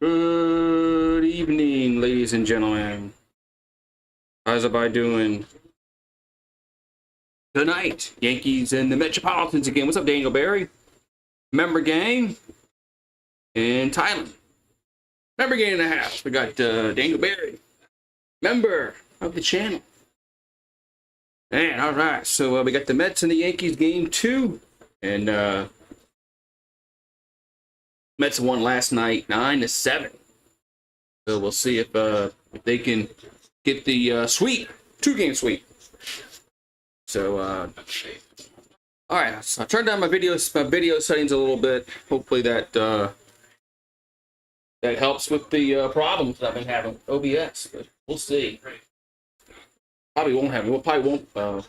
Good evening, ladies and gentlemen. How's everybody doing tonight? Yankees and the Metropolitans again. What's up, Daniel Barry? Member gang in Thailand. Member gang in the house. We got Daniel Barry, member of the channel. And all right, so we got the Mets and the Yankees game 2, and Mets won last night 9-7. So we'll see if they can get the sweep, 2-game sweep. So all right, so I turned down my video settings a little bit. Hopefully that that helps with the problems that I've been having with OBS. But we'll see. Probably won't have it. We'll probably won't.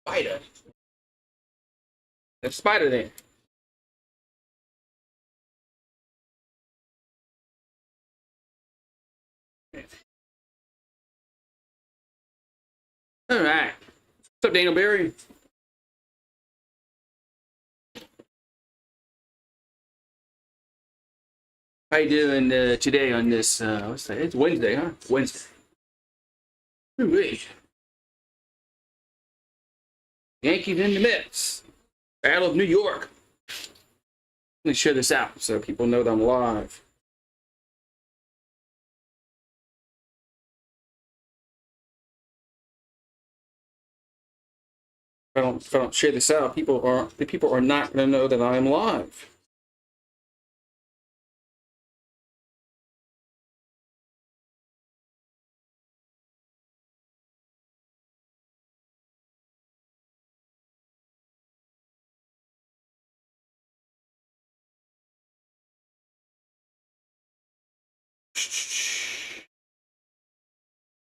Spider. There's spider there. All right. What's up, Daniel Barry? How you doing today on this? What's that? It's Wednesday, huh? Wednesday. Ooh-wee. Yankees and the Mets. Battle of New York. Let me share this out so people know that I'm live. If I don't share this out, the people are not going to know that I am live.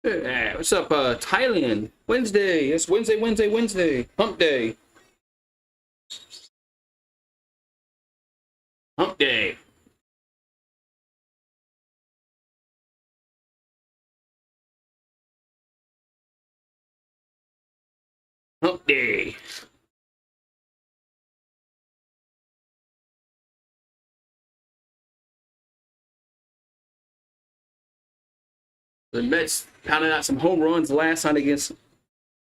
Hey, what's up, Thailand? Wednesday. It's Wednesday. Hump day. Hump day. Hump day. The Mets pounded out some home runs last night against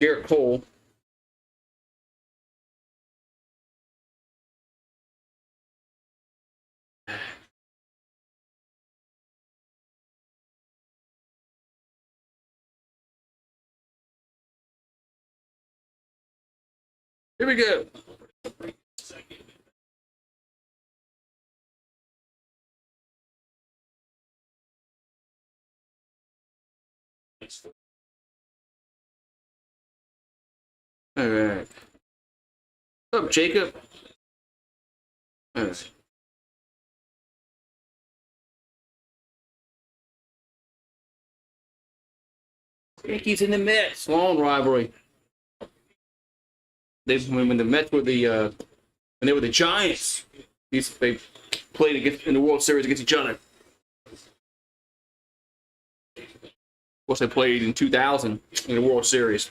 Garrett Cole. Here we go. All right. What's up, Jacob? All right. Yankees and the Mets, long rivalry. When the Mets were when they were the Giants, they played in the World Series against each other. Of course, they played in 2000 in the World Series.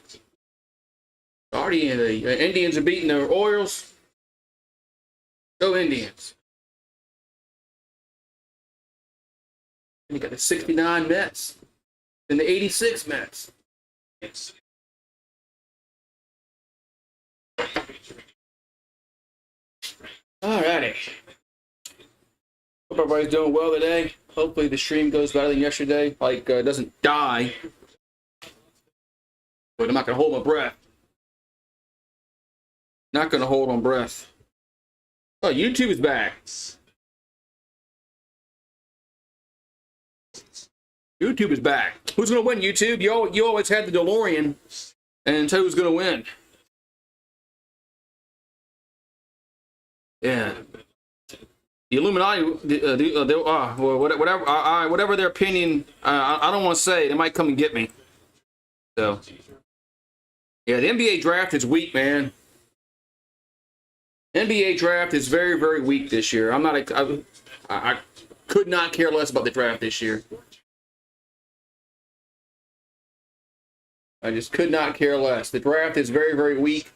Already, the Indians are beating the Orioles. Go Indians. And you got the 69 Mets and the 86 Mets. All righty. Hope everybody's doing well today. Hopefully the stream goes better than yesterday. Doesn't die. But I'm not going to hold my breath. Not going to hold on breath. Oh, YouTube is back. YouTube is back. Who's going to win, YouTube? You always had the DeLorean, and so who's going to win? Yeah. The Illuminati, whatever their opinion, I don't want to say. They might come and get me. So, yeah, the NBA draft is weak, man. NBA draft is very, very weak this year. I could not care less about the draft this year. I just could not care less. The draft is very, very weak.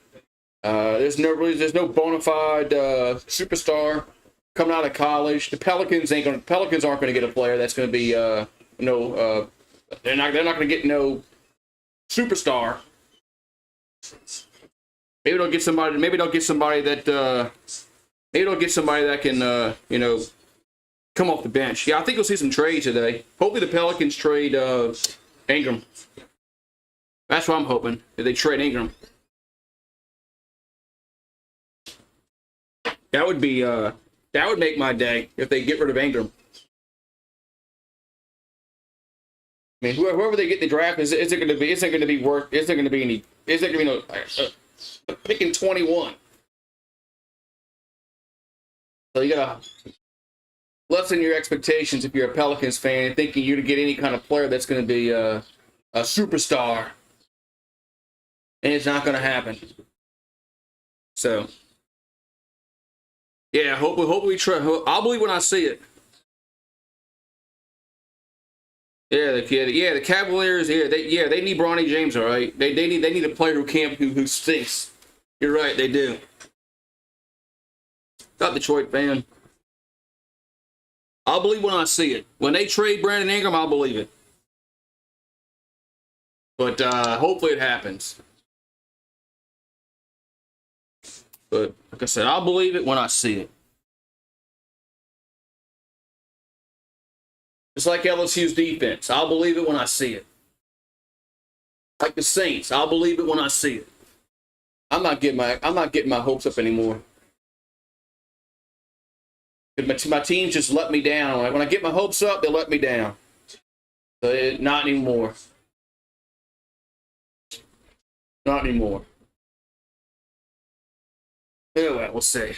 There's no bona fide superstar coming out of college. The Pelicans aren't going to get a player that's going to be they're not going to get no superstar. Maybe they'll get somebody. Maybe they'll get somebody that can come off the bench. Yeah, I think we'll see some trades today. Hopefully, the Pelicans trade Ingram. That's what I'm hoping. That they trade Ingram. That would make my day if they get rid of Ingram. I mean, whoever they get in the draft isn't going to be picking 21. So you gotta lessen your expectations if you're a Pelicans fan and thinking you're to get any kind of player that's going to be a superstar, and it's not going to happen. So, yeah, hopefully try. I'll believe when I see it. Yeah, the Cavaliers. They need Bronny James. All right, they need a player who stinks. You're right, they do. Not Detroit fan. I'll believe when I see it. When they trade Brandon Ingram, I'll believe it. But hopefully it happens. But like I said, I'll believe it when I see it. Just like LSU's defense, I'll believe it when I see it. Like the Saints, I'll believe it when I see it. I'm not getting my hopes up anymore. My teams just let me down. When I get my hopes up, they let me down. So not anymore. Not anymore. Anyway, we'll see.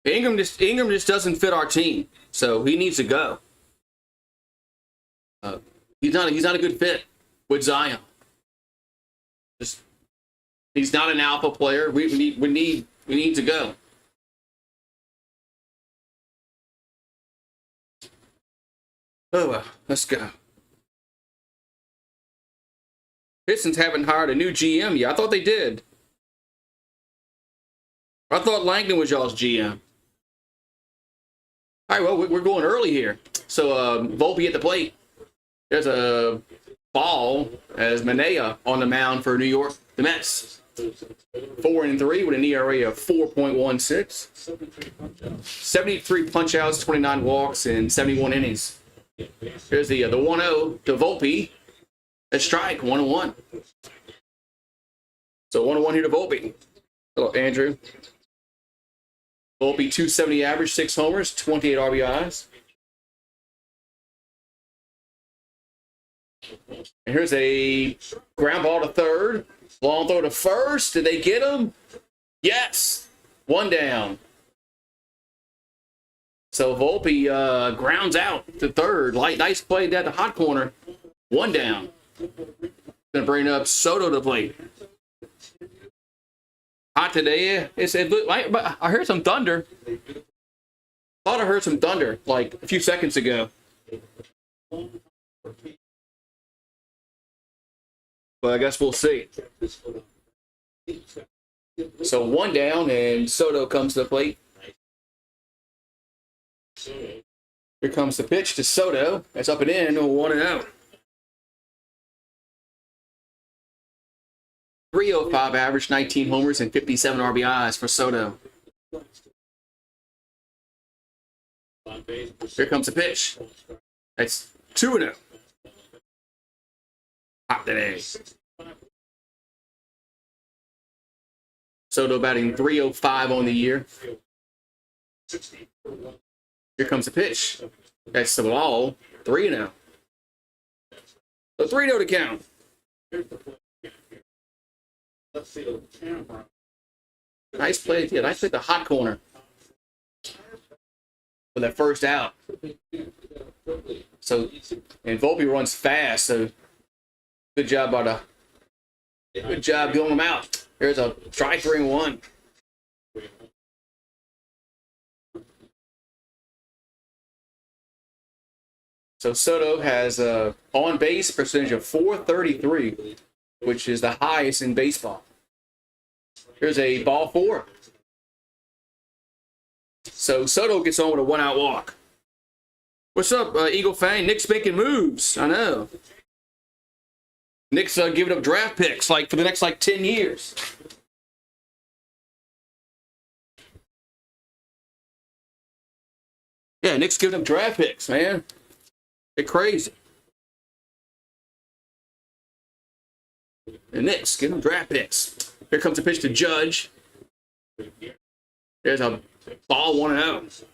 Ingram just doesn't fit our team, so he needs to go. He's not a good fit with Zion. He's not an alpha player. We need to go. Oh well, let's go. Pistons haven't hired a new GM yet. I thought they did. I thought Langdon was y'all's GM. All right, well, we're going early here. So Volpe at the plate. There's a ball as Manea on the mound for New York, the Mets. 4-3 with an ERA of 4.16. 73 punch-outs, 29 walks, and 71 innings. Here's the 1-0 to Volpe. A strike, 1-1. So 1-1 here to Volpe. Hello, Andrew. Volpe 270 average, 6 homers, 28 RBIs. And here's a ground ball to third. Long throw to first. Did they get him? Yes. 1 down. So Volpe grounds out to third. Nice play at the hot corner. 1 down. Gonna bring up Soto to plate. Hot today. I heard some thunder. Thought I heard some thunder like a few seconds ago. But I guess we'll see. So 1 down, and Soto comes to the plate. Here comes the pitch to Soto. That's up and in, 1-0. 305 average, 19 homers, and 57 RBIs for Soto. Here comes the pitch. That's 2-0. Hot today. Soto batting .305 on the year. Here comes the pitch. That's the ball. 3-0. So 3-0 to count. Nice play. Yeah, nice play at the hot corner for that first out. So, and Volpe runs fast. So, good job going him out. Here's a strike 3-1. So Soto has a on-base percentage of .433, which is the highest in baseball. Here's a ball 4. So Soto gets on with a 1-out walk. What's up, Eagle fan? Nick's making moves. I know. Nick's giving up draft picks for the next 10 years. Yeah, Nick's giving up draft picks, man. They're crazy. And Nick's giving them draft picks. Here comes a pitch to Judge. There's a ball 1-0.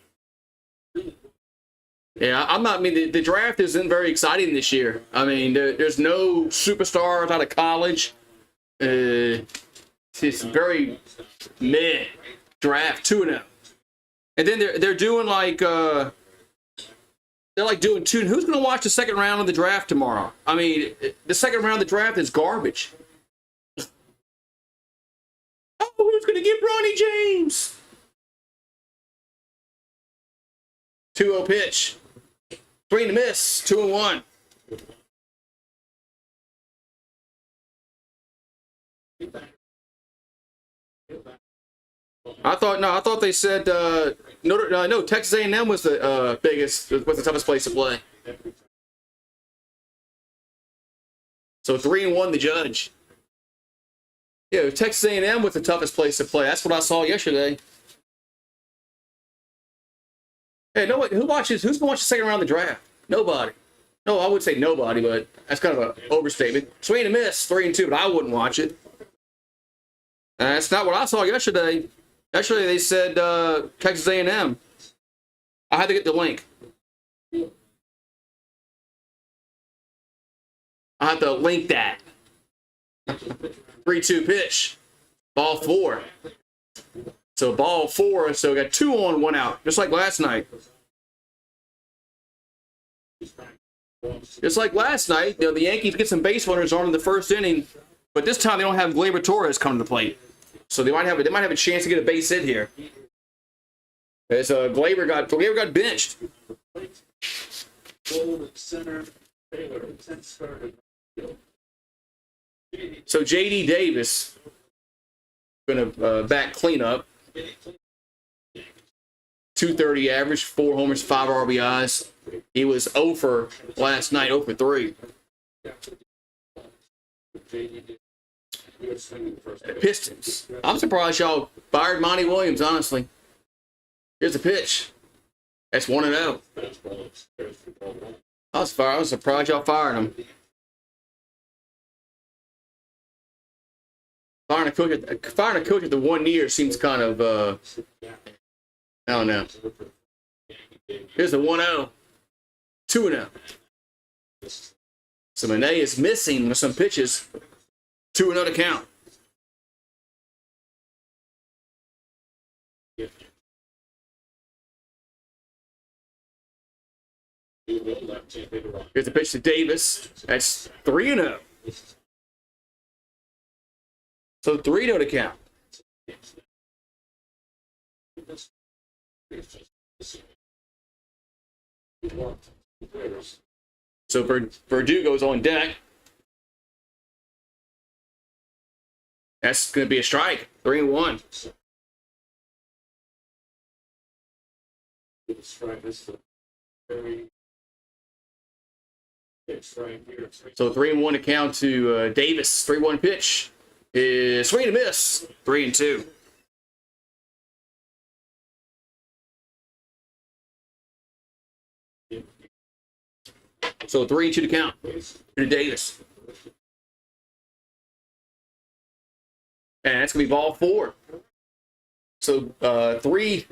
Yeah, the draft isn't very exciting this year. I mean, there's no superstars out of college. It's very mid draft, 2-0. And then they're doing doing two. Who's going to watch the second round of the draft tomorrow? I mean, the second round of the draft is garbage. Oh, who's going to get Bronny James? 2-0 pitch. 3 to miss. 2-1. I thought they said no. Texas A&M was the toughest place to play. So 3-1 the Judge. Yeah, Texas A&M was the toughest place to play. That's what I saw yesterday. Hey, who's going to watch the second round of the draft? Nobody. No, I would say nobody, but that's kind of an overstatement. Swing and miss, 3-2, but I wouldn't watch it. That's not what I saw yesterday. Yesterday they said Texas A&M. I had to get the link. I have to link that. 3-2 pitch. Ball 4. So ball 4, so we got 2 on, 1 out, just like last night. Just like last night, the Yankees get some base runners on in the first inning, but this time they don't have Gleyber Torres coming to the plate, so they might have a chance to get a base hit here. As Gleyber got benched. So J.D. Davis gonna back cleanup. 230 average, 4 homers, 5 RBIs. He was 0 for last night, 0 for 3. Pistons. I'm surprised y'all fired Monty Williams, honestly. Here's a pitch. That's 1-0. I was surprised y'all fired him. Firing a coach at the 1 year seems kind of, I don't know. Here's the 1-0. 2-0. So Monet is missing with some pitches. 2-0 to count. Here's the pitch to Davis. That's 3-0. So 3-0 to count. So Verdugo's on deck. That's going to be a strike. 3-1. So 3-1 to count to Davis. 3-1 pitch is swing and miss. 3-2. So 3-2 to count to Davis. And that's going to be ball 4. So three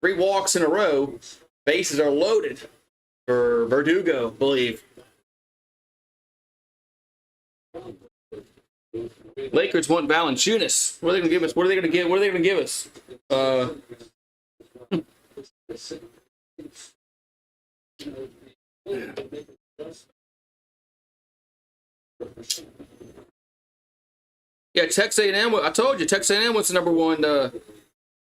walks in a row. Bases are loaded for Verdugo, I believe. Lakers want Valanciunas. What are they going to give us? What are they going to give us? Yeah, Texas A&M. I told you, Texas A&M was the number 1.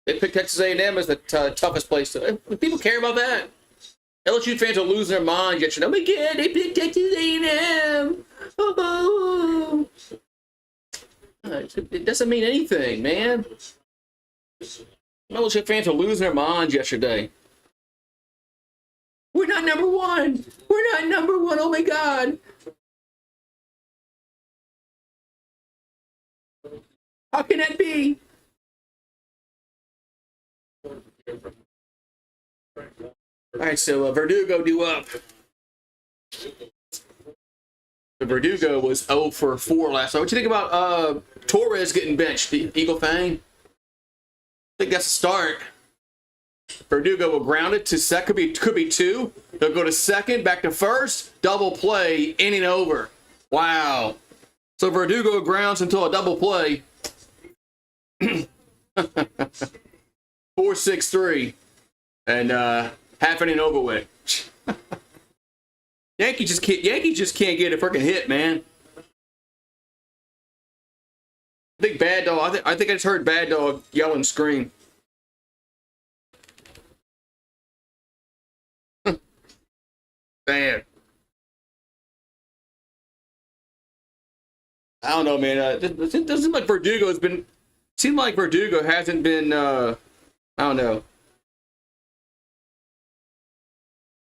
They picked Texas A&M as the toughest place to. People care about that. LSU fans are losing their minds yesterday. Oh my God, they picked Texas A&M. Oh. It doesn't mean anything, man. LSU fans are losing their minds yesterday. We're not number one. We're not number one. Oh my God. How can that be? All right, so Verdugo due up. The Verdugo was 0 for 4 last night. What you think about Torres getting benched, the Eagle Fang? I think that's a start. Verdugo will ground it to second. Could be 2. They'll go to second, back to first. Double play, inning over. Wow. So Verdugo grounds until a double play. 4-6-3. And half inning over with. Yankees just can't get a freaking hit, man. I think Bad Dog. I think I just heard Bad Dog yell and scream. Man, I don't know, man. It doesn't seem like Verdugo has been. Seems like Verdugo hasn't been. I don't know.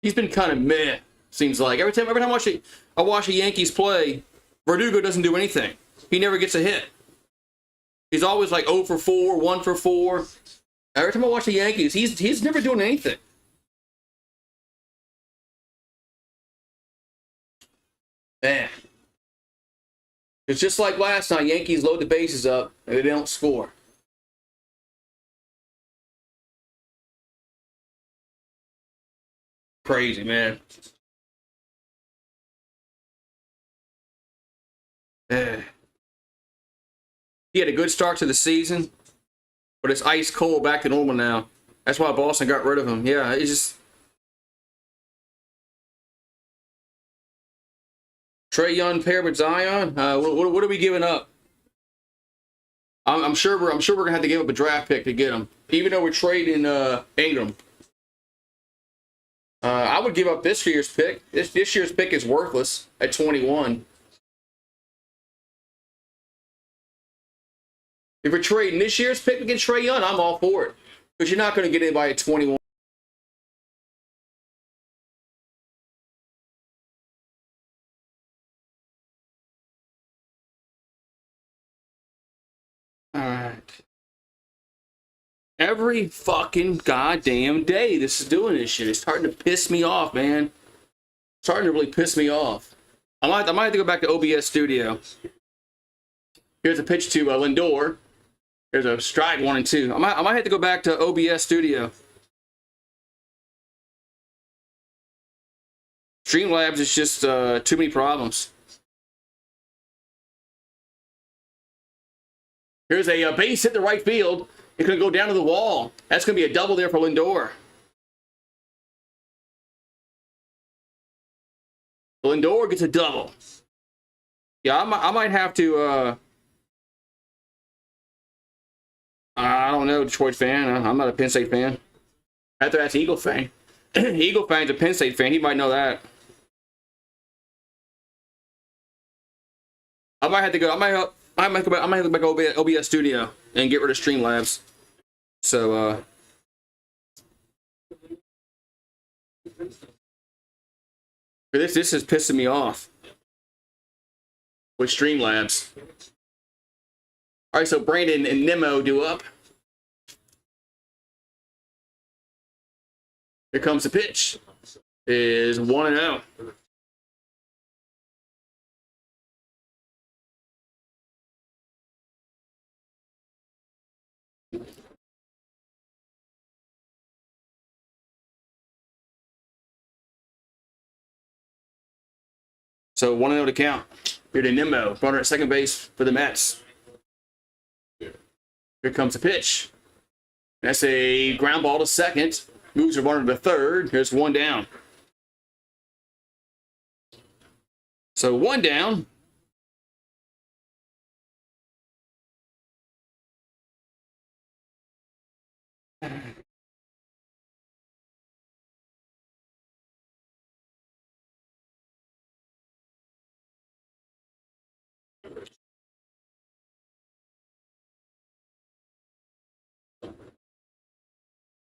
He's been kind of meh. Seems like every time I watch a Yankees play, Verdugo doesn't do anything. He never gets a hit. He's always like 0 for 4, 1 for 4. Every time I watch the Yankees, he's never doing anything. Man. It's just like last night. Yankees load the bases up and they don't score. Crazy, man. He had a good start to the season, but it's ice cold back to normal now. That's why Boston got rid of him. Yeah, it's just Trae Young paired with Zion. What are we giving up? I'm sure we're gonna have to give up a draft pick to get him, even though we're trading Ingram. I would give up this year's pick. This year's pick is worthless at 21. If we're trading this year's pick against Trae Young, I'm all for it. Because you're not going to get anybody at 21. All right. Every fucking goddamn day this is doing this shit. It's starting to piss me off, man. It's starting to really piss me off. I might have to go back to OBS Studio. Here's a pitch to Lindor. There's a strike 1 and 2. I might have to go back to OBS Studio. Streamlabs is just too many problems. Here's a base hit to right field. It's going to go down to the wall. That's going to be a double there for Lindor. Lindor gets a double. Yeah, I might have to. I don't know, Detroit fan. I'm not a Penn State fan. After that's Eagle fan. Eagle fan's a Penn State fan. He might know that. I might have to go. I might have to go back to OBS Studio and get rid of Streamlabs. So, this is pissing me off with Streamlabs. All right, so Brandon and Nemo do up. Here comes the pitch. Is 1-0. So 1-0 to count. Here to Nemo, runner at second base for the Mets. Here comes the pitch. That's a ground ball to second. Moves the runner to third. Here's 1 down. So 1 down.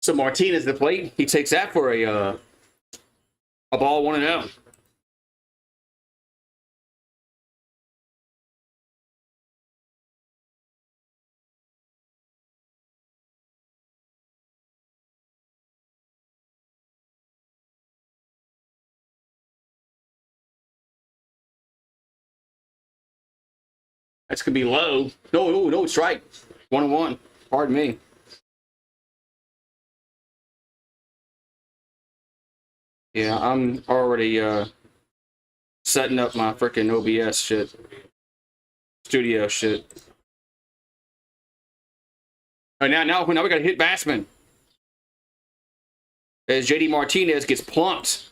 So Martinez the plate. He takes that for a ball 1-0. That's gonna be low. No, strike. 1-1. Pardon me. Yeah, I'm already setting up my freaking OBS shit, studio shit. All right, now we got to hit batsman as JD Martinez gets plumped.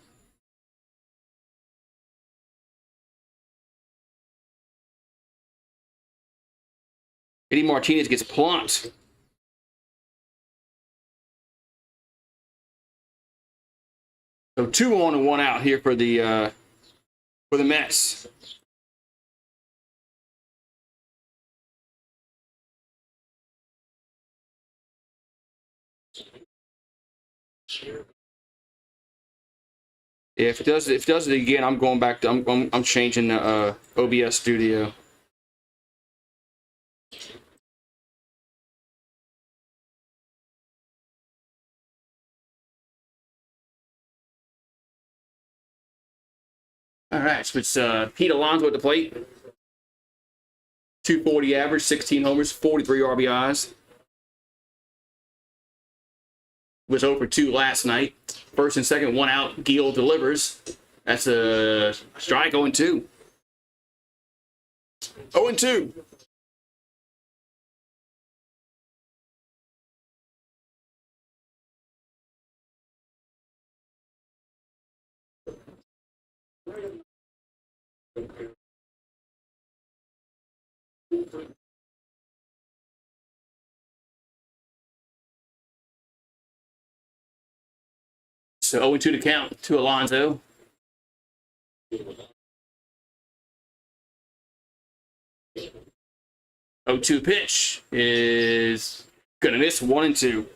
JD Martinez gets plumped. So 2 on and 1 out here for the Mets. If it does it again, I'm going back to I'm changing the OBS studio. All right, so it's Pete Alonso at the plate. 240 average, 16 homers, 43 RBIs. Was 0 for 2 last night. First and second, 1 out. Gil delivers. That's a strike. 0-2. 0-2. So 0-2 to count to Alonso. Oh, 2 pitch is gonna miss 1-2.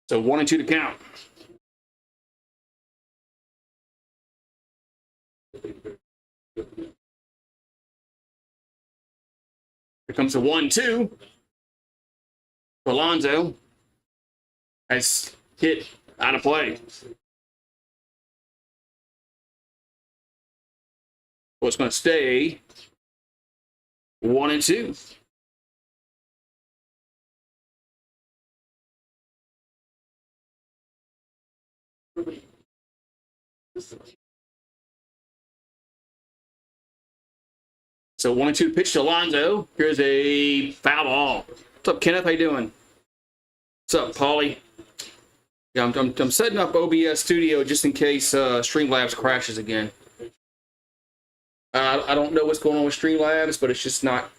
So 1-2 to count. Here comes a 1-2. Alonso has hit out of play. Well, it's going to stay 1-2. So 1-2 pitch to Alonso. Here's a foul ball. What's up, Kenneth? How you doing? What's up, Paulie? Yeah, I'm setting up OBS Studio just in case Streamlabs crashes again. I don't know what's going on with Streamlabs, but it's just not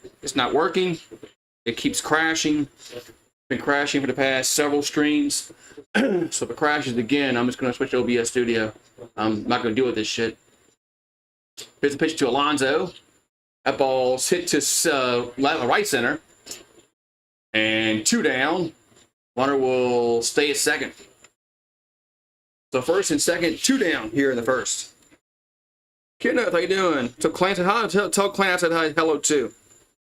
working. It keeps crashing. Been crashing for the past several streams. So if it crashes again, I'm just going to switch to OBS Studio. I'm not going to deal with this shit. Here's a pitch to Alonso. That ball's hit to right center. And 2 down. Runner will stay at second. So first and second, 2 down here in the first. Kenneth, how you doing? Tell Clint hi. Tell Clint I said hi, hello too.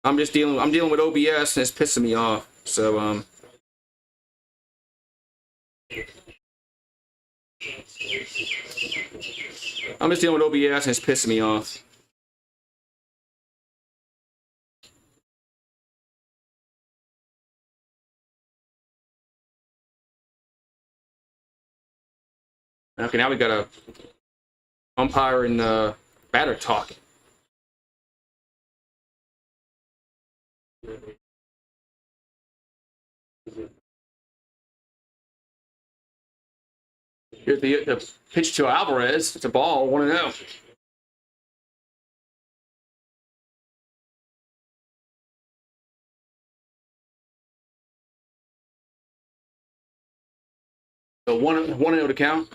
I'm dealing with OBS and it's pissing me off. So I'm just dealing with OBS and it's pissing me off. Okay, now we got a umpire and batter talking. Here's the pitch to Alvarez. It's a ball, 1-0. So 1-0 to count.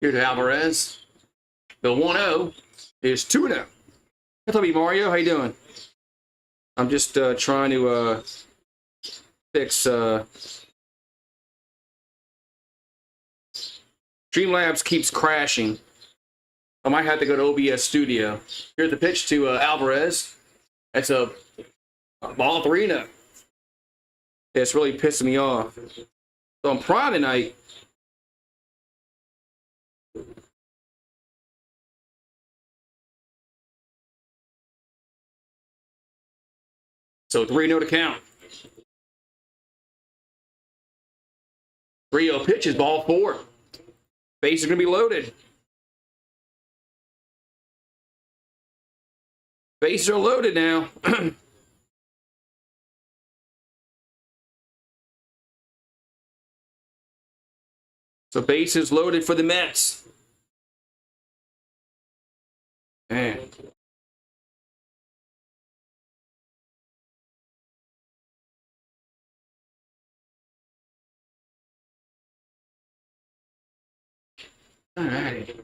Here to Alvarez. The 1-0 is 2-0. What's up, Mario? How you doing? I'm just trying to fix Streamlabs keeps crashing. I might have to go to OBS Studio. Here's the pitch to Alvarez. That's a ball 3-0. It's really pissing me off. So on Friday night, so 3-0 to count. 3-0 pitches, ball 4. Bases are going to be loaded. Bases are loaded now. So bases loaded for the Mets. Man. All right.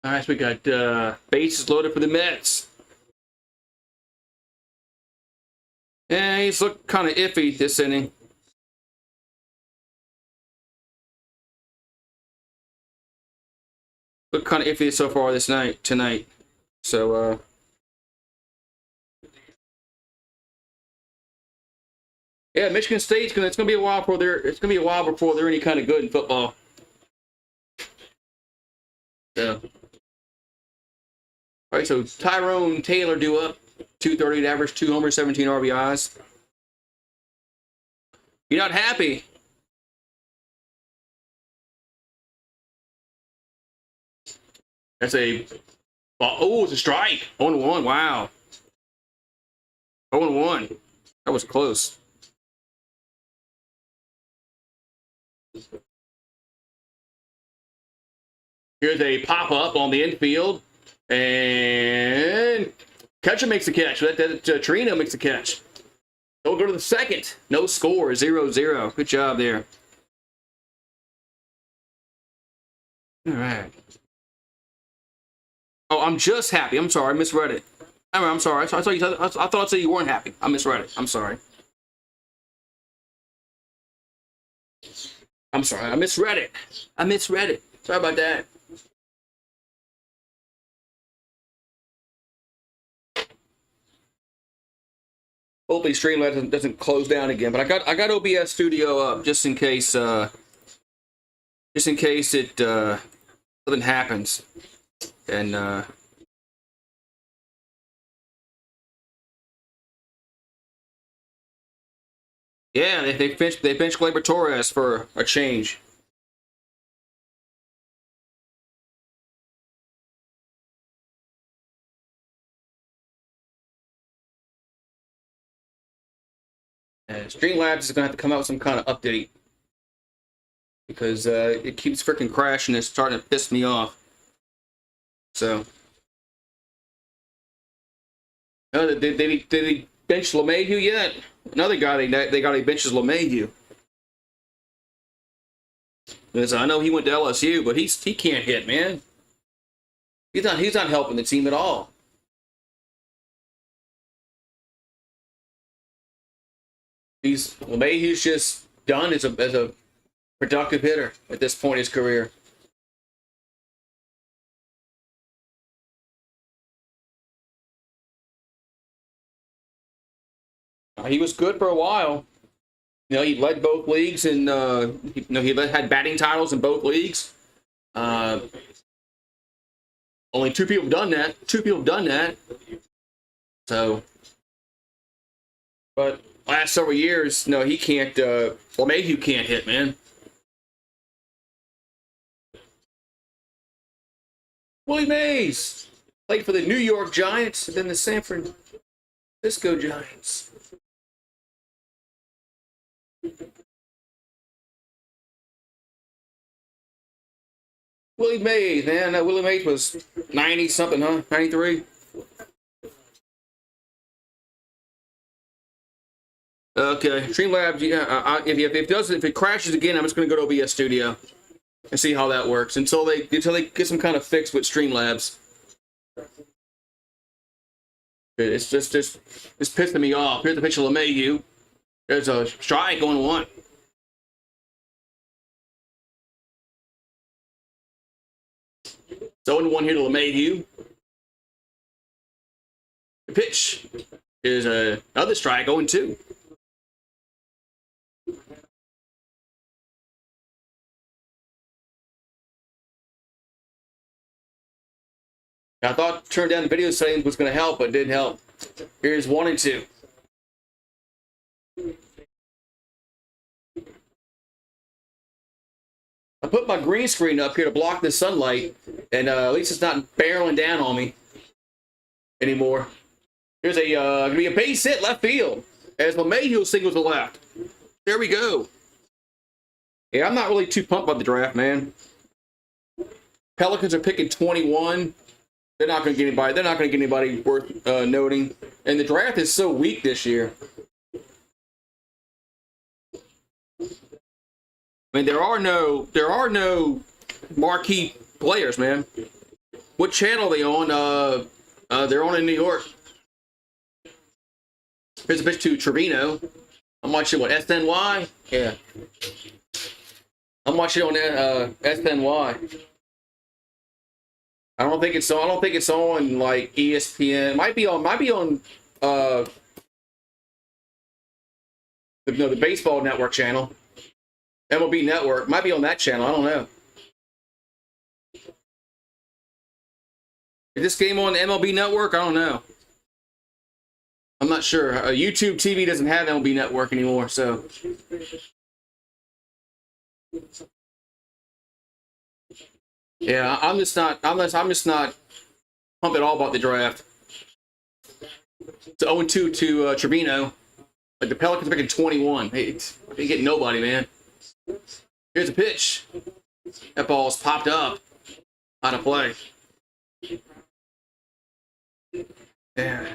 All right, so we got bases loaded for the Mets. Yeah, he's looked kind of iffy this inning. Looked kind of iffy so far tonight. So, yeah, Michigan State's it's gonna be a while before they're any kind of good in football. So, all right, so Tyrone Taylor due up, 230 to average, 2 homers, 17 RBIs. You're not happy? That's it's a strike. 0-1. Wow. 0-1. That was close. Here's a pop-up on the infield. And catcher makes the catch. Trino makes the catch. They'll go to the second. No score. 0-0. Good job there. All right. Oh, I'm just happy. I'm sorry. I misread it. I'm sorry. I thought I said you weren't happy. I misread it. I'm sorry. I'm sorry. I misread it. Sorry about that. Hopefully Streamlabs doesn't close down again. But I got OBS Studio up just in case it something happens. And yeah, they benched Gleyber Torres for a change. And Streamlabs is gonna have to come out with some kind of update because it keeps freaking crashing. It's starting to piss me off. So, no, did they bench LeMahieu yet? Another guy they got a bench is LeMahieu. Because I know he went to LSU, but he can't hit, man. He's not helping the team at all. LeMahieu's just done as a productive hitter at this point in his career. He was good for a while. You know, he led both leagues, and had batting titles in both leagues. Only 2 people have done that. So, but last several years, no, he can't. LeMahieu can't hit, man. Willie Mays played for the New York Giants and then the San Francisco Giants. Willie Mays, man. That Willie Mays was 90 something, huh? 93. Okay, Streamlabs. Yeah, if it crashes again, I'm just gonna go to OBS Studio and see how that works until they get some kind of fix with Streamlabs. It's pissing me off. Here's the pitch of LeMahieu. There's a strike going one. So 0-1 here to LeMahieu. The pitch is another strike, 0-2. I thought turning down the video settings was going to help, but it didn't help. Here's 1-2. I put my green screen up here to block the sunlight, and at least it's not barreling down on me anymore. Here's gonna be a base hit left field as LeMahieu singles to left. There we go. Yeah, I'm not really too pumped about the draft, man. Pelicans are picking 21. They're not going to get anybody. They're not going to get anybody worth noting. And the draft is so weak this year. I mean, there are no marquee players, man. What channel are they on? They're on in New York. Here's a pitch to Trevino. I'm watching what, SNY? Yeah. I'm watching on SNY. I don't think it's on like ESPN. Might be on the baseball network channel. MLB Network might be on that channel. I don't know. Is this game on the MLB Network? I don't know. I'm not sure. YouTube TV doesn't have MLB Network anymore, so. Yeah, I'm just not pumped at all about the draft. It's 0-2 to Trevino. Like the Pelicans are picking 21. Hey, they get nobody, man. Here's a pitch. That ball's popped up. Out of play. Yeah.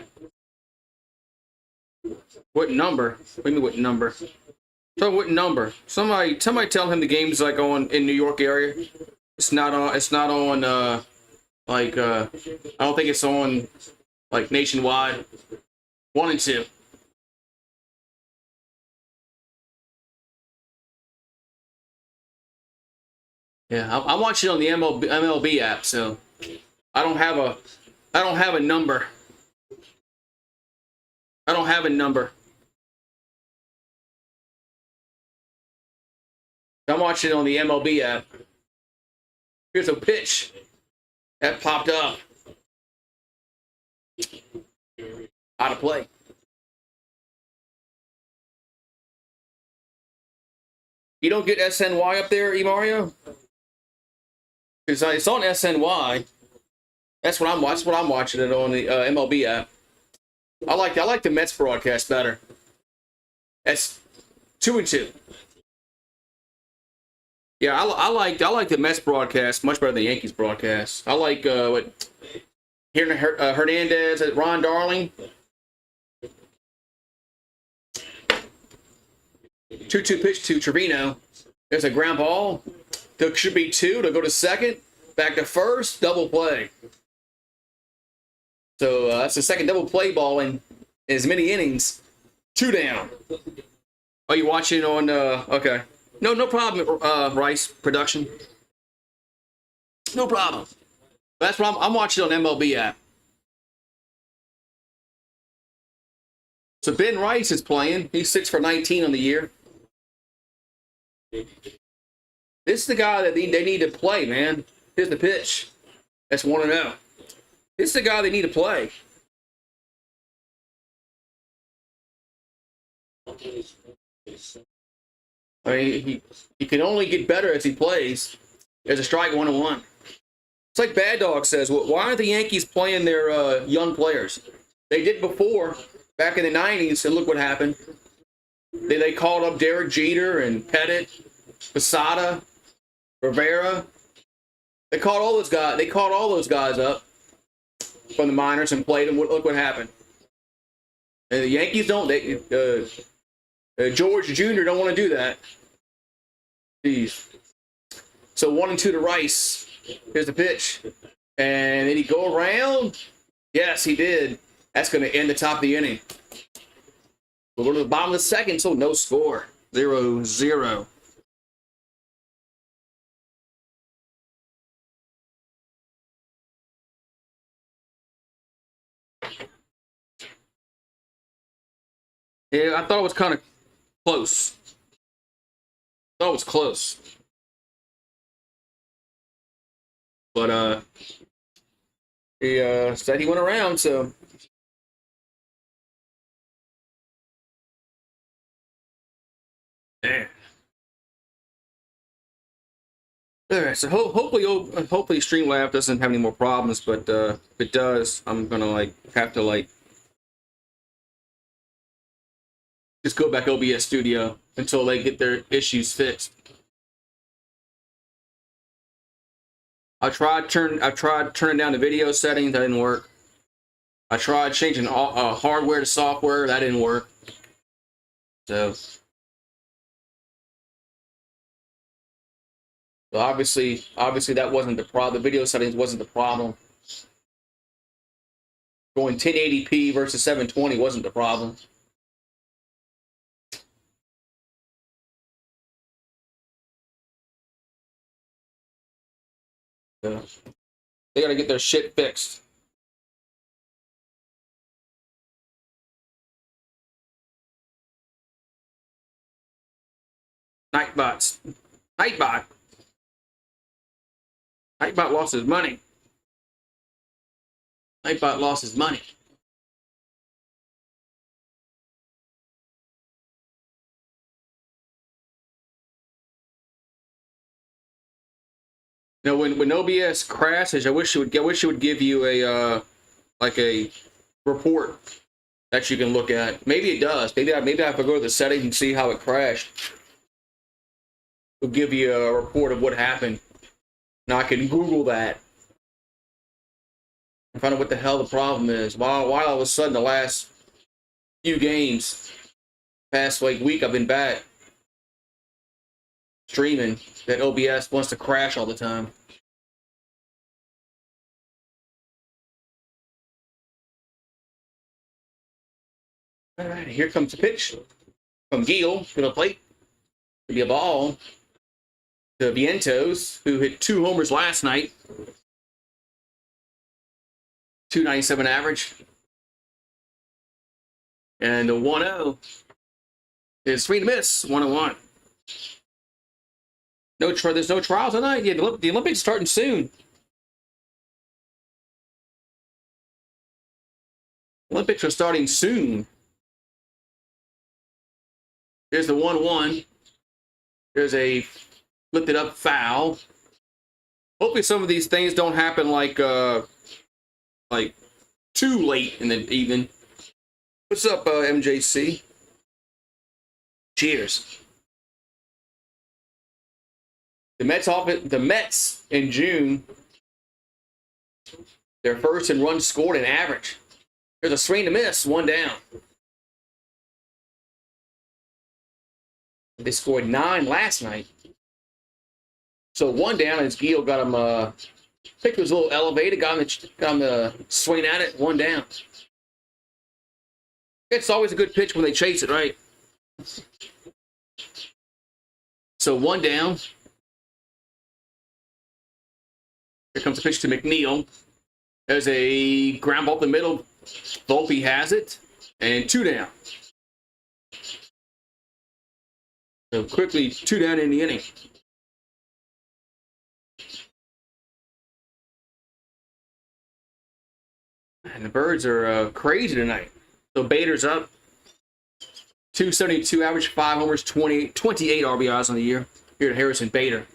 What number? What do you mean what number? So what number? Somebody tell him the game's like on in New York area. It's not on I don't think it's on like nationwide. 1-2. Yeah, I'm watching on the MLB app, so I don't have a number. I don't have a number. I'm watching it on the MLB app. Here's a pitch that popped up. Out of play. You don't get SNY up there, Mario? Because it's on SNY. That's what I'm watching it on the MLB app. I like the Mets broadcast better. That's 2-2. Yeah, I like the Mets broadcast much better than the Yankees broadcast. I like Hernandez at Ron Darling. 2-2 pitch to Trevino. There's a ground ball. There should be 2 to go to second. Back to first. Double play. So that's the second double play ball in as many innings. 2 down. Are you watching on? Okay. No problem, Rice production. No problem. That's what I'm watching on MLB app. So Ben Rice is playing. He's 6 for 19 on the year. This is the guy that they need to play, man. Here's the pitch. That's 1-0. This is the guy they need to play. I mean, he can only get better as he plays. There's a strike, 1-1. It's like Bad Dog says, well, why aren't the Yankees playing their young players? They did before, back in the 90s, and look what happened. They called up Derek Jeter and Pettit, Posada, Rivera. They called all those guys. They called all those guys up from the minors and played them. Look what happened. And the Yankees don't. George Jr. don't want to do that. Jeez. So 1-2 to Rice. Here's the pitch. And did he go around? Yes, he did. That's going to end the top of the inning. We'll go to the bottom of the second, so no score. 0-0. Yeah, I thought it was kind of close. I thought it was close. But he said he went around, so man. All right, so hopefully Streamlab doesn't have any more problems, but if it does, I'm gonna have to just go back OBS Studio until they get their issues fixed. I tried turning down the video settings. That didn't work. I tried changing hardware to software. That didn't work. So obviously that wasn't the problem. The video settings wasn't the problem. Going 1080p versus 720 wasn't the problem. So they got to get their shit fixed. Nightbot lost his money. Nightbot lost his money. You know, when OBS crashes, I wish it would give you a a report that you can look at. Maybe it does. Maybe I have to go to the settings and see how it crashed. It'll give you a report of what happened. Now I can Google that and find out what the hell the problem is. Why all of a sudden the last few games, past week, I've been back streaming, that OBS wants to crash all the time. All right, here comes the pitch from Gil to the plate. It'll be a ball to Vientos, who hit 2 homers last night. 297 average. And the 1-0 is 3 to miss, 1-1. There's no trials tonight. Yeah, the Olympics starting soon. Olympics are starting soon. Here's the 1-1. There's a lifted up foul. Hopefully some of these things don't happen too late in the evening. What's up, MJC? Cheers. The Mets in June, their first in runs scored and average. There's a swing to miss, 1 down. They scored 9 last night. So 1 down, and Gil got him. Pick was a little elevated, got him the swing at it, 1 down. It's always a good pitch when they chase it, right? So 1 down. Here comes the pitch to McNeil. There's a ground ball up the middle. Volpe has it, and 2 down. So quickly, 2 down in the inning. And the Birds are crazy tonight. So Bader's up. 272 average, 5 homers, 28 RBIs on the year. Here to Harrison Bader.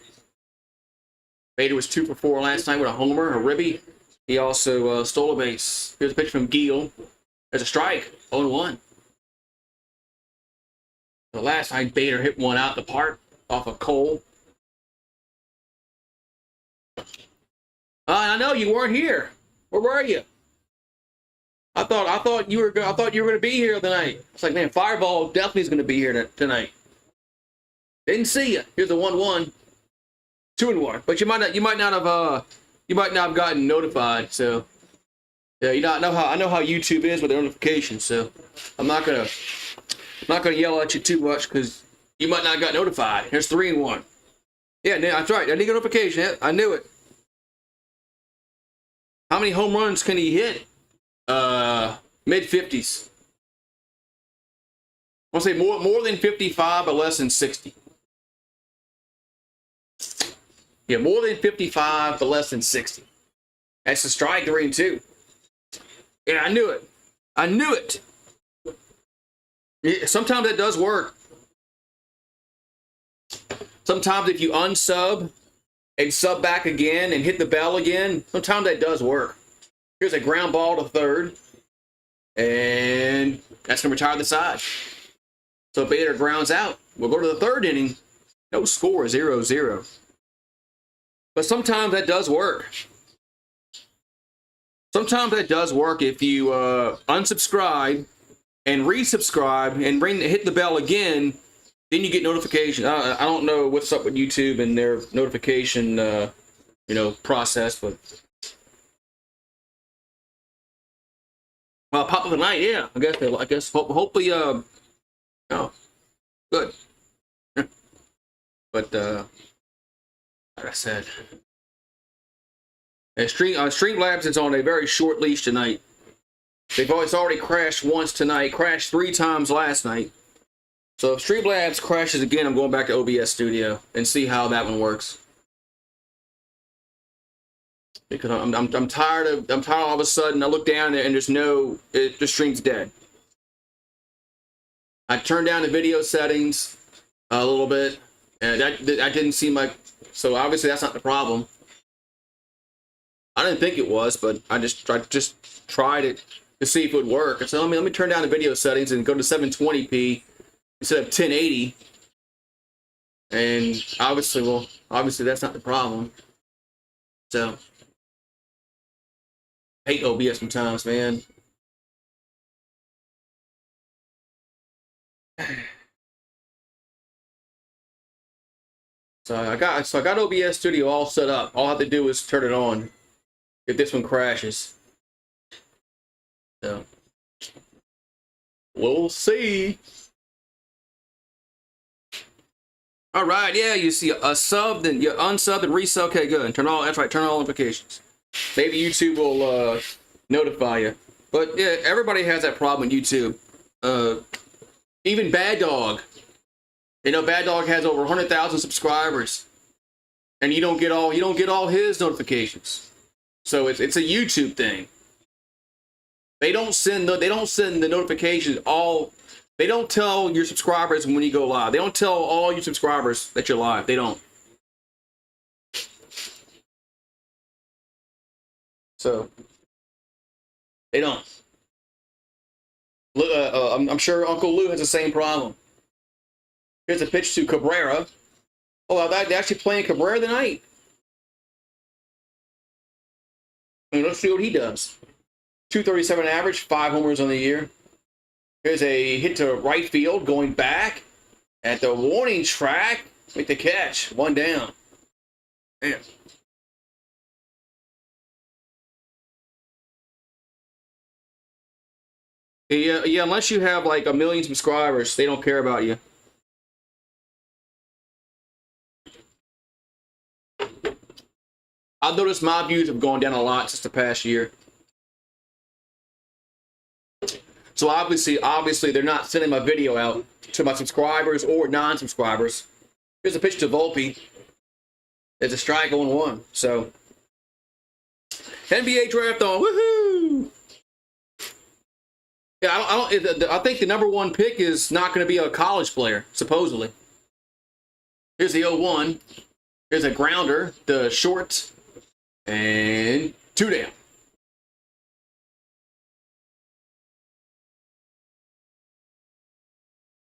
Bader was 2 for 4 last night with a homer, a ribby. He also stole a base. Here's a pitch from Gil. There's a strike, 0-1. The last night, Bader hit one out the park off of Cole. I know you weren't here. Where were you? I thought you were going to be here tonight. It's like, man, Fireball definitely is going to be here tonight. Didn't see you. Here's a 1-1, 2-1. But you might not have gotten notified. So yeah, I know how YouTube is with their notifications. So I'm not gonna yell at you too much because you might not got notified. Here's 3-1. Yeah, that's right. I didn't get a notification. Yeah, I knew it. How many home runs can he hit? Mid-50s. I'll say more than 55, but less than 60. Yeah, more than 55, but less than 60. That's a strike 3-2. Yeah, I knew it. I knew it. Yeah, sometimes that does work. Sometimes if you unsub and sub back again and hit the bell again, sometimes that does work. Here's a ground ball to third. And that's going to retire the side. So Bader grounds out. We'll go to the third inning. No score, 0-0. But sometimes that does work. Sometimes that does work if you unsubscribe and resubscribe and hit the bell again. Then you get notifications. I don't know what's up with YouTube and their notification, process, but pop of the night, yeah. I guess. Hopefully, good. But like I said, Streamlabs is on a very short leash tonight. It's already crashed once tonight. Crashed 3 times last night. So if Streamlabs crashes again, I'm going back to OBS Studio and see how that one works. Because I'm tired all of a sudden. I look down there and the stream's dead. I turned down the video settings a little bit, and that didn't seem like. So obviously that's not the problem. I didn't think it was, but I just tried it to see if it would work. I said, let me turn down the video settings and go to 720p instead of 1080. And obviously that's not the problem. So I hate OBS sometimes, man. So I got OBS Studio all set up. All I have to do is turn it on if this one crashes. So we'll see. All right, yeah, you see a sub, then you unsub and resub. Okay, good. Turn all notifications. Maybe YouTube will notify you. But yeah, everybody has that problem with YouTube. Even Bad Dog. Bad Dog has over 100,000 subscribers, and you don't get all his notifications. So it's a YouTube thing. They don't send the notifications all. They don't tell your subscribers when you go live. They don't tell all your subscribers that you're live. They don't. So they don't. I'm sure Uncle Lou has the same problem. Here's a pitch to Cabrera. Oh, they're actually playing Cabrera tonight. Let's see what he does. 237 average, 5 homers on the year. Here's a hit to right field, going back at the warning track. Make the catch. 1 down. Man. Yeah, unless you have like 1 million subscribers, they don't care about you. I've noticed my views have gone down a lot since the past year. So obviously they're not sending my video out to my subscribers or non-subscribers. Here's a pitch to Volpe. There's a strike 0-1. So NBA draft on. Woohoo! Yeah, I think the number 1 pick is not going to be a college player, supposedly. Here's the 0-1. Here's a grounder, the short, and 2 down.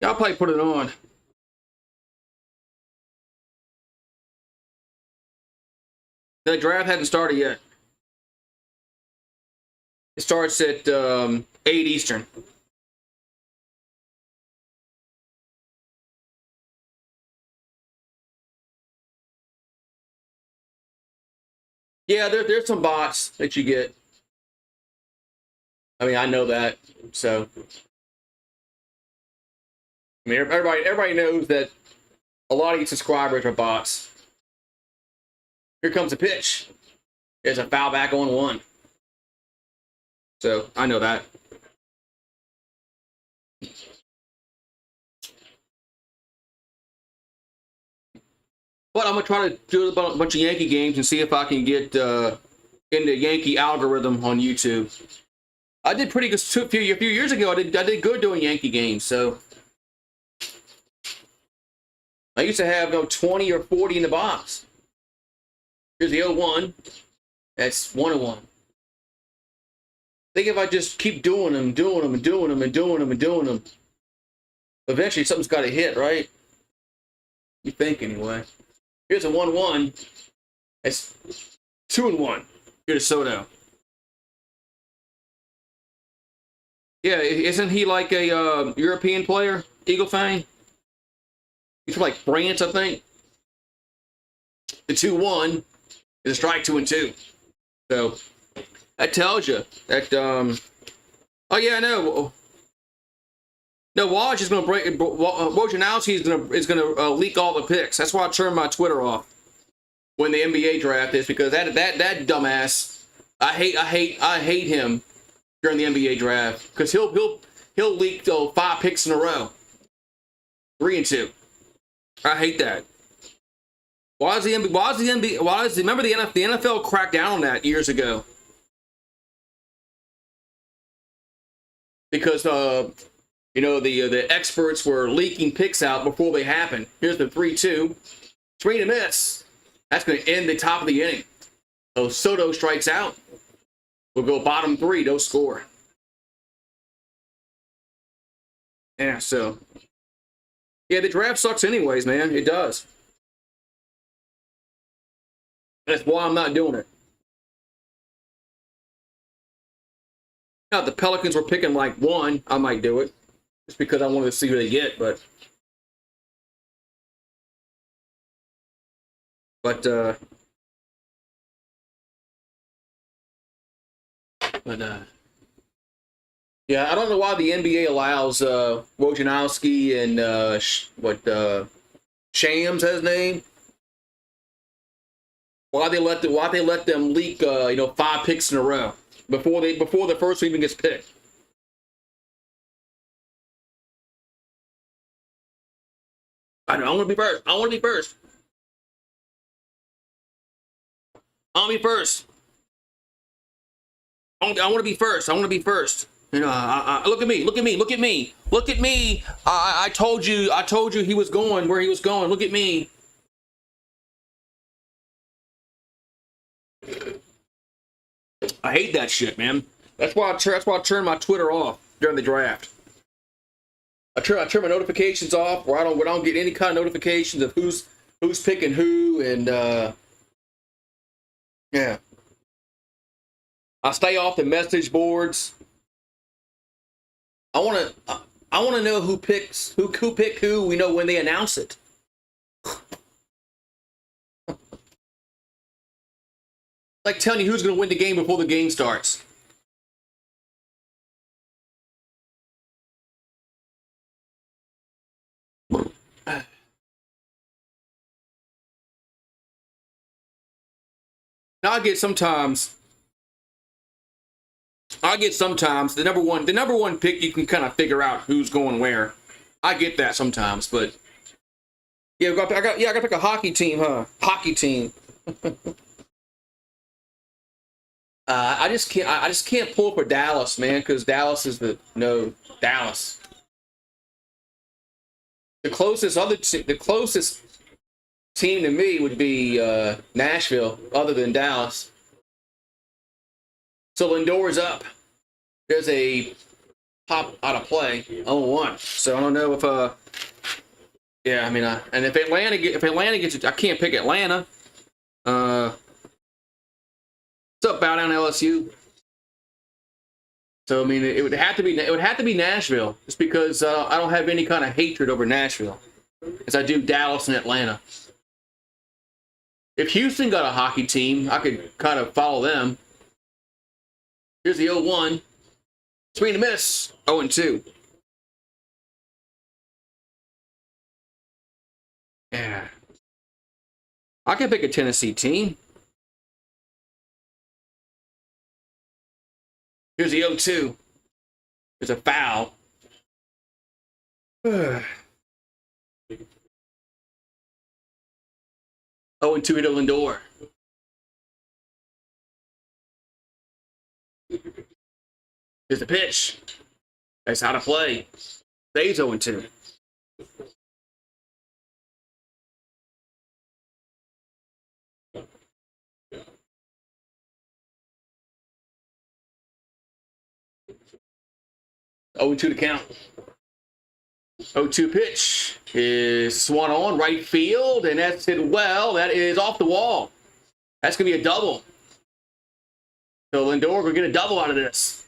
I'll probably put it on. The draft hasn't started yet. It starts at 8 Eastern. Yeah, there's some bots that you get. I mean, I know that. So, I mean, everybody knows that a lot of these subscribers are bots. Here comes a pitch. There's a foul back on one. So, I know that. But I'm going to try to do a bunch of Yankee games and see if I can get in the Yankee algorithm on YouTube. I did pretty good a few years ago. I did good doing Yankee games. So I used to have 20 or 40 in the box. Here's the 0-1. That's 1-1. I think if I just keep doing them, eventually something's got to hit, right? You think anyway. Here's a 1-1. That's 2-1. Here's Soto. Yeah, isn't he like a European player? Eagle Fang? He's from like France, I think. The 2-1 is a strike, 2-2. So that tells you that. Oh yeah, I know. No, Woj is going to break. Wojnarowski is going to leak all the picks. That's why I turned my Twitter off when the NBA draft is, because that dumbass. I hate him during the NBA draft because he'll leak 5 picks in a row, 3 and 2. I hate that. Why does the NFL cracked down on that years ago? Because the experts were leaking picks out before they happened. Here's the 3-2. Swing and miss. That's going to end the top of the inning. So Soto strikes out. We'll go bottom 3, no score. Yeah, so. Yeah, the draft sucks anyways, man. It does. That's why I'm not doing it. Now, if the Pelicans were picking like 1, I might do it. Just because I wanted to see who they get, but yeah, I don't know why the NBA allows Wojnarowski and Shams, his name. Why they let them leak 5 picks in a row before the first one even gets picked. I want to be first. I want to be first. I want to be first. I want to be first. I want to be first. Look at me. Look at me. Look at me. Look at me. I told you he was going where he was going. Look at me. I hate that shit, man. That's why I turned my Twitter off during the draft. I turn my notifications off, where I don't get any kind of notifications of who's picking who, and yeah. I stay off the message boards. I want to know who picked who. We know when they announce it. Like telling you who's going to win the game before the game starts. Now I get sometimes the number one pick, you can kind of figure out who's going where. I get that sometimes, but yeah, I got to pick a hockey team, huh? Hockey team. I just can't pull for Dallas, man, because Dallas is Dallas. The closest team to me would be Nashville, other than Dallas. So Lindor's up. There's a pop out of play, 0-1. So I don't know if yeah, I mean, and if Atlanta gets it, I can't pick Atlanta. What's up, Bow Down LSU? So I mean, it would have to be Nashville, just because I don't have any kind of hatred over Nashville, as I do Dallas and Atlanta. If Houston got a hockey team, I could kind of follow them. Here's the 0-1. Swing and a miss. 0-2. Yeah. I can pick a Tennessee team. Here's the 0-2. There's a foul. 0-2 to Lindor. Here's the pitch. That's how to play. Stays 0-2. Oh, 2 to count. 0-2 pitch is swung on right field, and that's hit well. That is off the wall. That's going to be a double. So Lindor will get a double out of this.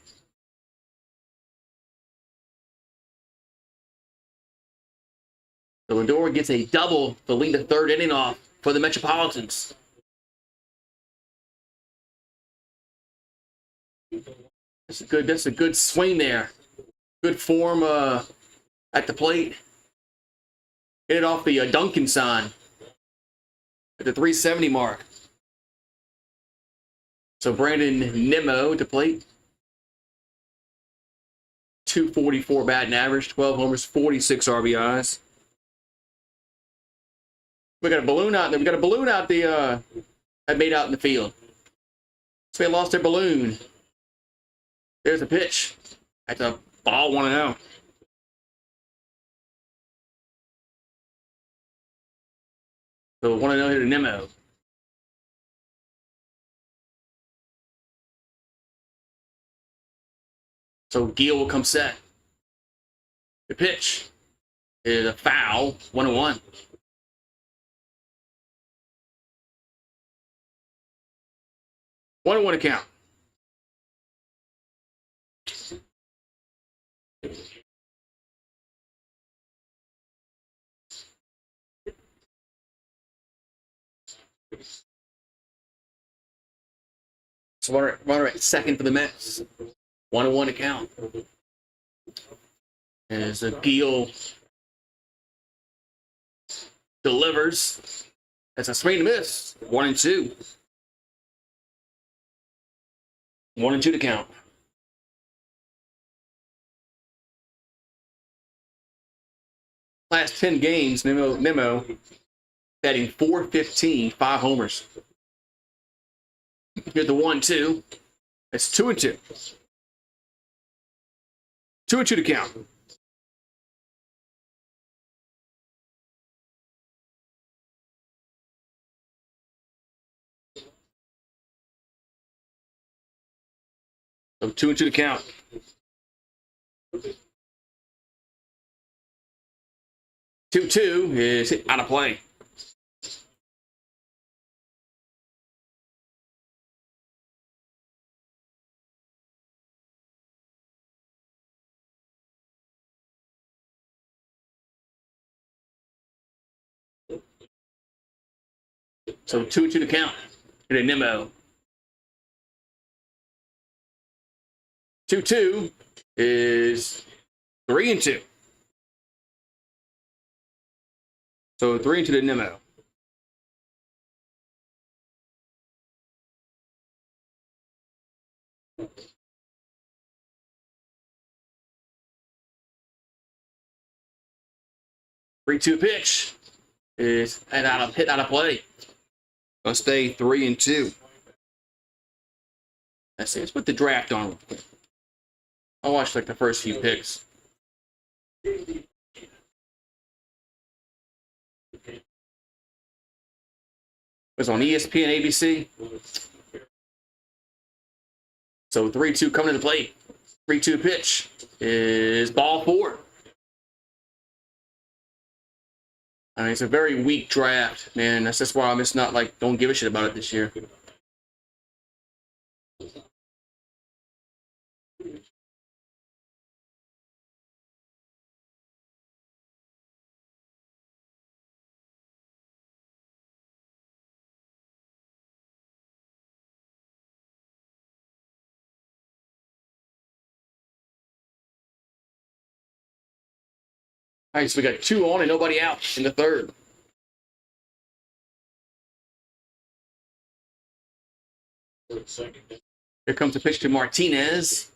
So Lindor gets a double to lead the third inning off for the Metropolitans. That's a good swing there. Good form at the plate. Hit it off the Duncan sign at the 370 mark. So Brandon Nimmo to plate. 244 batting average, 12 homers, 46 RBIs. We got a balloon out there. We got a balloon out that made out in the field. So they lost their balloon. There's a pitch. That's a ball 1-0. So 1-0 here to Nimmo. So Gill will come set. The pitch is a foul, 1-1. One to count. So runner at second for the Mets. 1-1 to count. As Gill delivers. That's a swing and a miss. 1-2. 1-2 to count. Last 10 games, Nimmo batting .415, 5 homers. Here's the 1-2. It's 2-2. 2-2 to count. So 2-2 to count. Two is out of play. So 2-2 to count. Hit a Nimmo. 2-2 is 3-2. So 3-2 to Nimmo. Three-two pitch is hit out of play. Gonna stay 3-2. Let's see. Let's put the draft on real quick. I watched like the first few picks. It was on ESPN, ABC. So 3-2 coming to the plate. 3-2 pitch is ball 4. I mean, it's a very weak draft, man. That's just why I'm just not like, don't give a shit about it this year. All right, so we got 2 on and nobody out in the third. Here comes the pitch to Martinez.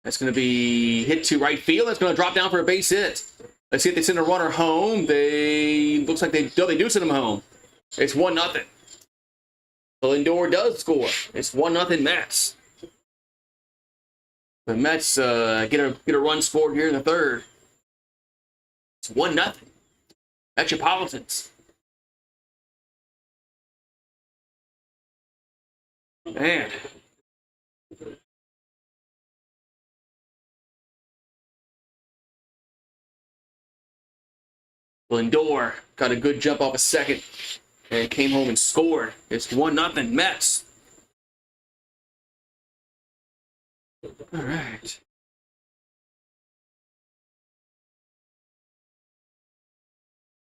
That's going to be hit to right field. That's going to drop down for a base hit. Let's see if they send a runner home. Looks like they do send him home. It's 1-0. So Lindor does score. It's 1-0 Mets. The Mets get a run scored here in the third. It's 1-0. Metropolitans. Man. Lindor got a good jump off a second and came home and scored. It's 1-0 Mets. All right.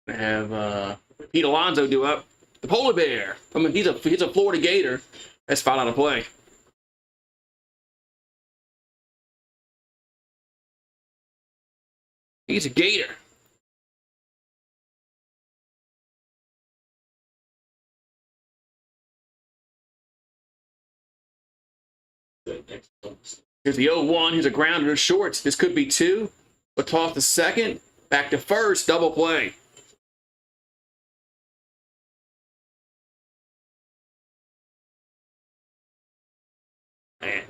I have Pete Alonso due up. The polar bear. I mean, he's a Florida Gator. That's foul out of play. He's a Gator. Here's the 0-1. Here's a grounder to short. This could be 2. But toss to second. Back to first. Double play. Man.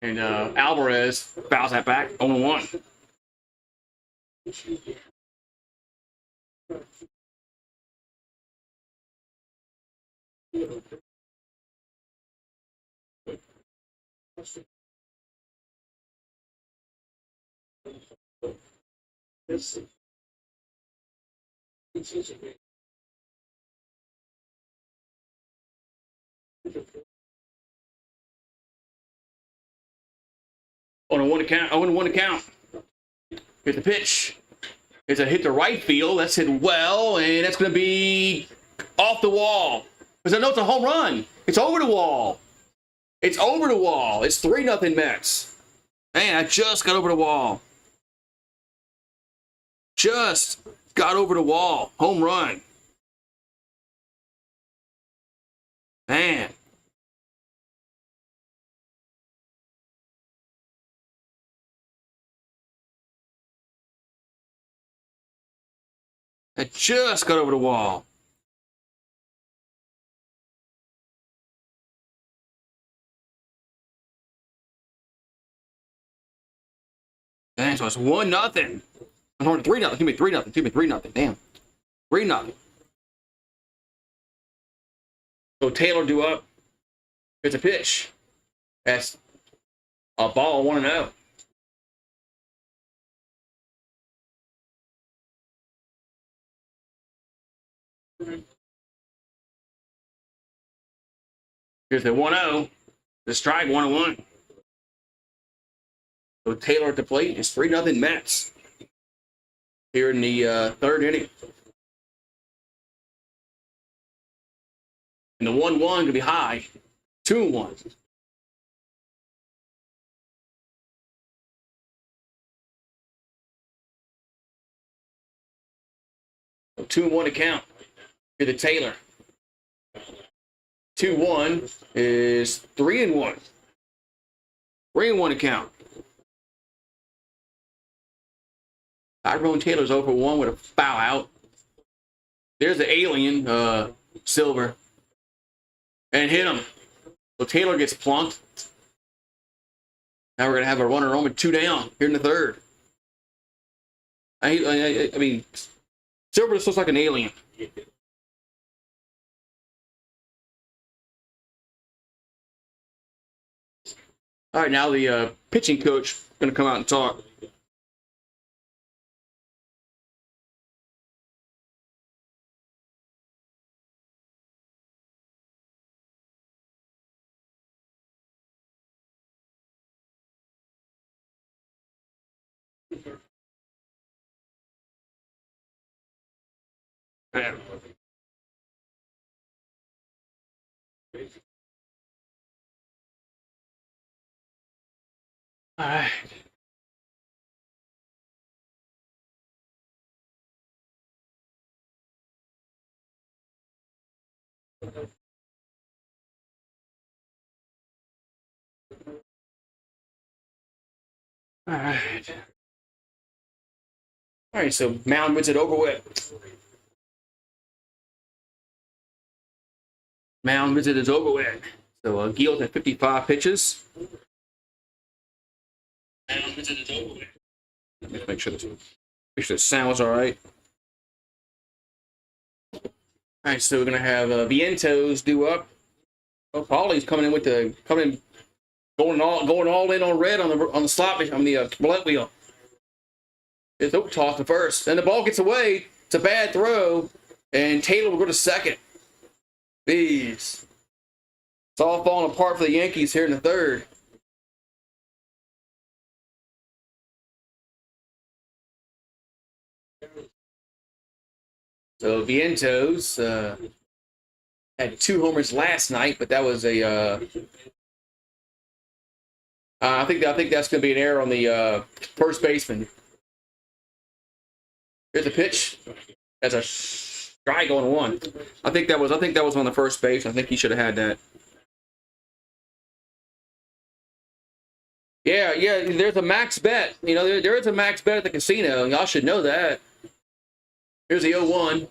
And Alvarez fouls that back. 0-1. On a 1 account. Here's the pitch. It's a hit to right field. That's hit well, and that's going to be off the wall. Because I know it's a home run. It's over the wall. It's over the wall. It's 3-0 Mets. Man, I just got over the wall. Just got over the wall. Home run. Man. I just got over the wall. Dang, so it's 1-0. I'm on 3-0. Give me 3-0. Give me 3-0. Damn. 3-0. So Taylor due up. It's a pitch. That's a ball 1-0. Here's the 1-0. The strike 1-1. So Taylor at the plate. It's 3-0 Mets. Here in the third inning. And the 1-1 could be high. 2-1. So 2-1 to count. Here to Taylor. 2-1 is 3-1. 3-1 to count. Tyrone Taylor's over 1 with a foul out. There's the alien, Silver. And hit him. So Taylor gets plunked. Now we're going to have a runner on with 2 down here in the third. I mean, Silver just looks like an alien. All right, now the pitching coach is going to come out and talk. Yeah. All right. All right. All right. So Mound wins it over with. Mound visit is over with. So Gil's at 55 pitches. Mound visit is over with. Make sure the sound was all right. All right, so we're gonna have Vientos due up. Oh, Paulie's coming in going all in on red on the slot on the roulette wheel. It's toss to first, and the ball gets away. It's a bad throw, and Taylor will go to second. Jeez. It's all falling apart for the Yankees here in the third. So Vientos had 2 homers last night, but that was I think that's going to be an error on the first baseman. Here's a pitch. That's a strike on 1. I think that was on the first base. I think he should have had that. Yeah. There's a max bet. You know, there is a max bet at the casino. Y'all should know that. Here's the 0-1.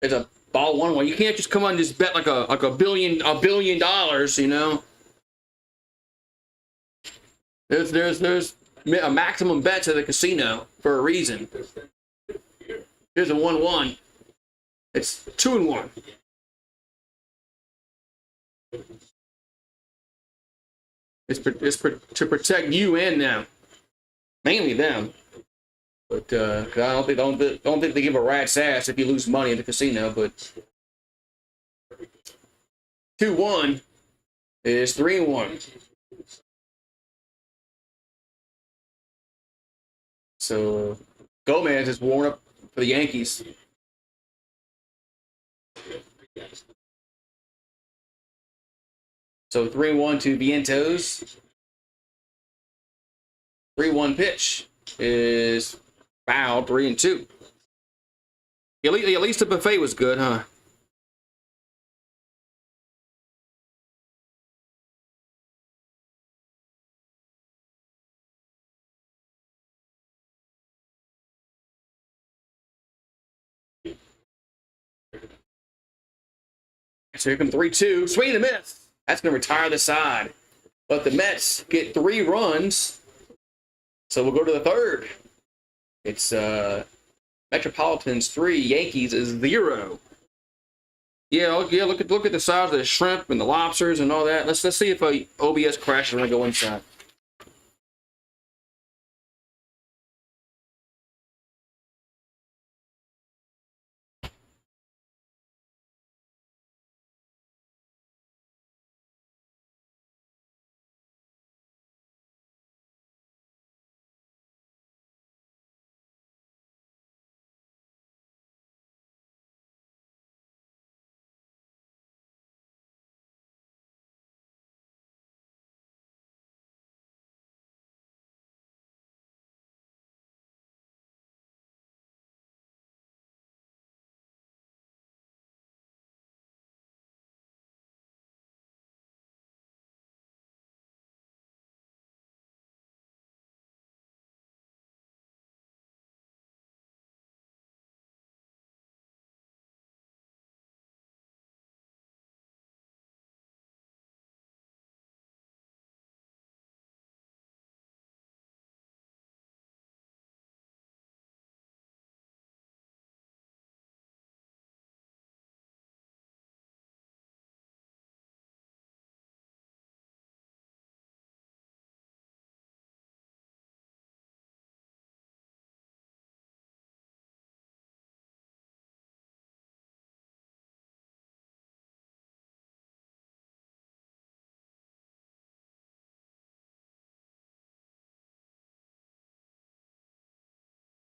It's a ball 1-1. You can't just come on and just bet like a billion dollars. You know. There's a maximum bets at the casino for a reason. Here's a 1-1. It's 2-1. It's to protect you and them, mainly them. But I don't think they give a rat's ass if you lose money at the casino. But 2-1 is 3-1. So Gomez is warming up for the Yankees. So 3-1 to Vientos. 3-1 pitch is foul. 3-2. At least the buffet was good, huh? So here comes 3-2. Swing and a miss. That's going to retire the side. But the Mets get 3 runs. So we'll go to the third. It's Metropolitans 3, Yankees is 0. Yeah, look at the size of the shrimp and the lobsters and all that. Let's see if a OBS crashes when I go inside.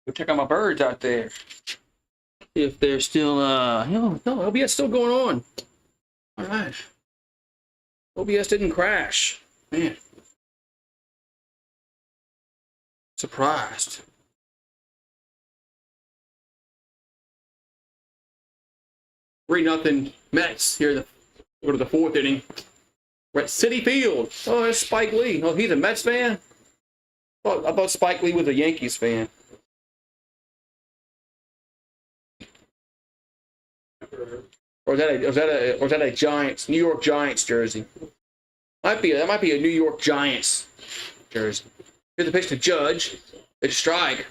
Go check out my birds out there. if they're still, no, OBS still going on. All right. OBS didn't crash. Man. Surprised. 3-0 Mets here. Go to the fourth inning. We're at Citi Field. Oh, there's Spike Lee. Oh, he's a Mets fan? Oh, I thought Spike Lee was a Yankees fan. Or is that a Giants, New York Giants jersey? That might be a New York Giants jersey. Here's the pitch to Judge. It's strike.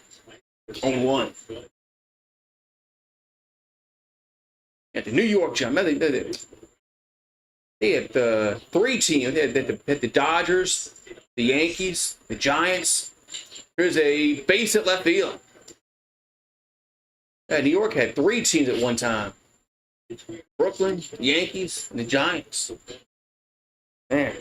On one. At the New York Giants. They had 3 teams. They had the Dodgers, the Yankees, the Giants. Here's a base at left field. Yeah, New York had 3 teams at one time. Brooklyn, Yankees, and the Giants. Man.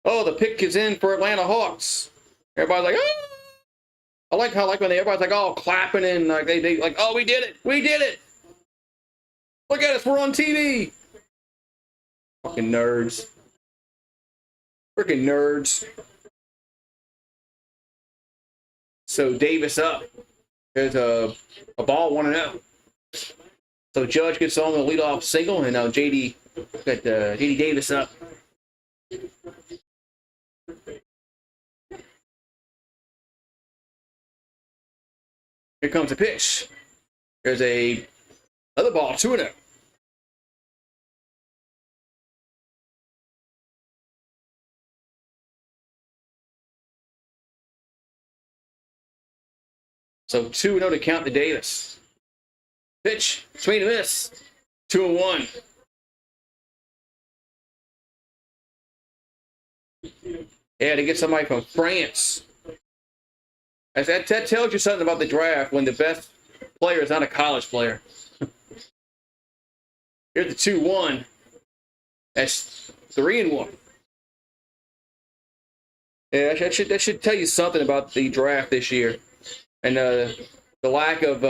Oh, the pick is in for Atlanta Hawks. Everybody's like, oh! I like how when everybody's like all clapping and like they like, oh, we did it, we did it. Look at us, we're on TV. Fucking nerds. Freaking nerds. So Davis up. There's a ball 1-0. So Judge gets on the leadoff single, and now JD Davis up. Here comes a pitch. There's another ball, 2-0. So 2-0 to count to Davis. Pitch, swing and miss. 2-1. Yeah, to get somebody from France. That tells you something about the draft when the best player is not a college player. Here's the 2-1. That's 3-1. Yeah, that should tell you something about the draft this year, and the lack of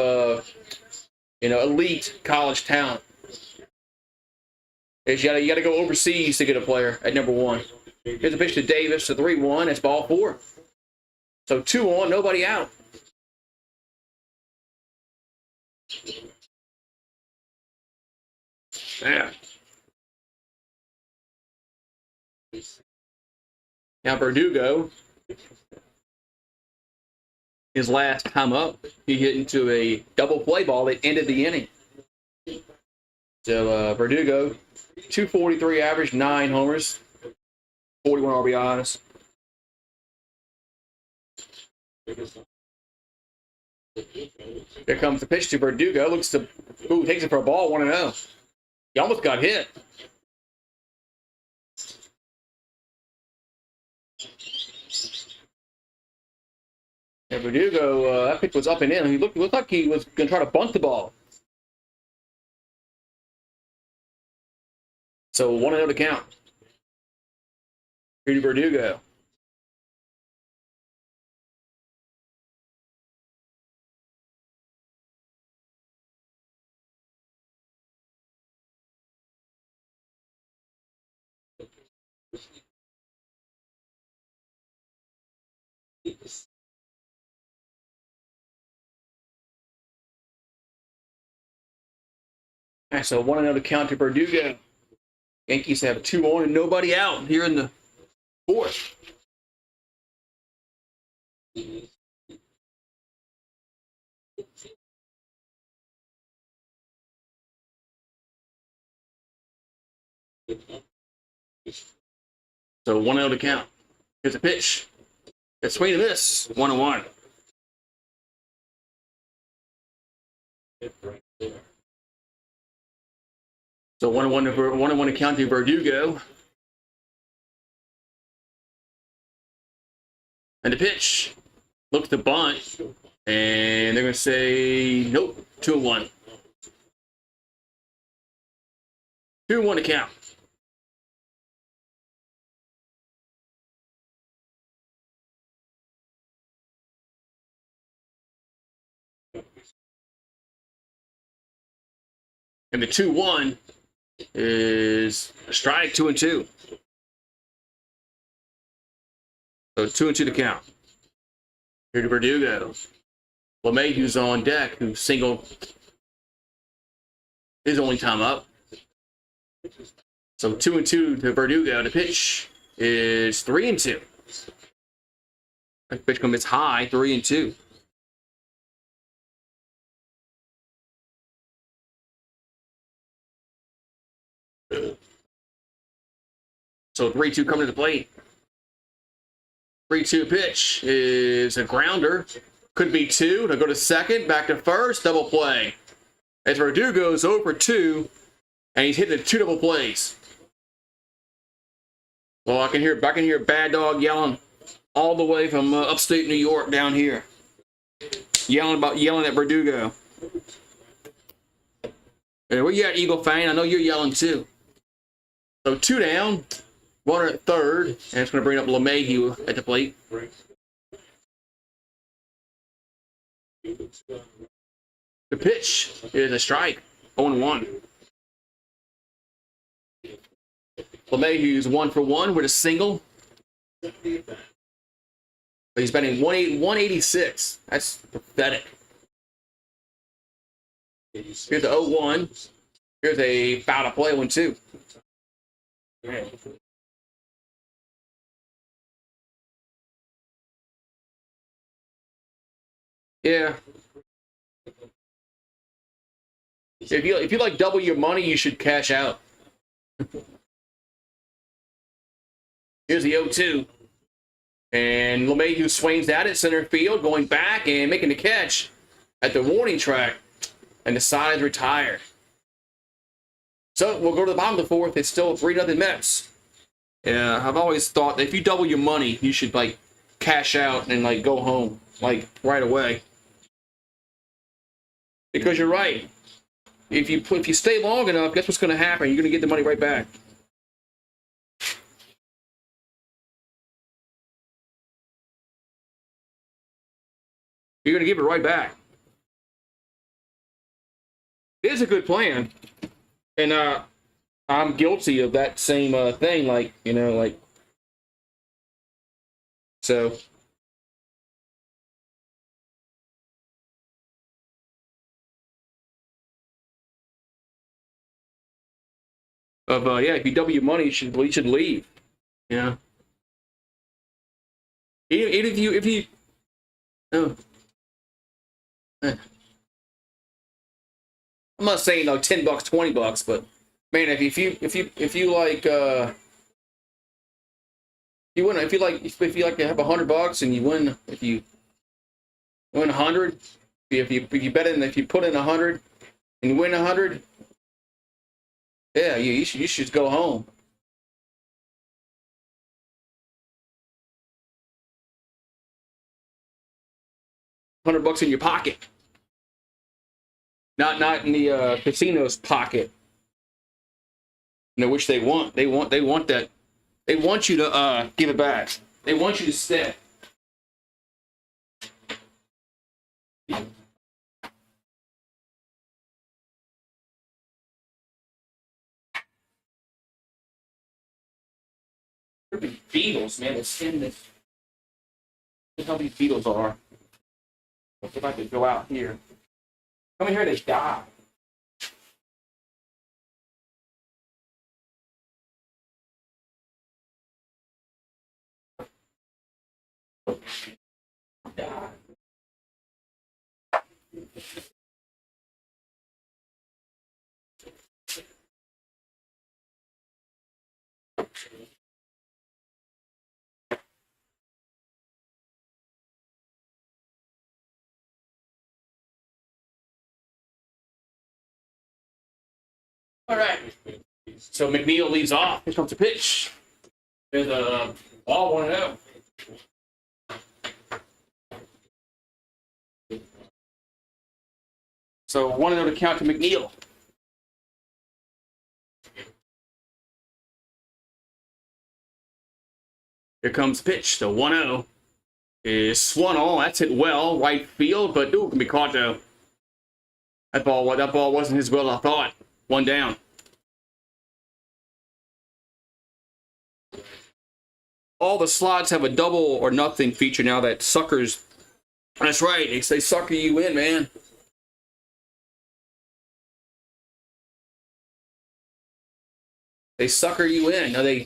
elite college talent. Is you got to go overseas to get a player at number 1. Here's a pitch to Davis, to 3-1. That's ball 4. So 2-on, nobody out. Yeah. Now Verdugo, his last time up, he hit into a double play ball that ended the inning. So Verdugo, 243 average, 9 homers, 41 RBIs. Here comes the pitch to Verdugo. Takes it for a ball, 1-0. He almost got hit. And Verdugo, that pitch was up and in. He looked like he was going to try to bunt the ball. So 1-0 to count. Here to Verdugo. So 1-0 to count to Verdugo. Yankees have 2 on and nobody out here in the 4th. So 1-0 to count. Here's a pitch. It's swing and miss. 1-1. So 1-1 to count to Verdugo. And the pitch. Looks to bunt. And they're going to say, nope, 2-1. 2-1 to count. And the 2-1 is a strike, 2-2. So 2-2 to count. Here to Verdugo. LeMahieu's on deck, who singled his only time up. So 2-2 to Verdugo. The pitch is 3-2. The pitch comes high, 3-2. So 3-2 coming to the plate. 3-2 pitch is a grounder. Could be 2. To go to second, back to first, double play. As Verdugo's 0 for 2, and he's hitting the 2 double plays. Well, I can hear Bad Dog yelling all the way from upstate New York down here, yelling at Verdugo. Hey, where you at, Eagle fan? I know you're yelling too. So 2 down, 1 at third, and it's going to bring up LeMahieu at the plate. The pitch is a strike, 0-1. LeMahieu's 1 for 1 with a single. He's batting 186. That's pathetic. Here's the 0-1. Here's a foul to play 1-2. Yeah. If you like double your money, you should cash out. Here's the 0-2. And LeMahieu swings at it, center field, going back and making the catch at the warning track. And the side is retired. So we'll go to the bottom of the 4th. It's still 3-0 Mets. Yeah, I've always thought that if you double your money, you should like cash out and like go home like right away. Because you're right. If you stay long enough, guess what's going to happen? You're going to get the money right back. You're going to give it right back. It is a good plan. And I'm guilty of that same thing. Like, you know, like. So. Yeah, if you double your money, you should leave. You know. Even if you. Oh. I'm not saying like $10, $20, but man, if you like you win, if you like to have $100 and you win, if you win 100, if you bet in, if you put in 100 and you win 100, yeah, you should go home. $100 in your pocket. Not in the casino's pocket. You know, which they want. They want that. They want you to give it back. They want you to stay. Beetles, man. It's in this. Look how these beetles are. If I could go out here. Come in here, they die. Die. All right. So McNeil leads off. Here comes the pitch. There's a ball 1-0. So 1-0 to count to McNeil. Here comes the pitch. The 1-0 is swung on. That's hit well, right field, but can be caught though. That ball wasn't as well as I thought. One down. All the slots have a double or nothing feature now that suckers. That's right. They say sucker you in, man. They sucker you in. No, they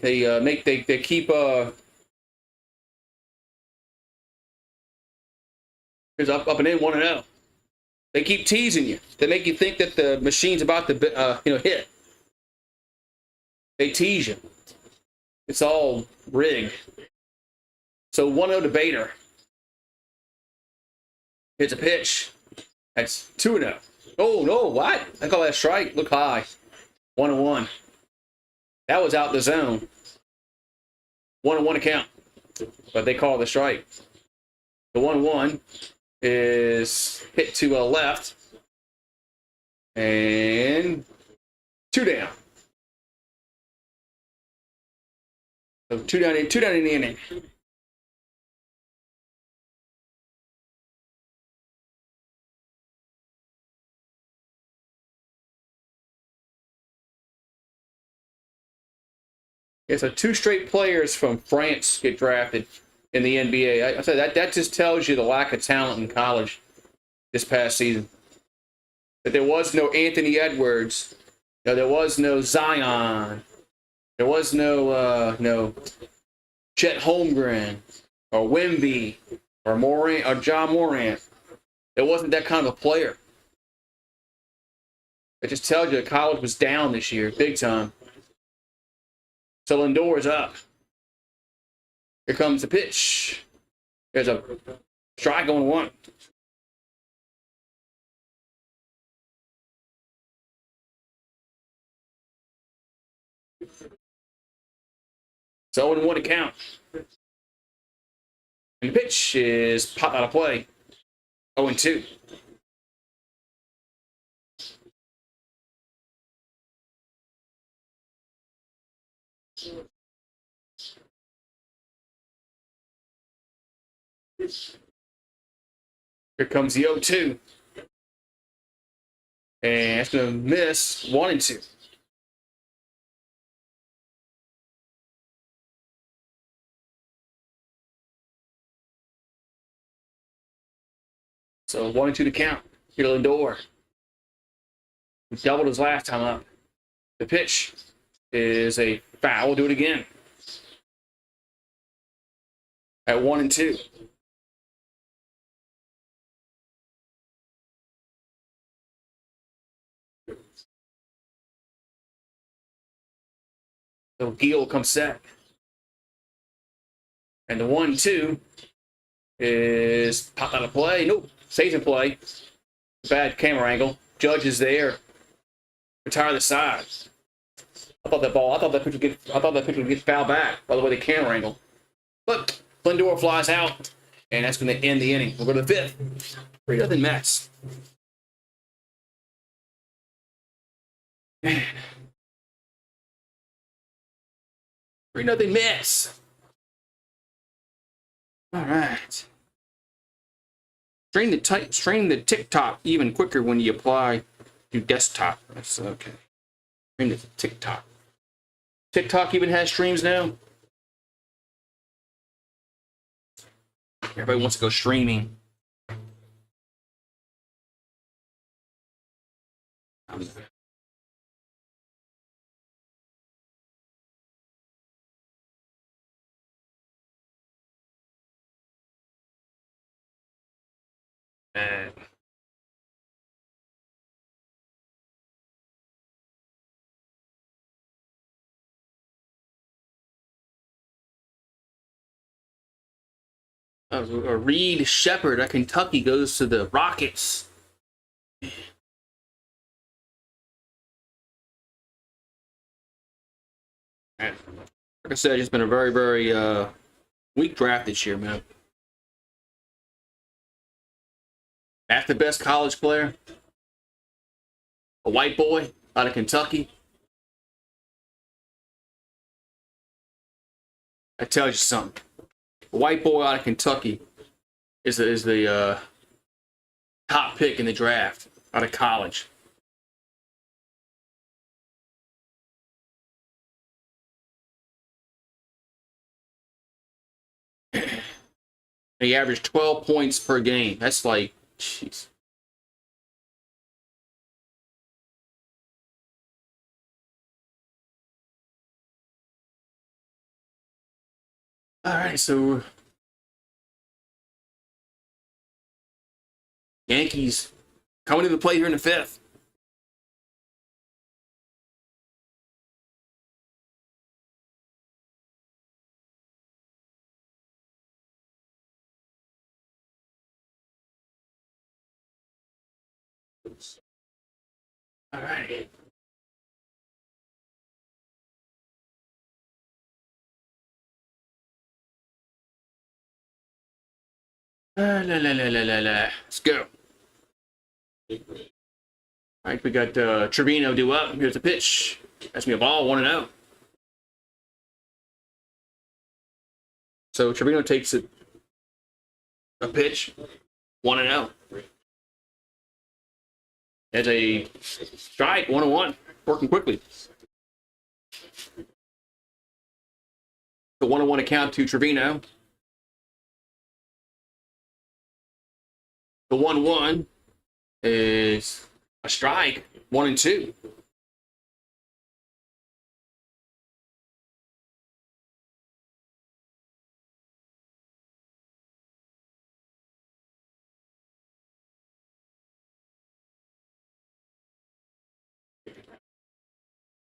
keep here's up and in 1-0. They keep teasing you. They make you think that the machine's about to hit. They tease you. It's all rigged. So 1-0 to Bader. Hits a pitch. That's 2-0. Oh no! What? I call that a strike. Look high. 1-1. That was out the zone. 1-1 to count. But they call it a strike. The 1-1 is hit to a left. And 2 down. So 2 down in the inning. Yeah, so 2 straight players from France get drafted in the NBA. I said that just tells you the lack of talent in college this past season. That there was no Anthony Edwards, there was no Zion, there was no Chet Holmgren or Wemby or Morant or John Morant. There wasn't that kind of a player. It just tells you college was down this year, big time. So Lindor is up. Here comes the pitch. There's a strike on 1. So 0-1 to count. And the pitch is popped out of play. 0-2. Here comes the 0-2. And it's going to miss 1-2. So 1-2 to count. Here to Lindor. He doubled his last time up. The pitch is a foul. We'll do it again. At 1-2. So Gill comes set. And the 1-2 is popped out of play. Nope. Stays in play. Bad camera angle. Judge is there. Retire the side. I thought that pitch would get fouled back by the way the camera angle. But Lindor flies out, and that's going to end the inning. We'll go to the 5th. 3-0 Mets. Man. 3-0 Mets. All right. Strain the TikTok even quicker when you apply to desktop. That's okay. Strain the TikTok. TikTok even has streams now. Everybody wants to go streaming. Reed Shepard at Kentucky goes to the Rockets. Man, like I said, it's been a very, very weak draft this year, man. That's the best college player. A white boy out of Kentucky. That tells you something. A white boy out of Kentucky is the top pick in the draft out of college. And he averaged 12 points per game. That's like, jeez. All right, so Yankees coming to the plate here in the fifth. All right. Let's go. All right, we got Trevino due up. Here's the pitch. That's me a ball, 1-0. So Trevino takes a pitch, 1-0. As a strike, 1-1, working quickly. The 1-1 account to Trevino. The 1-1 is a strike, 1-2.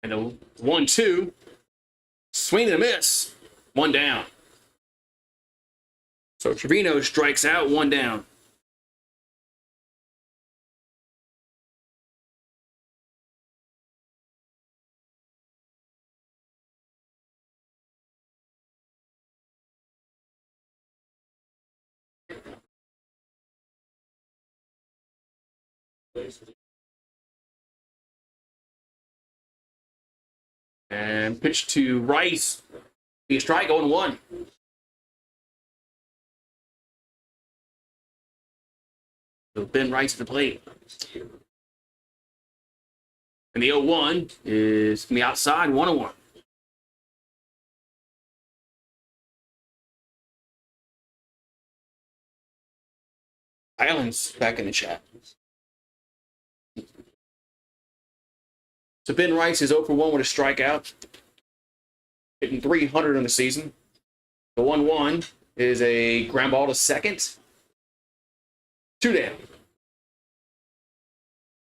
And a 1-2, swing and a miss, 1 down. So Trevino strikes out, 1 down. And pitch to Rice. Be a strike, 0-1. So Ben Rice at the plate. And the 0-1 is from the outside, 1-1. Islands back in the chat. So Ben Rice is 0-1 with a strikeout, hitting 300 on the season. The 1-1 is a ground ball to second. 2 down.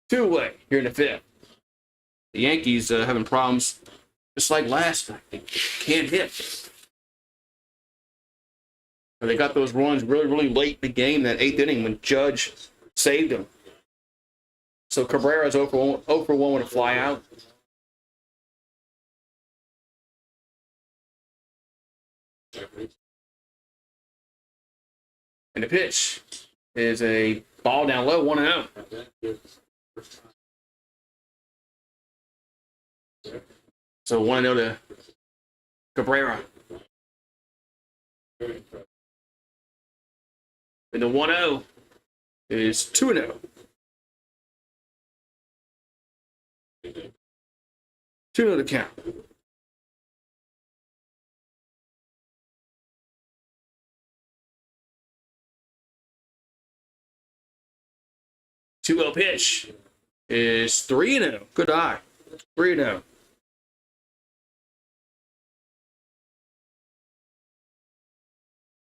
2 away here in the fifth. The Yankees having problems just like last night. They can't hit. They got those runs really, really late in the game, that 8th inning when Judge saved them. So Cabrera's 0-1 with a fly out. And the pitch is a ball down low, 1-0. So 1-0 to Cabrera. And the 1-0 is 2-0. 2-0 to count. Two-0 pitch is 3-0. Good eye. 3-0.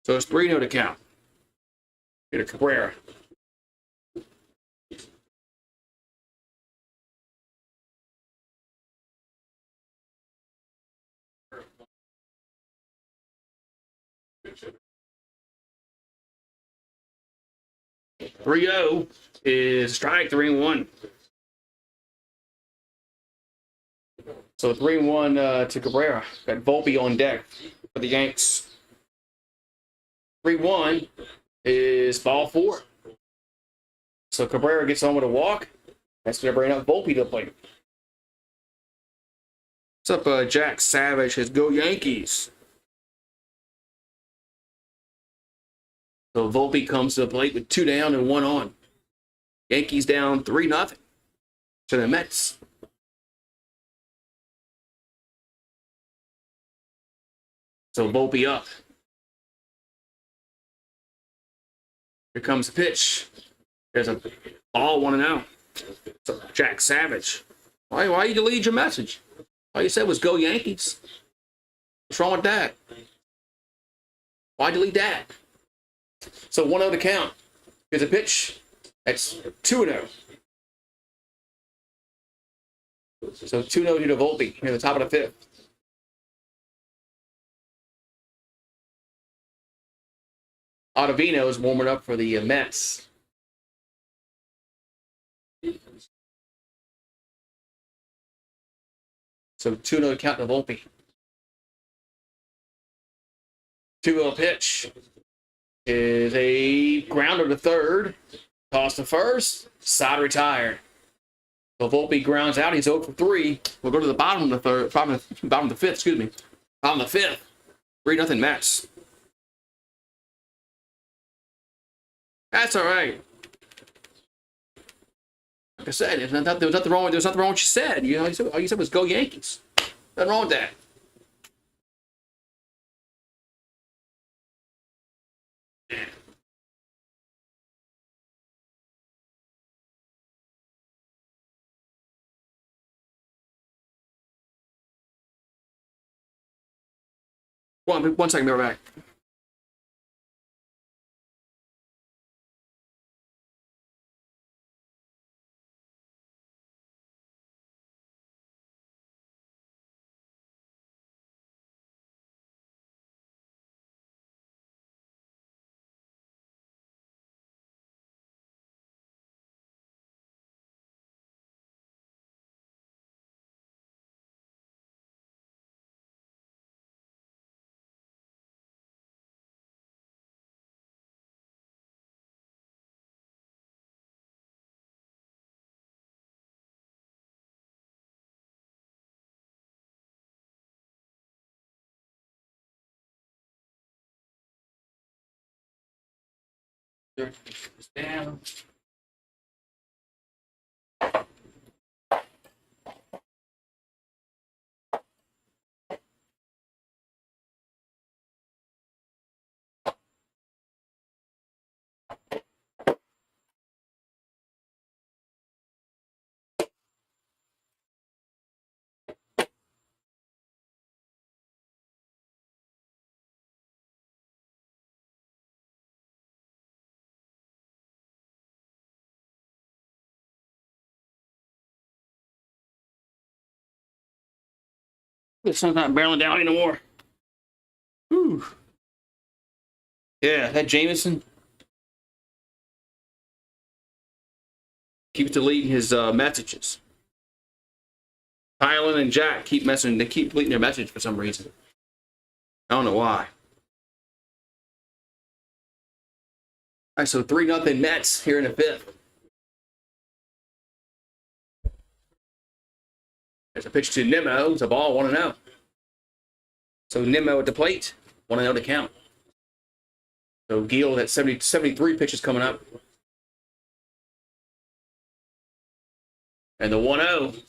So it's 3-0 to count. Here to Cabrera. Three 0 is strike, 3-1. So 3-1 to Cabrera. Got Volpe on deck for the Yanks. 3-1 is ball 4. So Cabrera gets on with a walk. That's going to bring up Volpe to the plate. What's up, Jack Savage? Says go Yankees. So Volpe comes to the plate with 2 down and 1 on. Yankees down 3-0 to the Mets. So Volpe up. Here comes the pitch. There's a ball 1-0. So Jack Savage. Why you delete your message? All you said was go Yankees. What's wrong with that? Why delete that? So 1-0 to count. Here's a pitch. That's 2-0. So 2-0 to Volpe near the top of the 5th. Ottavino is warming up for the Mets. So 2-0 to count to Volpe. 2-0 pitch is a grounder to third. Toss to first. Side retired. So Volpe grounds out. He's 0 for 3. We'll go to the bottom of the third. Bottom of the 5th. Excuse me. Bottom of the 5th. 3-0 Mets. That's all right. Like I said, there was nothing wrong with what you said. All you said was go Yankees. Nothing wrong with that. One second, be right back. Down. The sun's not barreling down anymore. Whew. Yeah, that Jameson keeps deleting his messages. Tylen and Jack keep messaging. They keep deleting their message for some reason. I don't know why. All right, so 3-0 Mets here in the 5th. There's a pitch to Nimmo. It's a ball, 1-0. So Nimmo at the plate, 1-0 to count. So Gill at 73 pitches coming up. And the 1-0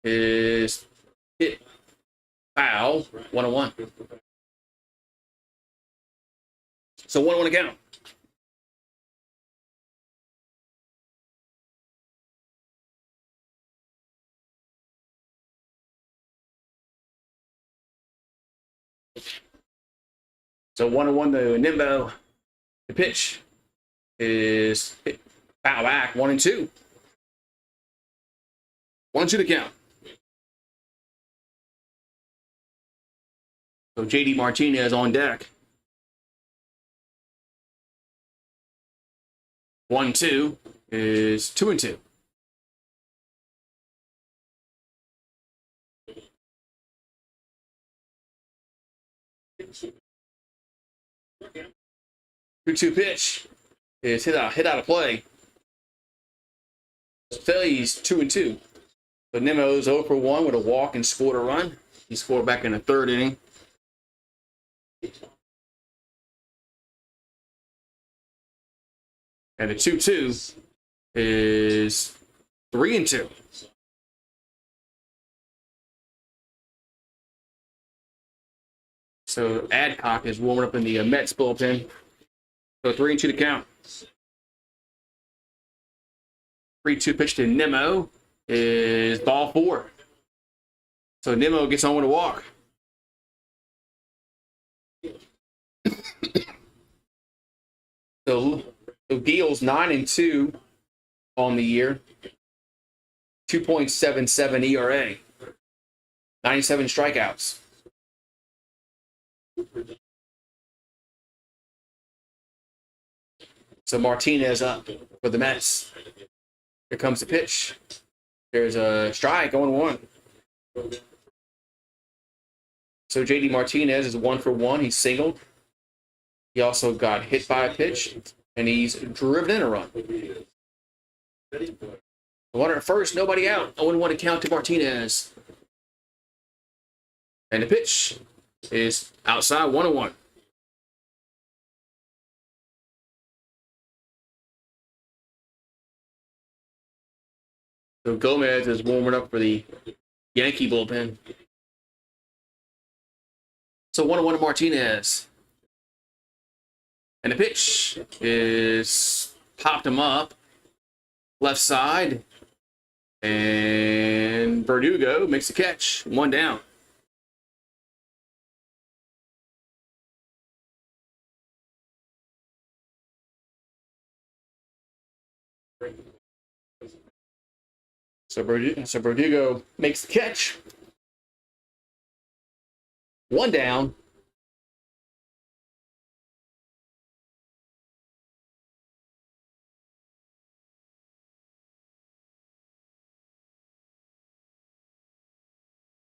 is hit foul, 1-1. So 1-1 to count. So 1-1 to Nimbo. The pitch is hit foul back, 1-2. 1-2 to count. So JD Martinez on deck. 1-2 is 2-2. Two pitch is hit out of play. Phillies 2-2. But Nimmo's 0 for 1 with a walk and scored a run. He scored back in the 3rd inning. And the 2-2 is 3-2. So Adcock is warming up in the Mets bullpen. So 3-2 to count. 3-2 pitch to Nemo is ball 4. So Nemo gets on with a walk. So Gil's 9-2 on the year. 2.77 ERA. 97 strikeouts. So Martinez up for the Mets. Here comes the pitch. There's a strike, 0-1. So JD Martinez is 1 for 1. He's singled. He also got hit by a pitch, and he's driven in a run. Runner at first, nobody out. 0-1 to count to Martinez. And the pitch is outside, 1-1. So Gomez is warming up for the Yankee bullpen. So 1-1 to Martinez. And the pitch is popped him up. Left side. And Verdugo makes the catch. 1 down. So Verdugo makes the catch. 1 down.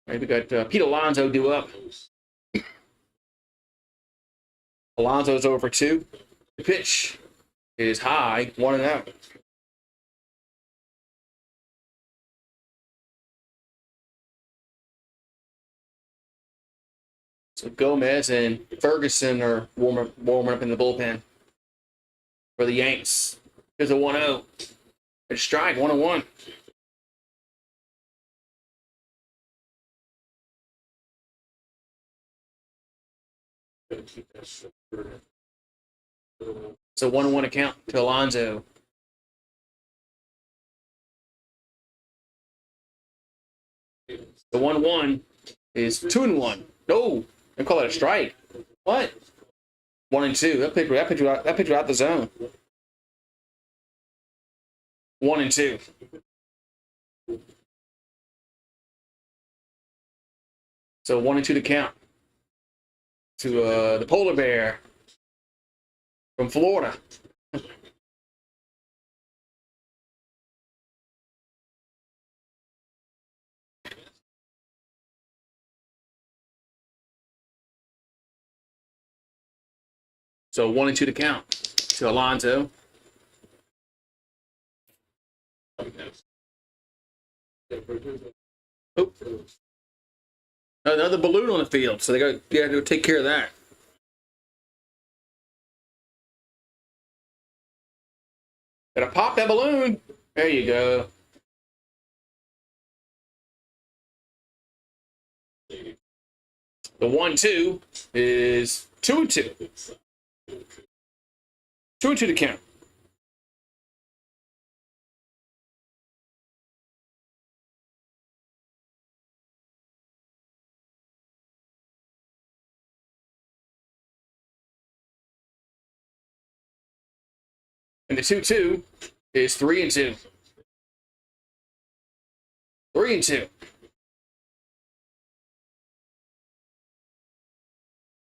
Right, we got Pete Alonso due up. Alonso's over for 2. The pitch is high, 1-0. So Gomez and Ferguson are warming up in the bullpen for the Yanks. There's a 1-0. It's strike, 1-1. So 1-1 account to Alonso. The 1-1 is 2-1. No, they call it a strike. What? 1-2. That pitch was out the zone. 1-2. So 1-2 to count to the polar bear from Florida. So 1-2 to count to Alonso. Oh. Another balloon on the field, so they got to take care of that. Gotta pop that balloon. There you go. The 1-2 is 2-2. 2-2 to count. And the 2-2 is 3-2. 3-2.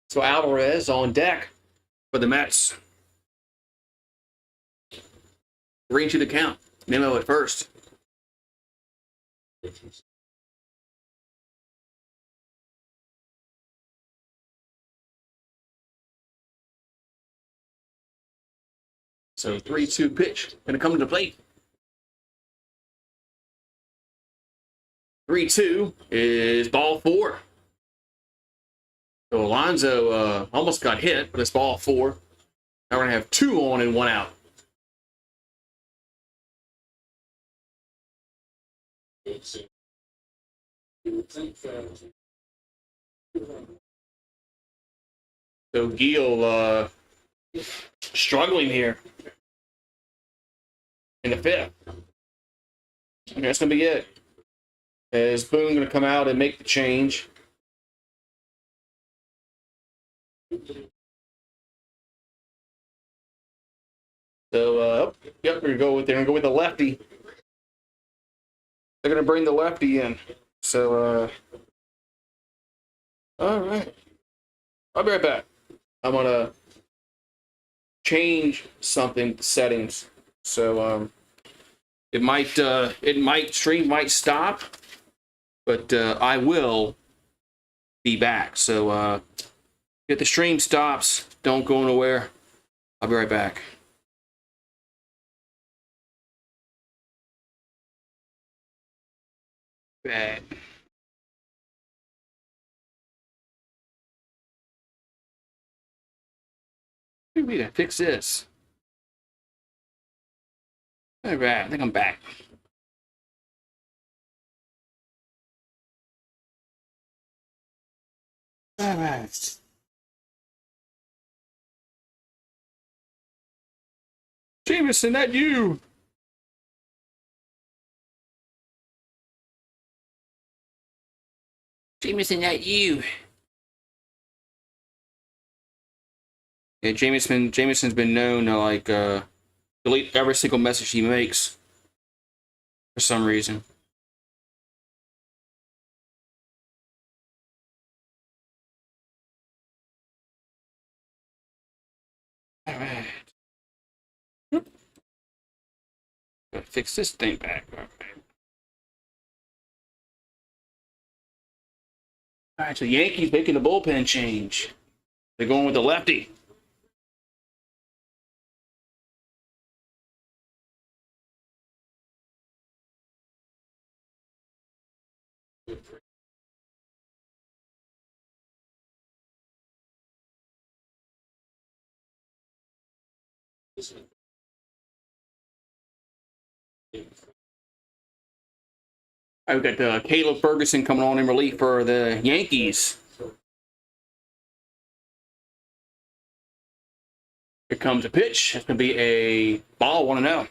So Alvarez on deck for the Mets. 3-2 to count. Nemo at first. So 3-2 pitch. Gonna come to the plate. 3-2 is ball 4. So Alonso almost got hit, but it's ball 4. Now we're gonna have 2 on and 1 out. So Gil struggling here in the 5th. Okay, that's going to be it. Is Boone going to come out and make the change? So, yep, we're going to go with the lefty. They're going to bring the lefty in. So, all right. I'll be right back. I'm going to change something, the settings. So, stream might stop, but I will be back. So, if the stream stops, don't go nowhere. I'll be right back. Bad. Maybe we gotta fix this. All right, I think I'm back. All right. Jameson, that you. Jameson, that you. Yeah, Jameson's been known to like delete every single message he makes for some reason. All right. Gotta fix this thing back. Okay. All right, so Yankees making the bullpen change. They're going with the lefty. I've got Caleb Ferguson coming on in relief for the Yankees. Here comes a pitch. It's going to be a ball 1-0.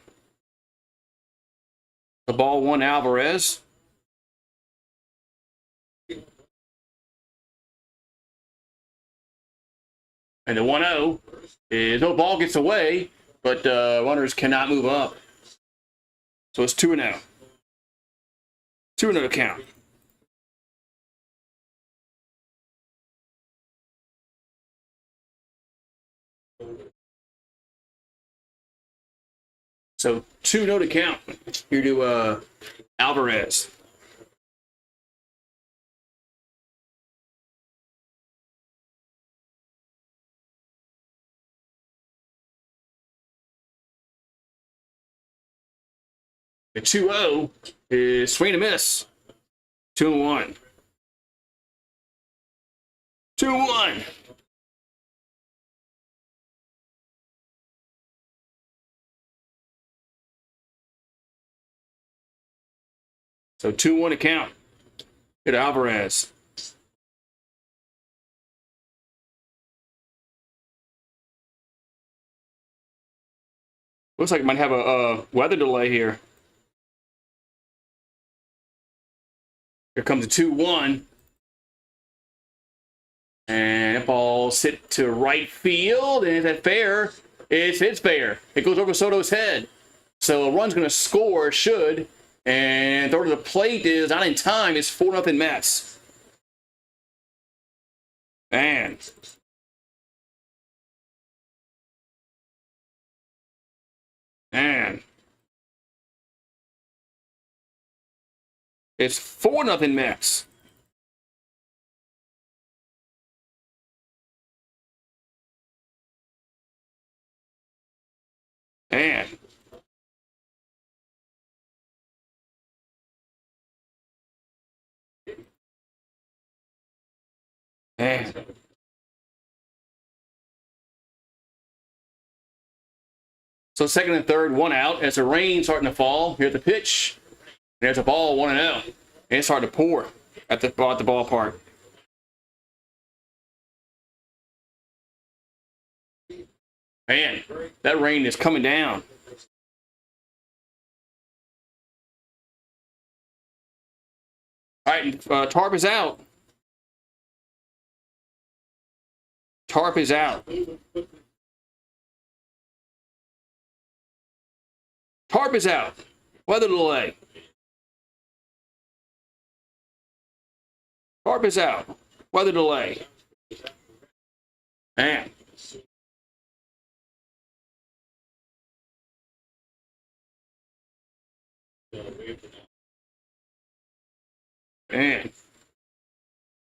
The ball 1, Alvarez. And the 1-0 is no ball gets away, but runners cannot move up. So it's 2-0. 2-0 count. So 2-0 to count. Here to Alvarez. The 2-0 is swing and miss. 2-1. 2-1. So 2-1 to count. Hit Alvarez. Looks like it might have a weather delay here. Here comes a 2-1. And that ball hit to right field. And is that fair? It's fair. It goes over Soto's head. So a run's going to score, should. And throw to the plate is not in time. It's 4-0 Mets. Man. Man. It's 4-0 Mets. Man. Man. So second and third, 1 out. As the rain starting to fall, here's the pitch. There's a ball, 1-0. And it's hard to pour at the ballpark. Man, that rain is coming down. All right, tarp is out. Tarp is out. Tarp is out. Weather delay. Tarp is out. Weather delay. Man. Man.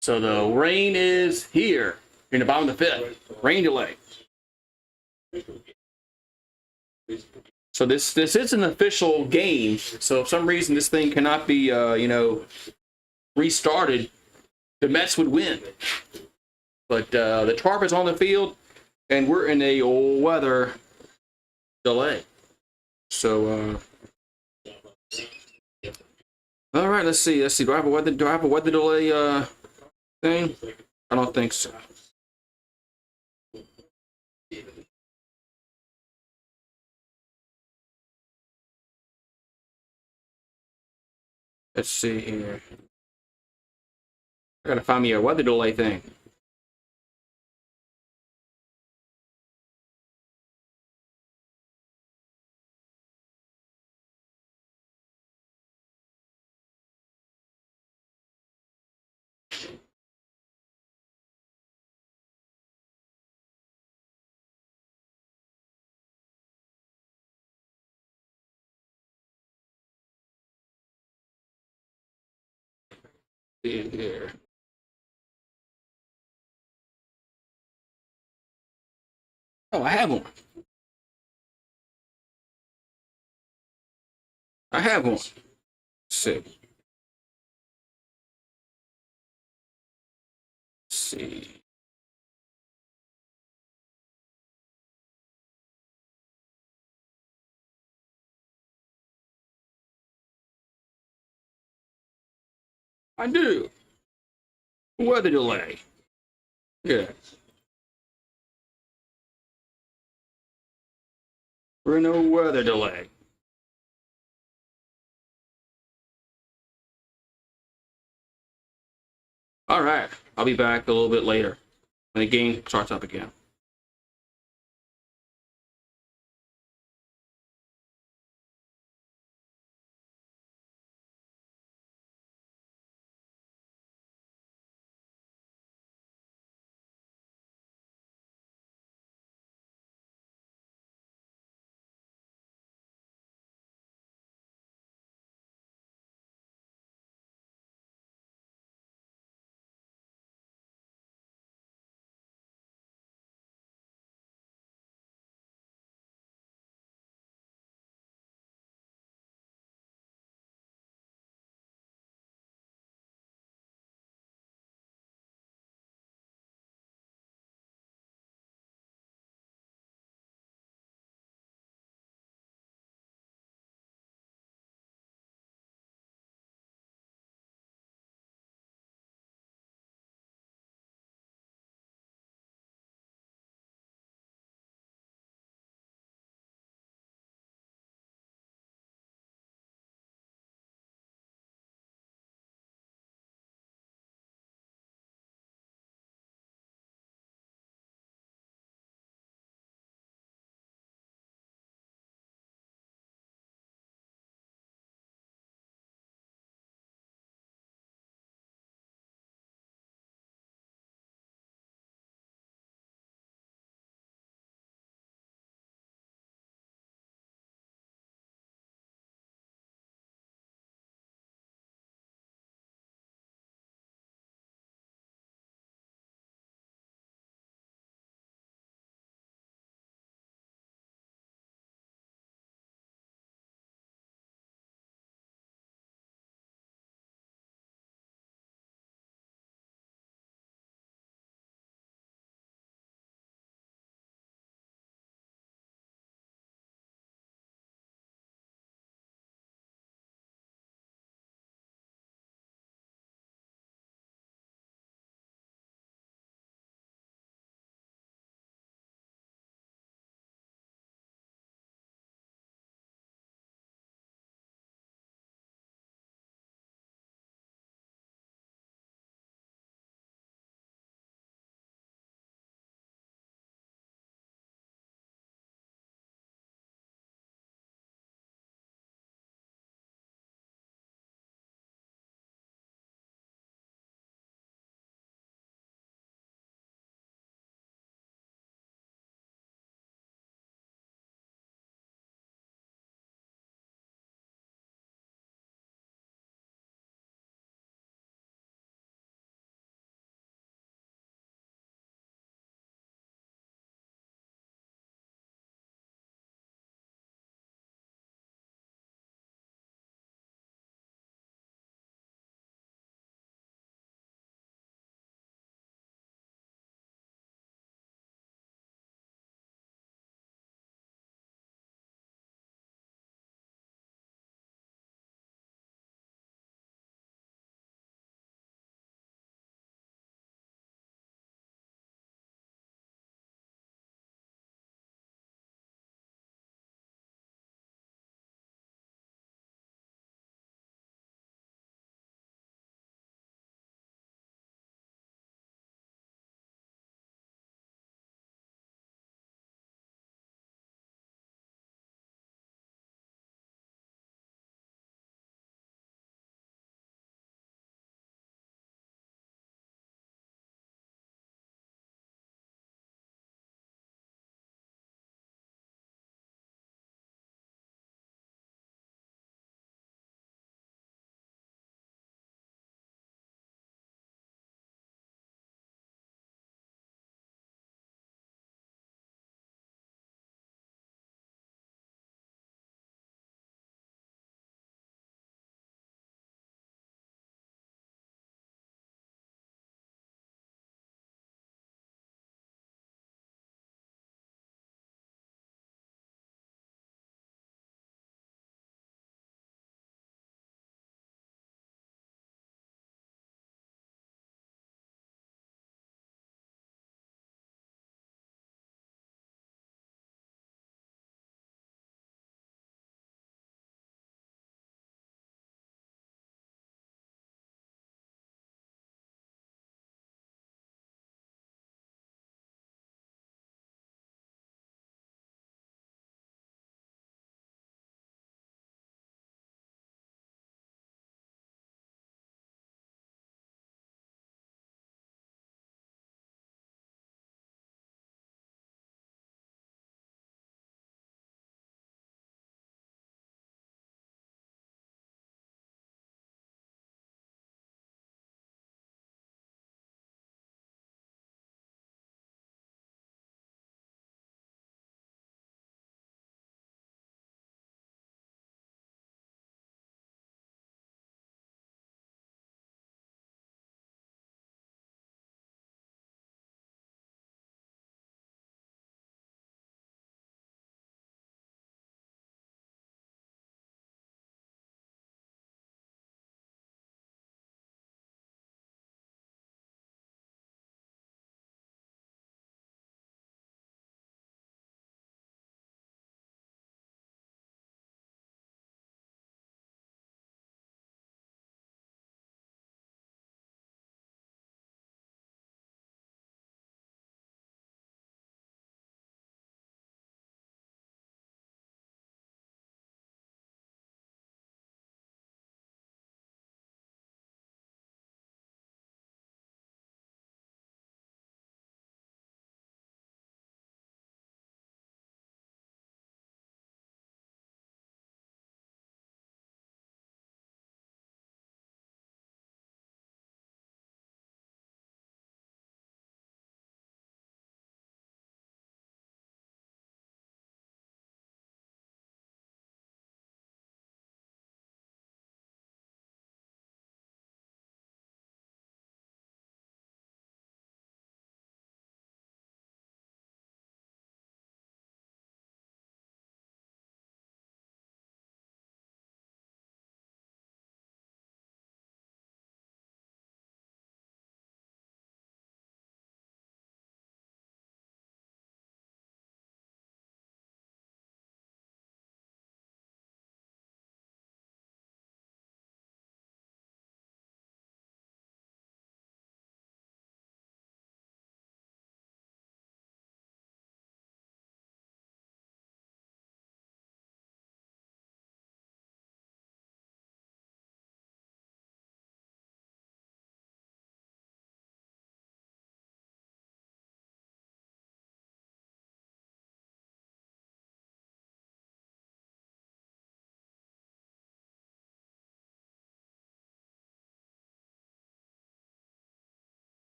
So the rain is here in the bottom of the fifth. Rain delay. So this is an official game. So if some reason this thing cannot be restarted, the Mets would win. But the tarp is on the field, and we're in a weather delay. So all right, let's see. Do I have a weather delay thing? I don't think so. Let's see here. I gotta find me a weather delay thing. See here. Oh, I have one. I have one. Let's see. Let's see. I do. Weather delay. Yeah. We're in a weather delay. All right. I'll be back a little bit later when the game starts up again.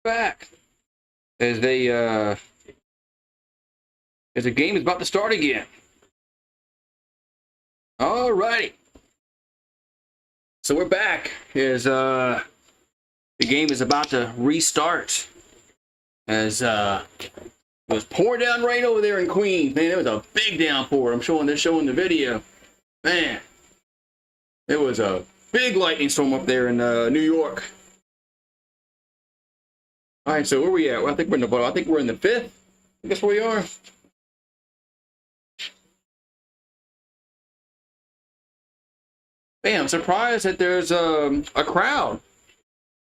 Back as the game is about to start again. All righty. So we're back as the game is about to restart. As it was pouring down rain over there in Queens. Man, it was a big downpour. They're showing the video. Man, it was a big lightning storm up there in New York. All right, so where we at? Well, I think we're in the bottom. I think we're in the fifth. I guess where we are. Man, I'm surprised that there's a crowd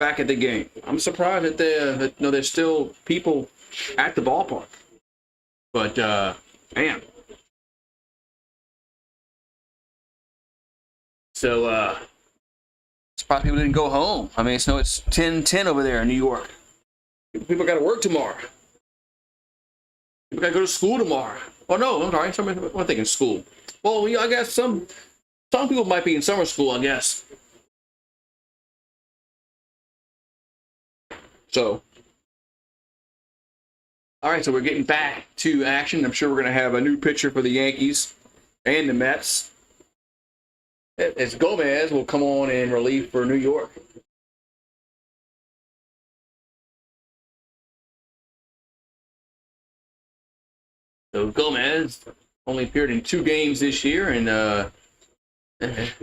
back at the game. I'm surprised that there's still people at the ballpark. But man, so surprised people didn't go home. I mean, so it's 10:10 over there in New York. People got to work tomorrow. People got to go to school tomorrow. Oh no, I'm sorry. I'm thinking school. Well, yeah, I guess some people might be in summer school, I guess. So, all right, so we're getting back to action. I'm sure we're going to have a new pitcher for the Yankees and the Mets. As Gomez will come on in relief for New York. So Gomez only appeared in 2 games this year, and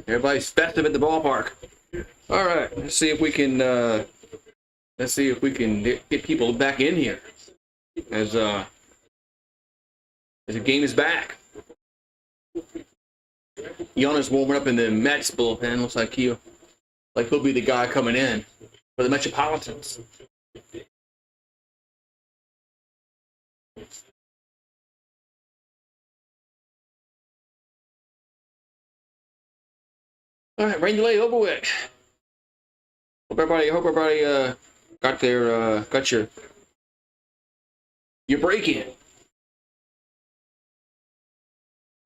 everybody's festive at the ballpark. All right, let's see if we can get people back in here as the game is back. Giannis warming up in the Mets bullpen. Looks like he'll be the guy coming in for the Metropolitans. All right, rain delay over with. Hope everybody got your break in.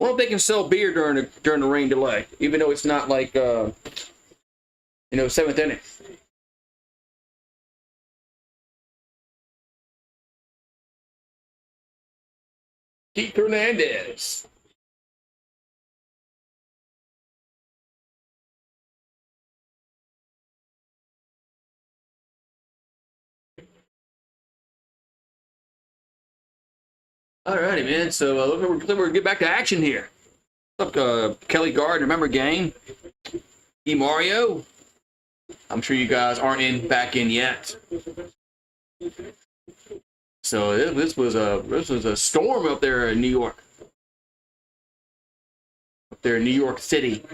I wonder if they can sell beer during the rain delay, even though it's not like 7th inning. Keith Hernandez. All righty, man. So we're going to get back to action here. What's up, Kelly Gardner? Remember game? Mario? I'm sure you guys aren't back in yet. So this was a storm up there in New York. Up there in New York City.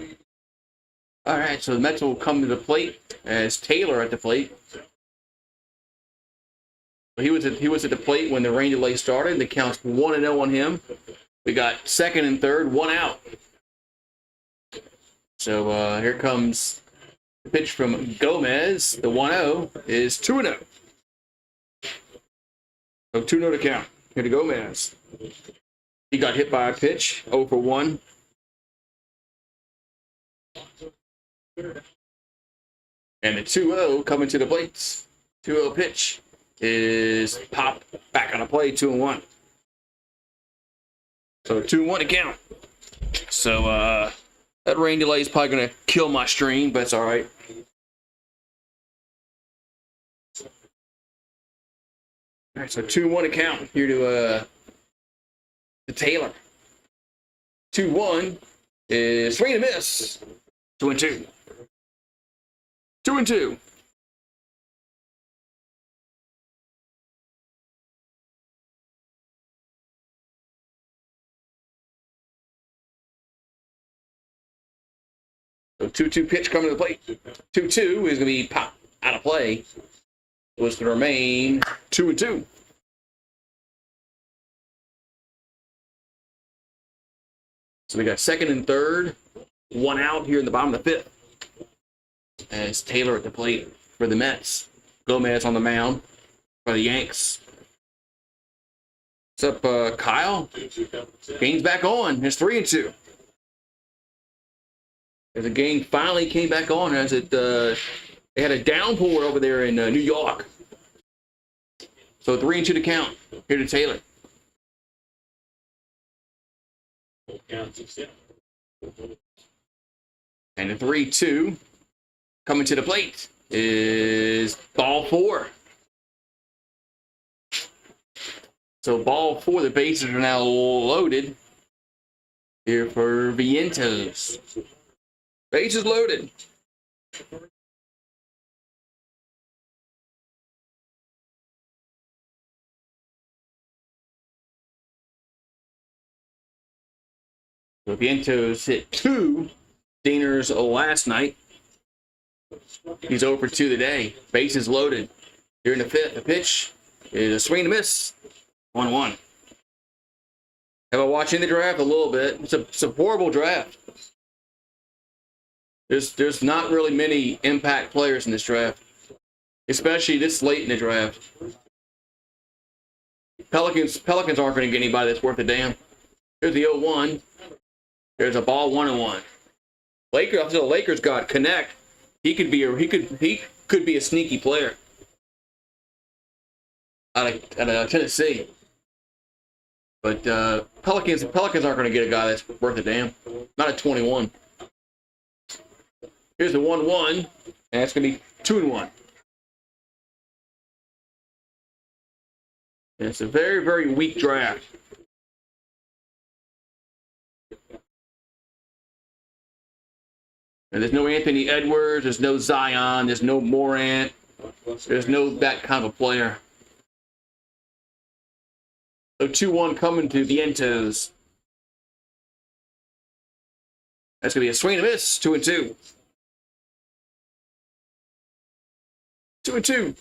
All right, so the Mets will come to the plate as Taylor at the plate. He was at the plate when the rain delay started. The count's 1-0 on him. We got second and third, 1 out. So here comes the pitch from Gomez. The 1-0 is 2-0. So 2-0 to count. Here to Gomez. He got hit by a pitch, 0 for 1. And the 2-0 coming to the plates. 2-0 pitch is popped back on a play, 2-1. So 2-1 to count. So that rain delay is probably going to kill my stream, but it's all right. All right, so 2-1 to count here to Taylor. 2-1 is swing and miss. 2-2. 2-2. So 2-2 pitch coming to the plate. 2-2 is going to be popped out of play. It was going to remain 2-2. So we got second and third, 1 out here in the bottom of the 5th. As Taylor at the plate for the Mets. Gomez on the mound for the Yanks. What's up, Kyle? Game's back on. It's 3-2. As the game finally came back on, as they had a downpour over there in New York. So 3-2 to count. Here to Taylor. And the 3-2 coming to the plate is ball 4. So ball 4, the bases are now loaded here for Vientos. Bases loaded. So Vientos hit 2 dingers last night. He's over 2 today. Bases loaded. Here in the 5th, the pitch is a swing and a miss. 1-1. Have I watched the draft a little bit? It's a horrible draft. There's not really many impact players in this draft, especially this late in the draft. Pelicans aren't going to get anybody that's worth a damn. Here's the 0-1. There's a ball 1-1. The Lakers got Connect. He could be a sneaky player out of Tennessee. But Pelicans aren't going to get a guy that's worth a damn. Not at 21. Here's the 1-1, and that's going to be 2-1. And it's a very, very weak draft. And there's no Anthony Edwards, there's no Zion, there's no Morant, there's no that kind of a player. So 2-1 coming to Vientos. That's going to be a swing and a miss, 2-2. 2-2.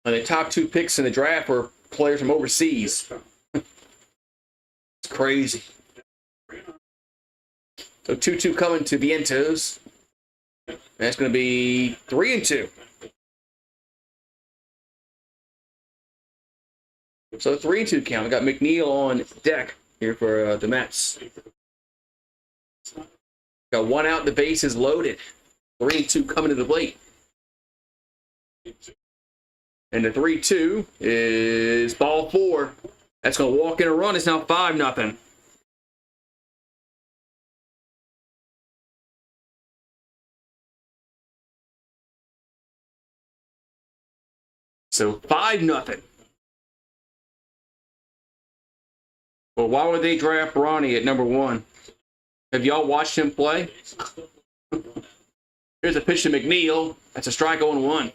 And the top 2 picks in the draft were players from overseas. It's crazy. So 2-2 coming to Vientos. That's going to be 3-2. So 3-2 count. We got McNeil on deck here for the Mets. Got 1 out. The base is loaded. 3-2 coming to the plate. And the 3-2 is ball 4. That's going to walk in a run. It's now 5-0. So 5-0. Well, why would they draft Bronny at number 1? Have y'all watched him play? Here's a pitch to McNeil. That's a strike 0-1.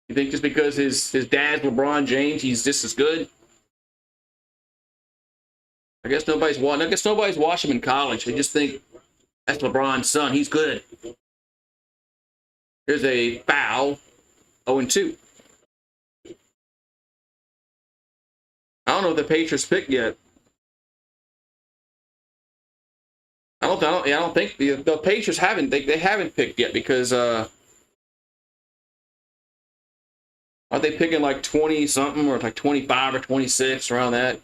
You think just because his dad's LeBron James, he's just as good? I guess nobody's watched him in college. They just think that's LeBron's son. He's good. Here's a foul. 0-2. I don't know if the Patriots picked yet. I don't think the Patriots haven't. They haven't picked yet because aren't they picking like 20 something or like 25 or 26 around that?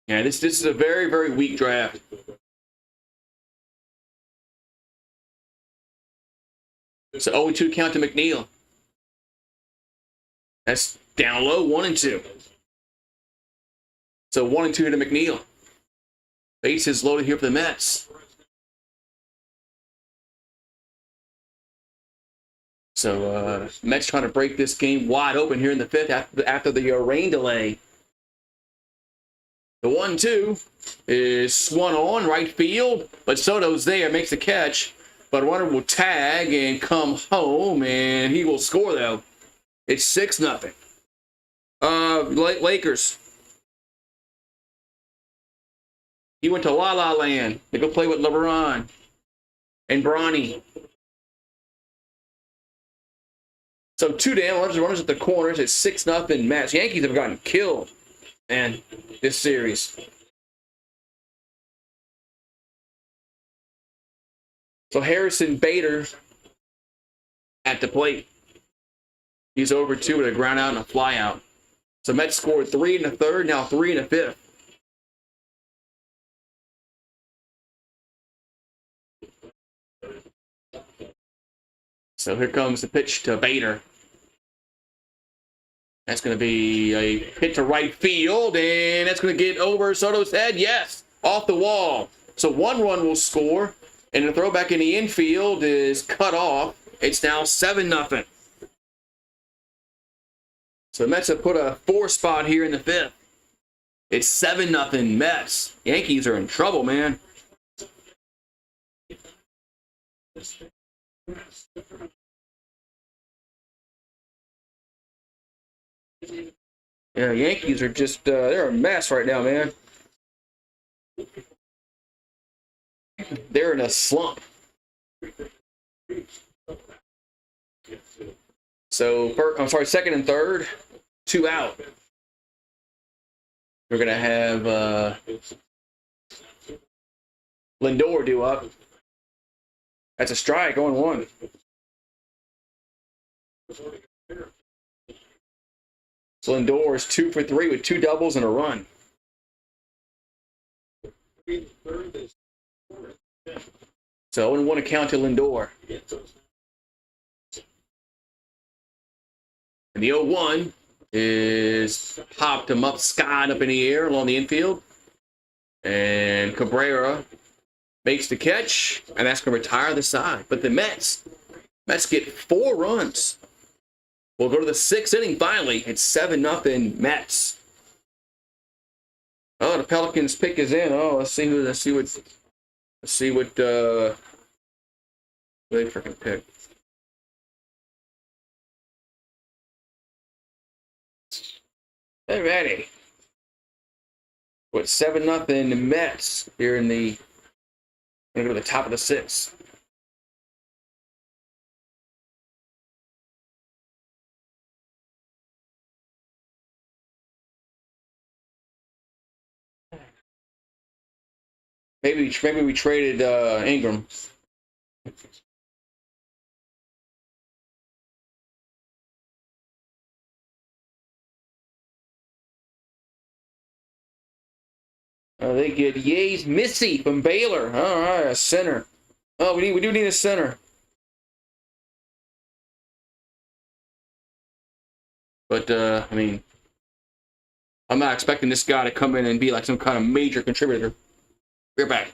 Yeah, this is a very, very weak draft. So 0-2 count to McNeil. That's down low, 1-2. So 1-2 to McNeil. Bases loaded here for the Mets. So Mets trying to break this game wide open here in the 5th after the rain delay. The 1-2 is swung on right field, but Soto's there, makes the catch. But a runner will tag and come home, and he will score, though. It's 6-0. Lakers. He went to La La Land to go play with LeBron and Bronny. So 2 down, runners at the corners. It's 6-0 Mets. Yankees have gotten killed, man, this series. So Harrison Bader at the plate. He's over 2 with a ground out and a fly out. So Mets scored 3 in the 3rd, now 3 in the 5th. So here comes the pitch to Bader. That's going to be a hit to right field, and that's going to get over Soto's head. Yes, off the wall. So 1 run will score, and the throwback in the infield is cut off. It's now 7-0. So the Mets have put a 4 spot here in the 5th. It's 7-0 Mets. Yankees are in trouble, man. Yeah, Yankees are just, they're a mess right now, man. They're in a slump. So, second and third, 2 out. We're going to have Lindor due up. That's a strike, 0-1. So Lindor is 2 for 3 with 2 doubles and a run. So 0-1 account to Lindor. And the 0-1 is popped him up, skied up in the air along the infield. And Cabrera makes the catch, and that's going to retire the side. But the Mets get 4 runs. We'll go to the 6th inning finally. It's 7-0 Mets. Oh, the Pelicans pick is in. Oh, let's see what they freaking pick. Alrighty. With 7-0 Mets here in the. I'm going to go to the top of the 6th. Maybe we traded Ingram. They get Yays Missy from Baylor. All right, a center. Oh, we do need a center. But I mean, I'm not expecting this guy to come in and be like some kind of major contributor. We're back.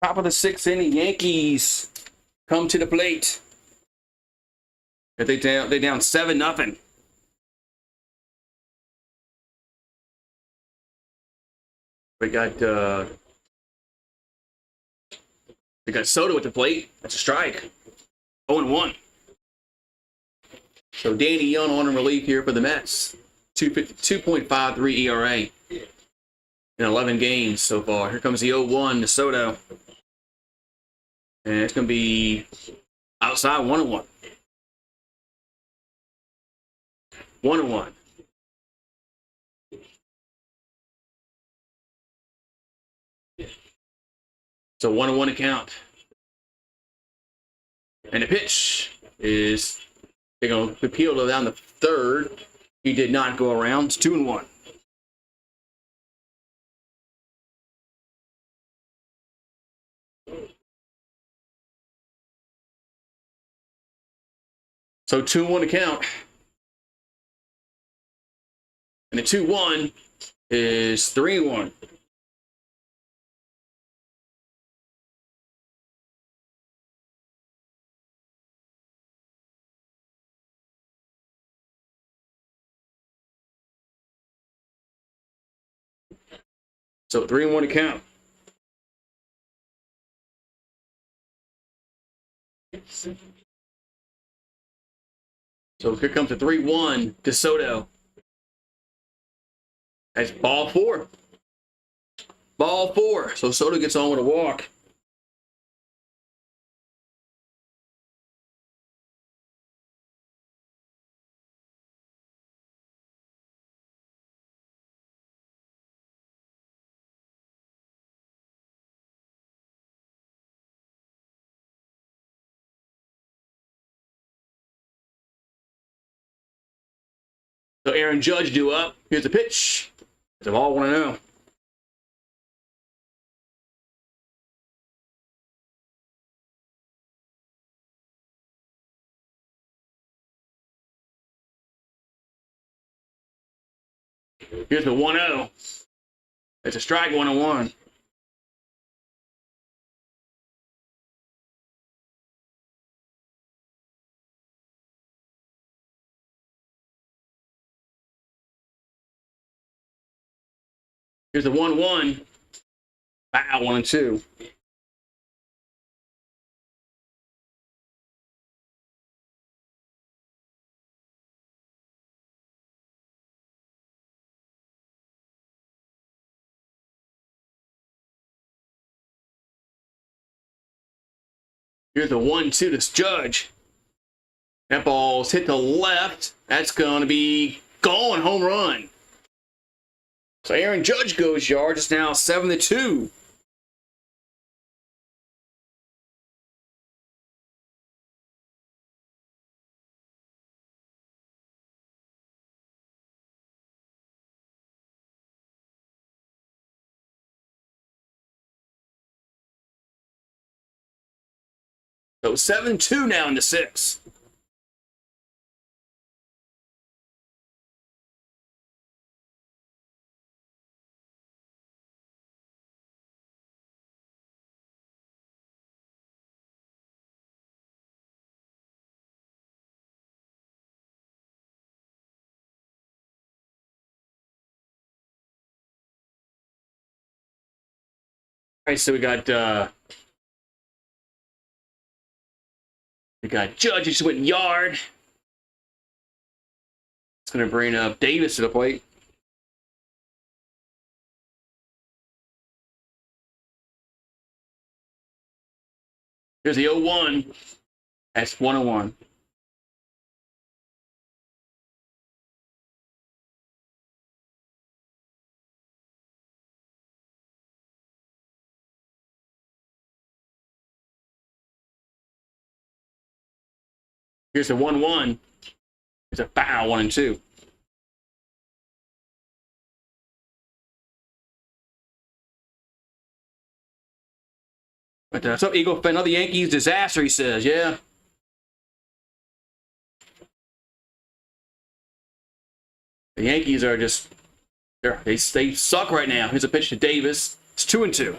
Top of the 6th inning, Yankees come to the plate. They're down 7-0. We got Soto at the plate. That's a strike. 0-1. So Danny Young on in relief here for the Mets. 2.53 ERA in 11 games so far. Here comes the 0-1 to Soto. And it's going to be outside 1-1. 1-1. So 1-1 account. And the pitch is, they're going to appeal down the 3rd. He did not go around. It's 2-1. So 2-1 to count. And the 2-1 is 3-1. So 3-1 to count. So here comes the 3-1 to Soto. That's ball 4. Ball 4. So Soto gets on with a walk. So Aaron Judge due up. Here's the pitch. That's all I want to know. Here's the 1-0. It's a strike 1-1. Here's the 1-1. Foul 1-2. Here's the 1-2 to Judge. That ball's hit the left. That's going to be gone. Home run. So Aaron Judge goes yard. It's now 7-2. So 7-2 now in the 6th. All right, so we got Judge. He just went yard. It's going to bring up Davis to the plate. Here's the 0-1. That's 1-1. Here's the 1-1. It's a foul 1-2. But what's up, Eagle fan? Another Yankees disaster, he says. Yeah. The Yankees are just they suck right now. Here's a pitch to Davis. It's 2-2.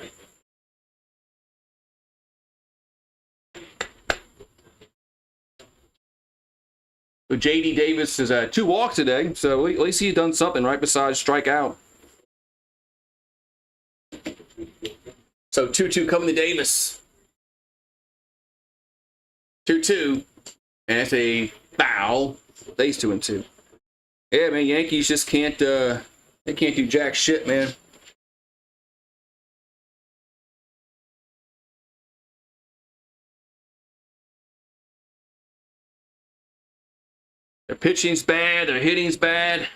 So J.D. Davis has 2 walks today, so at least he's done something right besides strike out. So 2-2 coming to Davis. 2-2, and it's a foul. Stays 2-2. Yeah, man, Yankees just can't. They can't do jack shit, man. Their pitching's bad. Their hitting's bad.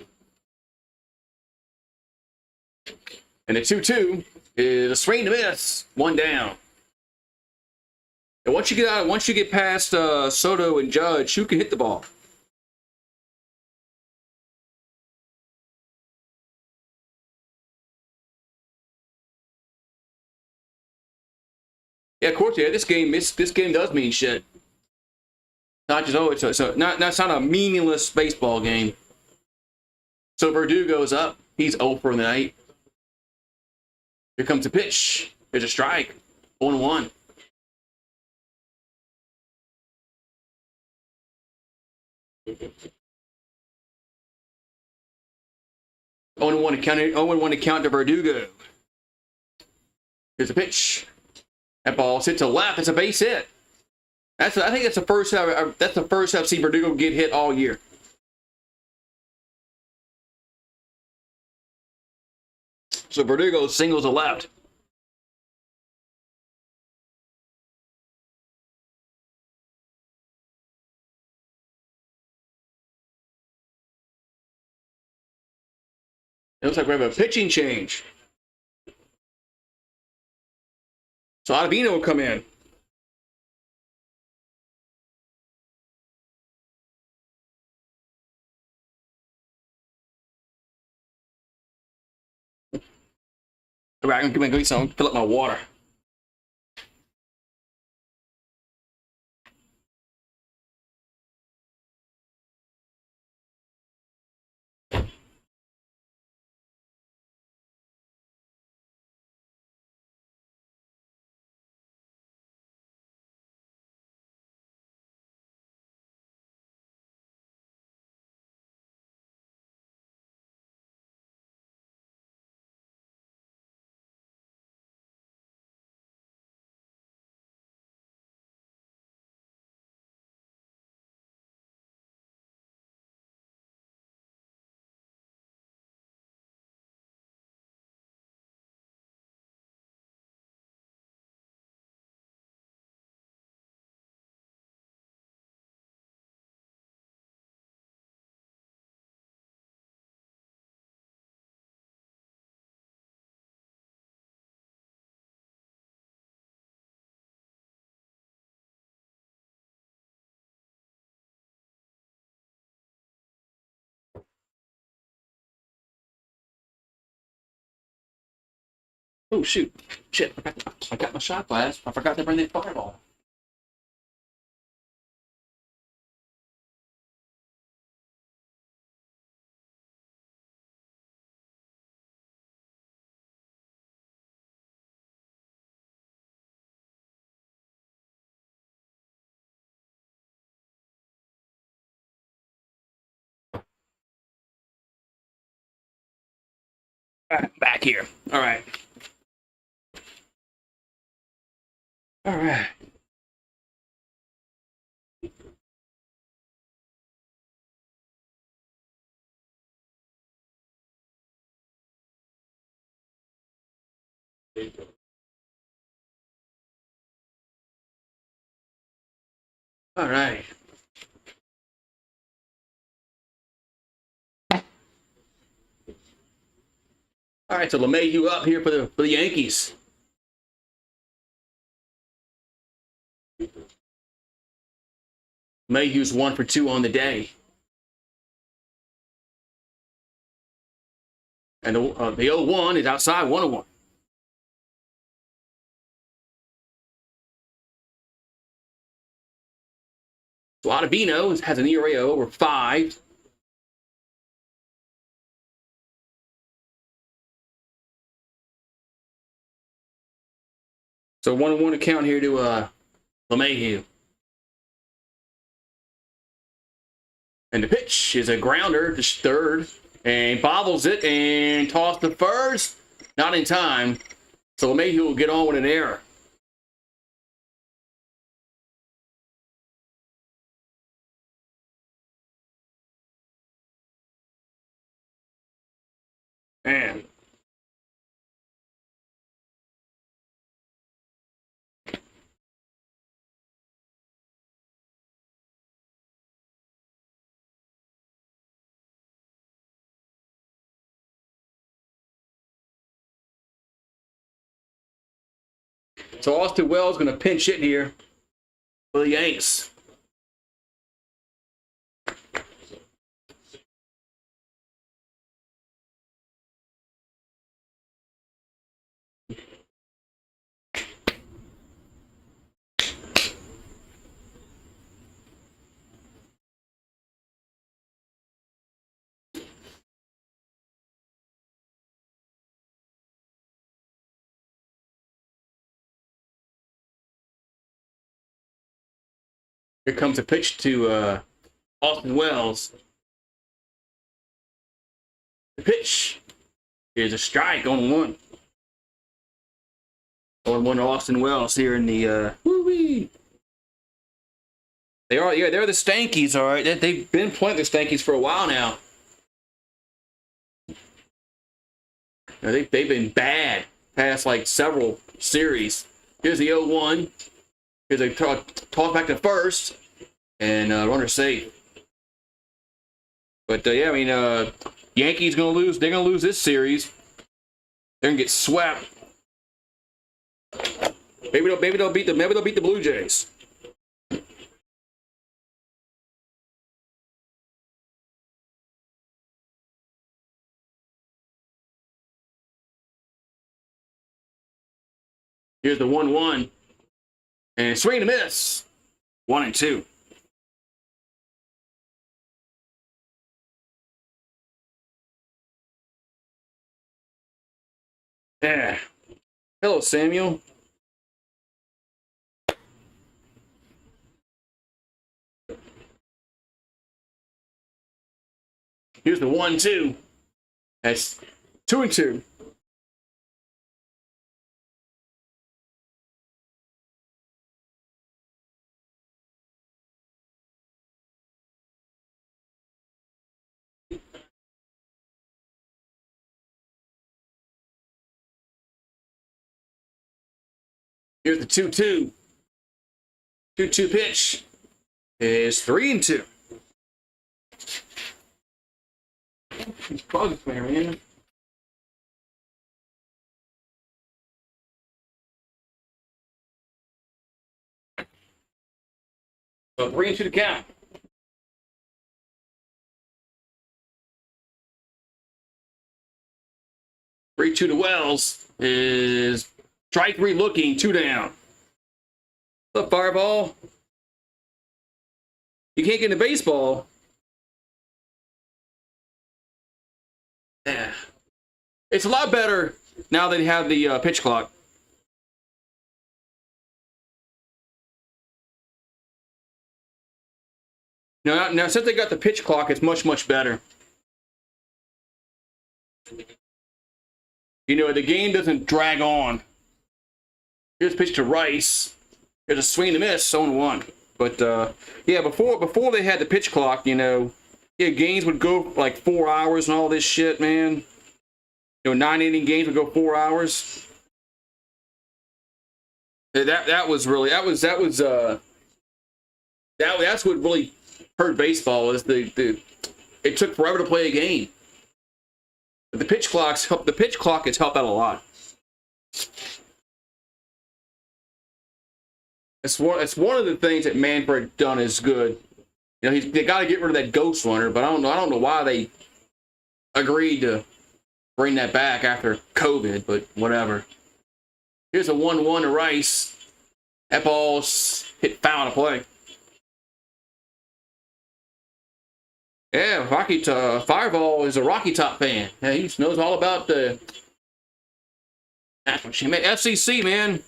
And the 2-2 is a swing to miss. 1 down. And once you get past Soto and Judge, who can hit the ball? Yeah, of course, yeah. This game does mean shit. Not just oh, so that's not a meaningless baseball game. So Verdugo's up. He's 0 for the night. Here comes a pitch. There's a strike. 1-1. Only one to count it. Only one to count to Verdugo. Here's a pitch. That ball hit to left. It's a base hit. I think that's the first. That's the first I've seen Verdugo get hit all year. So Verdugo singles to left. It looks like we have a pitching change. So Ottavino will come in. All right, I'm gonna go get some. Fill up my water. Oh shoot! Shit! I got my shot glass. I forgot to bring that fireball. All right, back here. All right. All right. All right. All right. So LeMahieu up here for the Yankees. Mayhew's 1 for 2 on the day. And the 0-1 is outside 1-1. So Ottavino has an ERA of over 5. So 1-1 account here to LeMahieu. And the pitch is a grounder to third. And bobbles it and toss to first. Not in time. So LeMahieu will get on with an error. Man. So Austin Wells going to pinch hit here for the Yanks. Here comes a pitch to Austin Wells. The pitch. Here's a strike on 1. On 1 Austin Wells here in the woo-wee. They're the Stankies, all right. They've been playing the Stankies for a while now. They've been bad past like several series. Here's the 0-1. Here's a toss back to first, and runner safe. But yeah, I mean, Yankees gonna lose. They're gonna lose this series. They're gonna get swept. Maybe they'll beat the Blue Jays. Here's the 1-1. And swing and a miss. 1-2. Yeah. Hello, Samuel. Here's the 1-2. That's 2-2. Here's the 2-2. 2-2 pitch is 3-2. These bugs, man. So 3-2 to count. Three two to Wells is strike 3 looking, 2 down. What's up, Fireball? You can't get into baseball. Yeah. It's a lot better now that they have the pitch clock. Now, since they got the pitch clock, it's much, much better. You know, the game doesn't drag on. Here's a pitch to Rice. Here's a swing and a miss, 0-1. But, yeah, before they had the pitch clock, you know, yeah, games would go like 4 hours and all this shit, man. You know, 9-inning games would go 4 hours. That's what really hurt baseball is it took forever to play a game. But the pitch clock has helped out a lot. It's one of the things that Manfred done is good. You know, they got to get rid of that ghost runner, but I don't know why they agreed to bring that back after COVID, but whatever. Here's a 1-1 to Rice. That ball's hit foul to play. Yeah, Fireball is a Rocky Top fan. Yeah, he knows all about the SEC, man.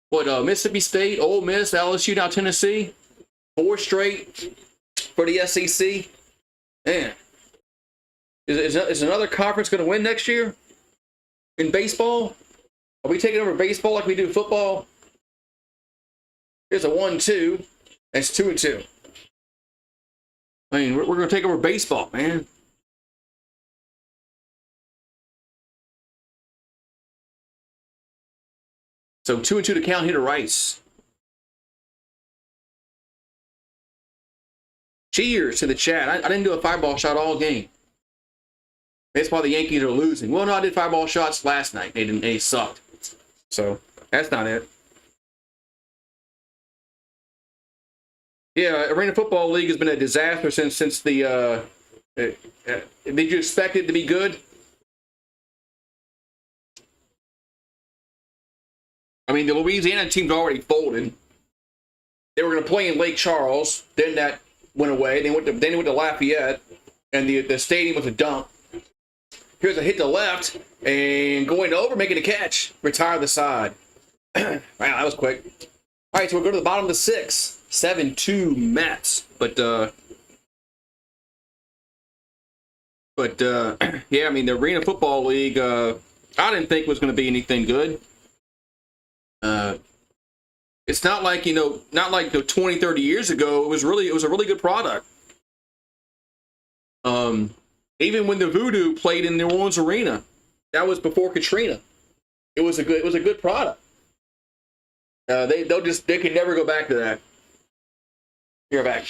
What, Mississippi State, Ole Miss, LSU, now Tennessee. 4 straight for the SEC. Man. Is another conference going to win next year in baseball? Are we taking over baseball like we do football? Here's a 1-2. That's 2-2. I mean, we're going to take over baseball, man. So 2-2 to count here to Rice. Cheers to the chat. I didn't do a fireball shot all game. That's why the Yankees are losing. Well, no, I did fireball shots last night. They sucked. So that's not it. Yeah, Arena Football League has been a disaster since the. Did you expect it to be good? I mean, the Louisiana team's already folded. They were going to play in Lake Charles. Then that went away. Then they went to Lafayette, and the stadium was a dump. Here's a hit to left, and going over, making a catch. Retire the side. Wow, that was quick. All right, so we'll go to the bottom of the 6. 7-2 Mets. But yeah, I mean, the Arena Football League, I didn't think was going to be anything good. It's not like, not like 20, 30 years ago. It was a really good product. Even when the Voodoo played in New Orleans Arena, that was before Katrina. It was a good product. They can never go back to that. You're back.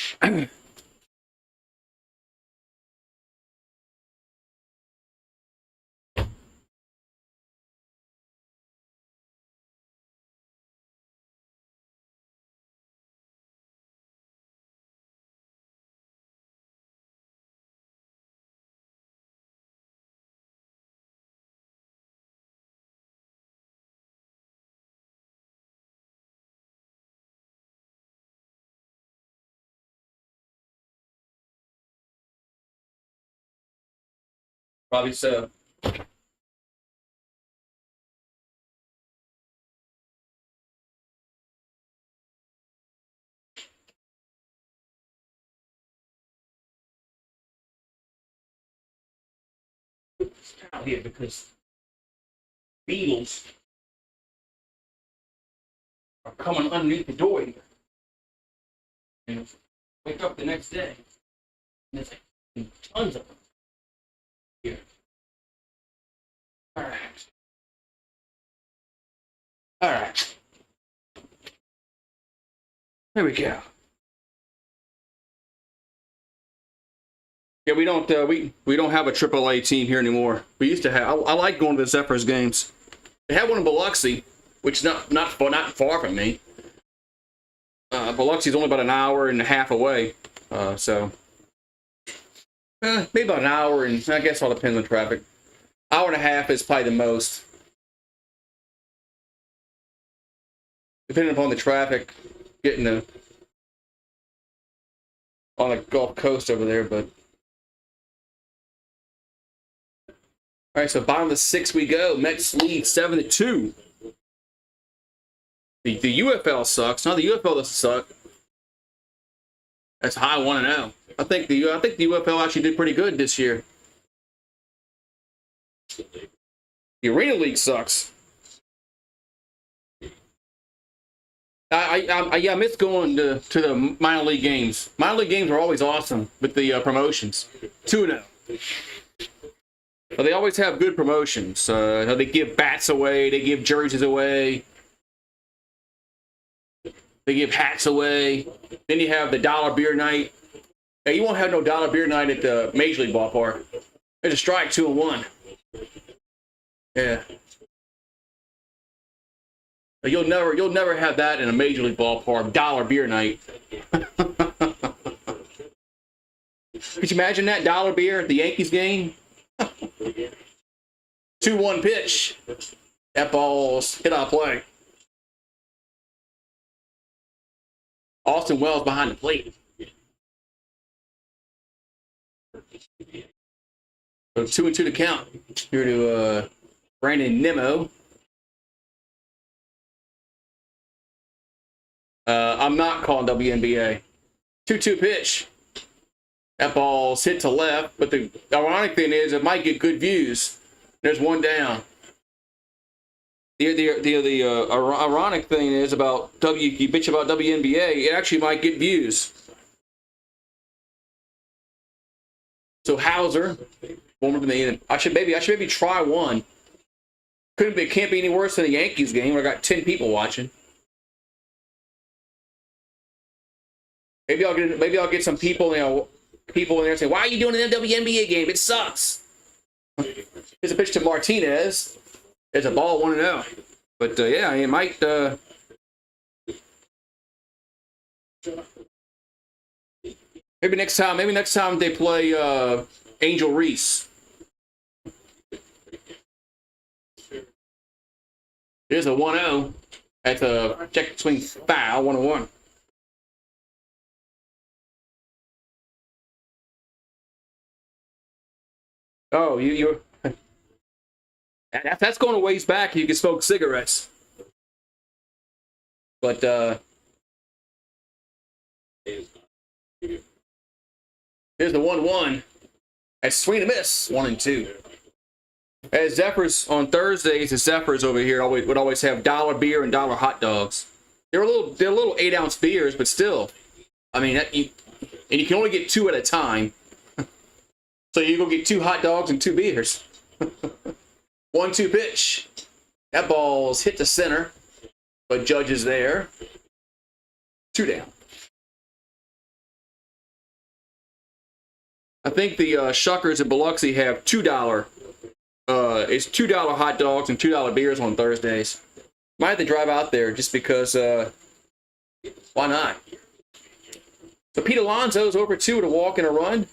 Probably so. Out here because beetles are coming underneath the door here. And wake up the next day, and there's like tons of them here. All right. All right. There we go. Yeah, we don't have a AAA team here anymore. We used to have. I like going to the Zephyrs games. They had one in Biloxi, which is not far from me. Biloxi's only about an hour and a half away, so maybe about an hour, and I guess it all depends on traffic. Hour and a half is probably the most, depending upon the traffic, getting on the Gulf Coast over there, but. All right, so bottom of the 6 we go. Mets lead 7-2. The UFL sucks. No, the UFL doesn't suck. That's high 1-0. I think the UFL actually did pretty good this year. The Arena League sucks. I miss going to the minor league games. Minor league games are always awesome with the promotions. 2-0. But they always have good promotions. They give bats away. They give jerseys away. They give hats away. Then you have the dollar beer night. Now, you won't have no dollar beer night at the Major League ballpark. There's a strike, 2-1. Yeah. You'll never have that in a Major League ballpark. Dollar beer night. Could you imagine that dollar beer at the Yankees game? 2-1 pitch. That ball's hit on play. Austin Wells behind the plate. So 2-2 to count. Here to Brandon Nimmo. I'm not calling WNBA. 2-2 pitch. That ball's hit to left, but the ironic thing is it might get good views. There's one down. The ironic thing is about you bitch about WNBA, it actually might get views. So Hauser, I should maybe try one. It can't be any worse than a Yankees game where I got 10 people watching. Maybe I'll get some people, people in there saying, "Why are you doing an WNBA game? It sucks." Here's a pitch to Martinez. There's a ball 1-0. But yeah, it might. Maybe next time they play Angel Reese. There's a 1-0 at the check swing foul, 1-1. Oh, you're that's going a ways back. You can smoke cigarettes, but Here's the 1-1. That's swing and miss. 1 and 2. As Zephyrs on Thursdays, the Zephyrs over here would always have dollar beer and dollar hot dogs. They're little 8-ounce beers, but still, I mean, and you can only get 2 at a time. So you go get 2 hot dogs and 2 beers. 1-2 pitch. That ball's hit the center, but Judge is there. 2 down. I think the Shuckers in Biloxi have $2. It's $2 hot dogs and $2 beers on Thursdays. Might have to drive out there just because. Why not? So Pete Alonso's over 2 with a walk and a run.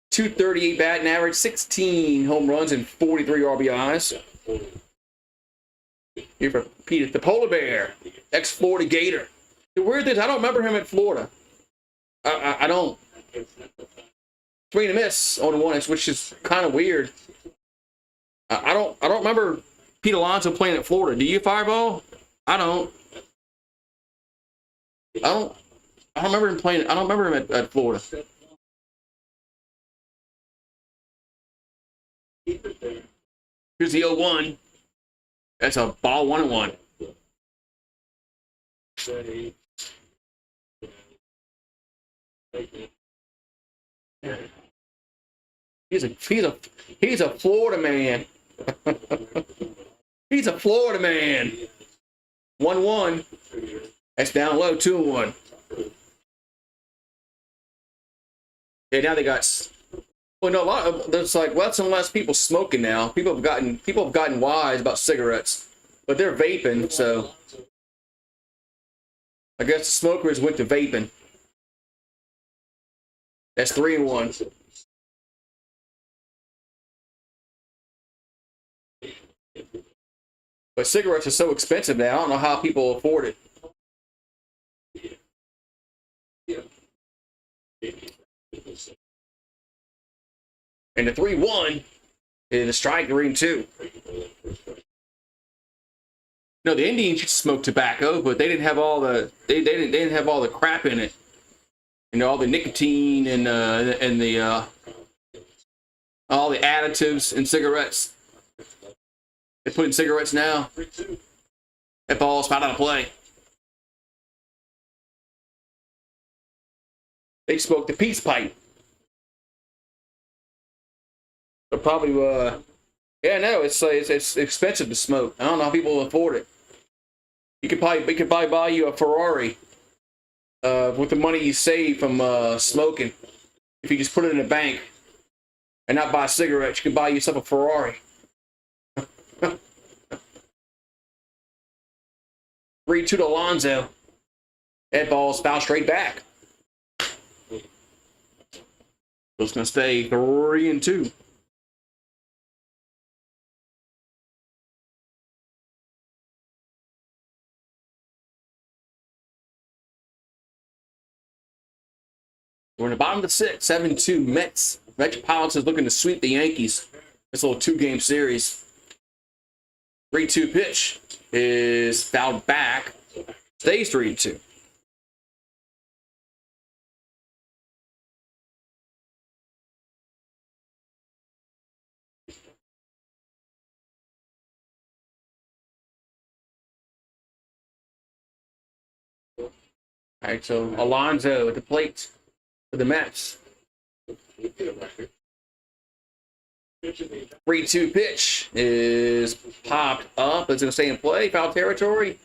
238 batting average, 16 home runs and 43 RBIs. Here for Pete, the Polar Bear, ex-Florida Gator. The weird thing is, I don't remember him at Florida. I don't. Swing and miss on 1, which is kind of weird. I don't remember Pete Alonso playing at Florida. Do you, Fireball? I don't remember him playing. I don't remember him at Florida. Here's the 0-1. That's a ball 1 and 1. He's a Florida man. He's a Florida man. 1-1. That's down low. 2-1. Yeah, now they got. Well, no, there's like less and less people smoking now. People have gotten wise about cigarettes, but they're vaping. So I guess the smokers went to vaping. That's 3-1. But cigarettes are so expensive now. I don't know how people afford it. And the 3-1 is a strike, 3-2. No, the Indians used to smoke tobacco, but they didn't have all the they didn't have all the crap in it. You know, all the nicotine and the all the additives in cigarettes. They put in cigarettes now. That ball's fouled out of play. They smoked the peace pipe. But probably, yeah, no, it's expensive to smoke. I don't know how people afford it. We could probably buy you a Ferrari with the money you save from smoking. If you just put it in a bank and not buy cigarettes, you could buy yourself a Ferrari. 3-2 to Alonso. That ball's fouled straight back. It's going to stay 3-2. We're in the bottom of the 6th, 7-2 Mets. Metropolitans looking to sweep the Yankees. This little 2-game series. 3-2 pitch is fouled back. Stays 3-2. All right, so Alonso at the plate for the Mets. 3-2 pitch is popped up. It's going to stay in play. Foul territory.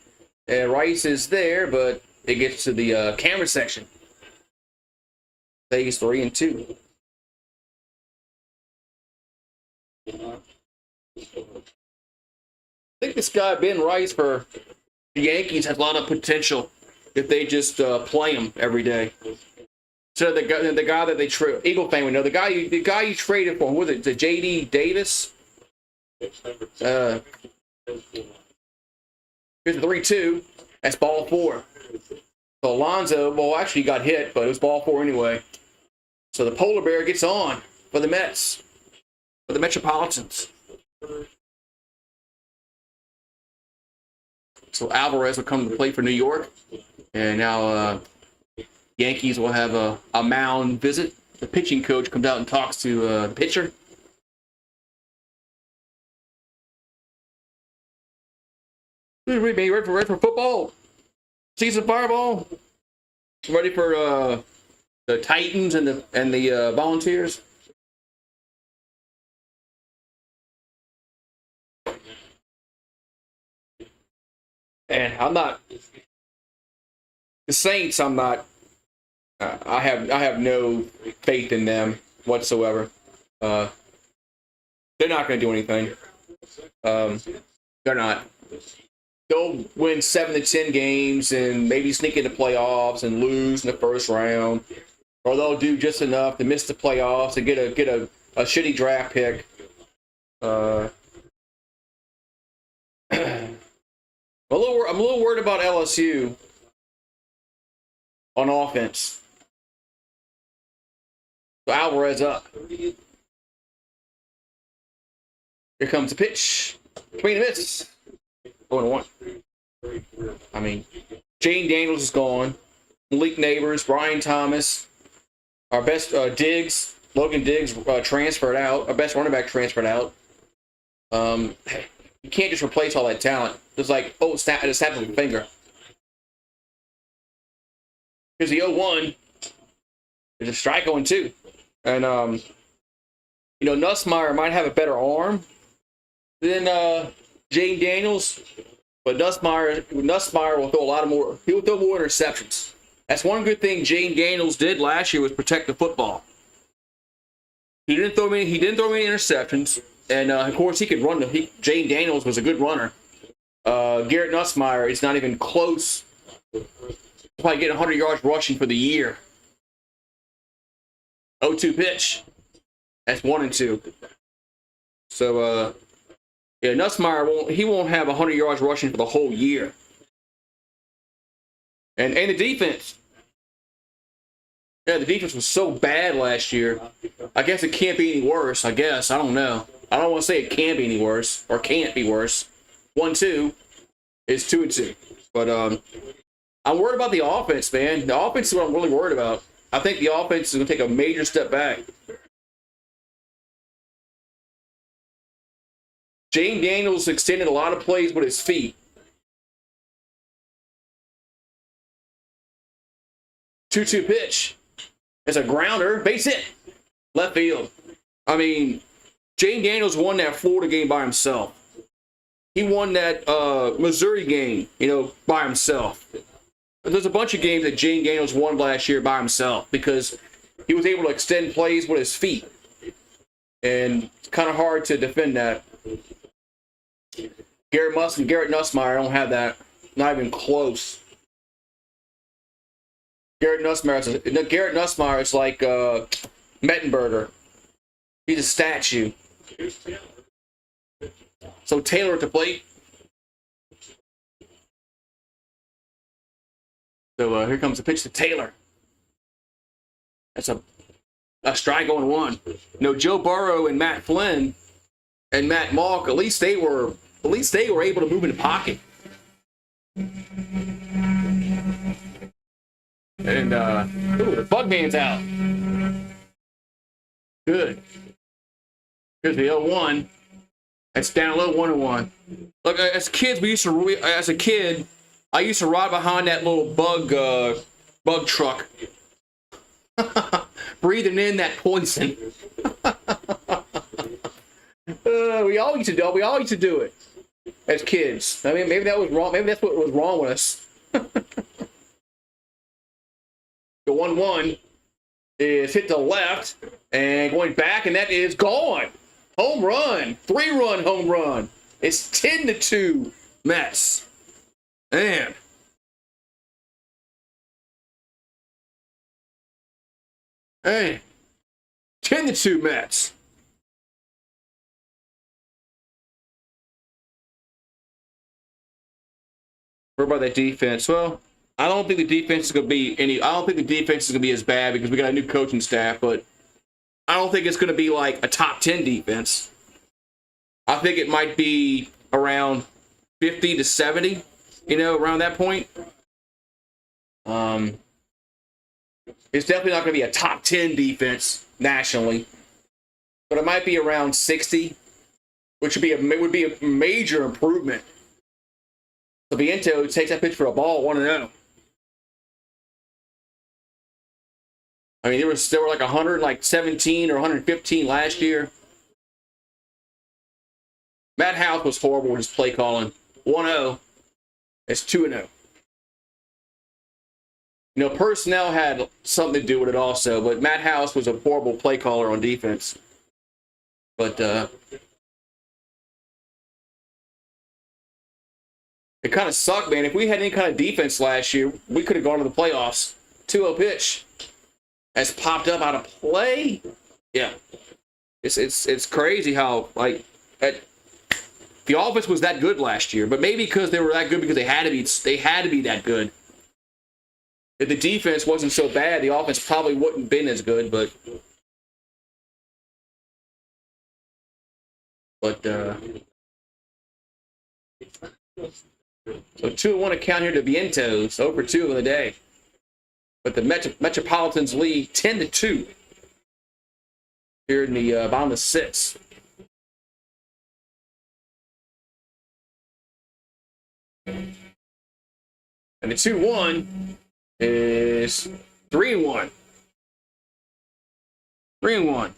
And Rice is there, but it gets to the camera section. Stays 3-2. I think this guy, Ben Rice, for the Yankees has a lot of potential if they just play him every day. So the guy that they traded, Eagle fan would know, the guy you traded for, was it the J.D. Davis? Here's the 3-2. That's ball 4. So Alonso, well, actually got hit, but it was ball 4 anyway. So the Polar Bear gets on for the Mets, for the Metropolitans. So Alvarez will come to play for New York. And now Yankees will have a mound visit. the pitching coach comes out and talks to the pitcher. Ready for football? Season fireball? Ready for the Titans and the Volunteers? And I'm not the Saints. I'm not. I have no faith in them whatsoever. They're not going to do anything. They're not. They'll win 7 to 10 games and maybe sneak into playoffs and lose in the first round, or they'll do just enough to miss the playoffs and get a shitty draft pick. I'm a little worried about LSU on offense. So Alvarez up. Here comes the pitch. Between the mitts. 0-1. I mean, Jane Daniels is gone. Malik Neighbors, Brian Thomas, our best Diggs, Logan Diggs transferred out. Our best running back transferred out. You can't just replace all that talent. It's like, oh, snap with a finger. Here's the 0-1. There's a strike 0-2. And, Nussmeier might have a better arm than Jane Daniels, but Nussmeier will throw a lot more. He will throw more interceptions. That's one good thing Jane Daniels did last year was protect the football. He didn't throw many interceptions, and of course he could run. Jane Daniels was a good runner. Garrett Nussmeier is not even close. He'll probably get 100 yards rushing for the year. 0-2 pitch. That's 1-2. So, Nussmeier won't have 100 yards rushing for the whole year. And the defense. Yeah, the defense was so bad last year. I guess it can't be any worse, I guess. I don't know. I don't want to say it can be any worse or can't be worse. 1-2 is 2-2. But I'm worried about the offense, man. The offense is what I'm really worried about. I think the offense is going to take a major step back. Jane Daniels extended a lot of plays with his feet. 2-2 pitch. It's a grounder. Base hit. Left field. I mean, Jane Daniels won that Florida game by himself. He won that Missouri game, by himself. But there's a bunch of games that Jane Daniels won last year by himself because he was able to extend plays with his feet. And it's kind of hard to defend that. Garrett Nussmeier don't have that. Not even close. Garrett Nussmeier is like Mettenberger. He's a statue. So Taylor at the plate. So here comes the pitch to Taylor. That's a strike 0-1. Joe Burrow and Matt Flynn and Matt Malk, at least they were able to move in the pocket. And the Bugman's out. Good. Here's the 0-1. It's down low 1-1. Look, as kids, I used to ride behind that little bug truck, breathing in that poison. We all used to do it as kids. I mean, maybe that was wrong. Maybe that's what was wrong with us. The 1-1 is hit to the left and going back, and that is gone. Home run, 3-run home run. It's 10-2 Mets. Man. Hey, 10-2 Mets. What about that defense? Well, I don't think the defense is going to be as bad because we got a new coaching staff, but I don't think it's going to be like a top 10 defense. I think it might be around 50 to 70, around that point. It's definitely not going to be a top 10 defense nationally, but it might be around 60, which would be a major improvement. So Vientos takes that pitch for a ball, 1-0. I mean, there were like 117 or 115 last year. Matt House was horrible with his play calling. 1-0. It's 2-0. You know, personnel had something to do with it also, but Matt House was a horrible play caller on defense. But it kind of sucked, man. If we had any kind of defense last year, we could have gone to the playoffs. 2-0 pitch has popped up out of play. Yeah, it's crazy how the offense was that good last year, but maybe because they were that good because they had to be that good. If the defense wasn't so bad, the offense probably wouldn't have been as good. But so 2-1 account here to Vientos, over 2 in the day. But the Metropolitans lead 10-2 here in the bottom of 6. And the 2-1 is 3-1. 3-1.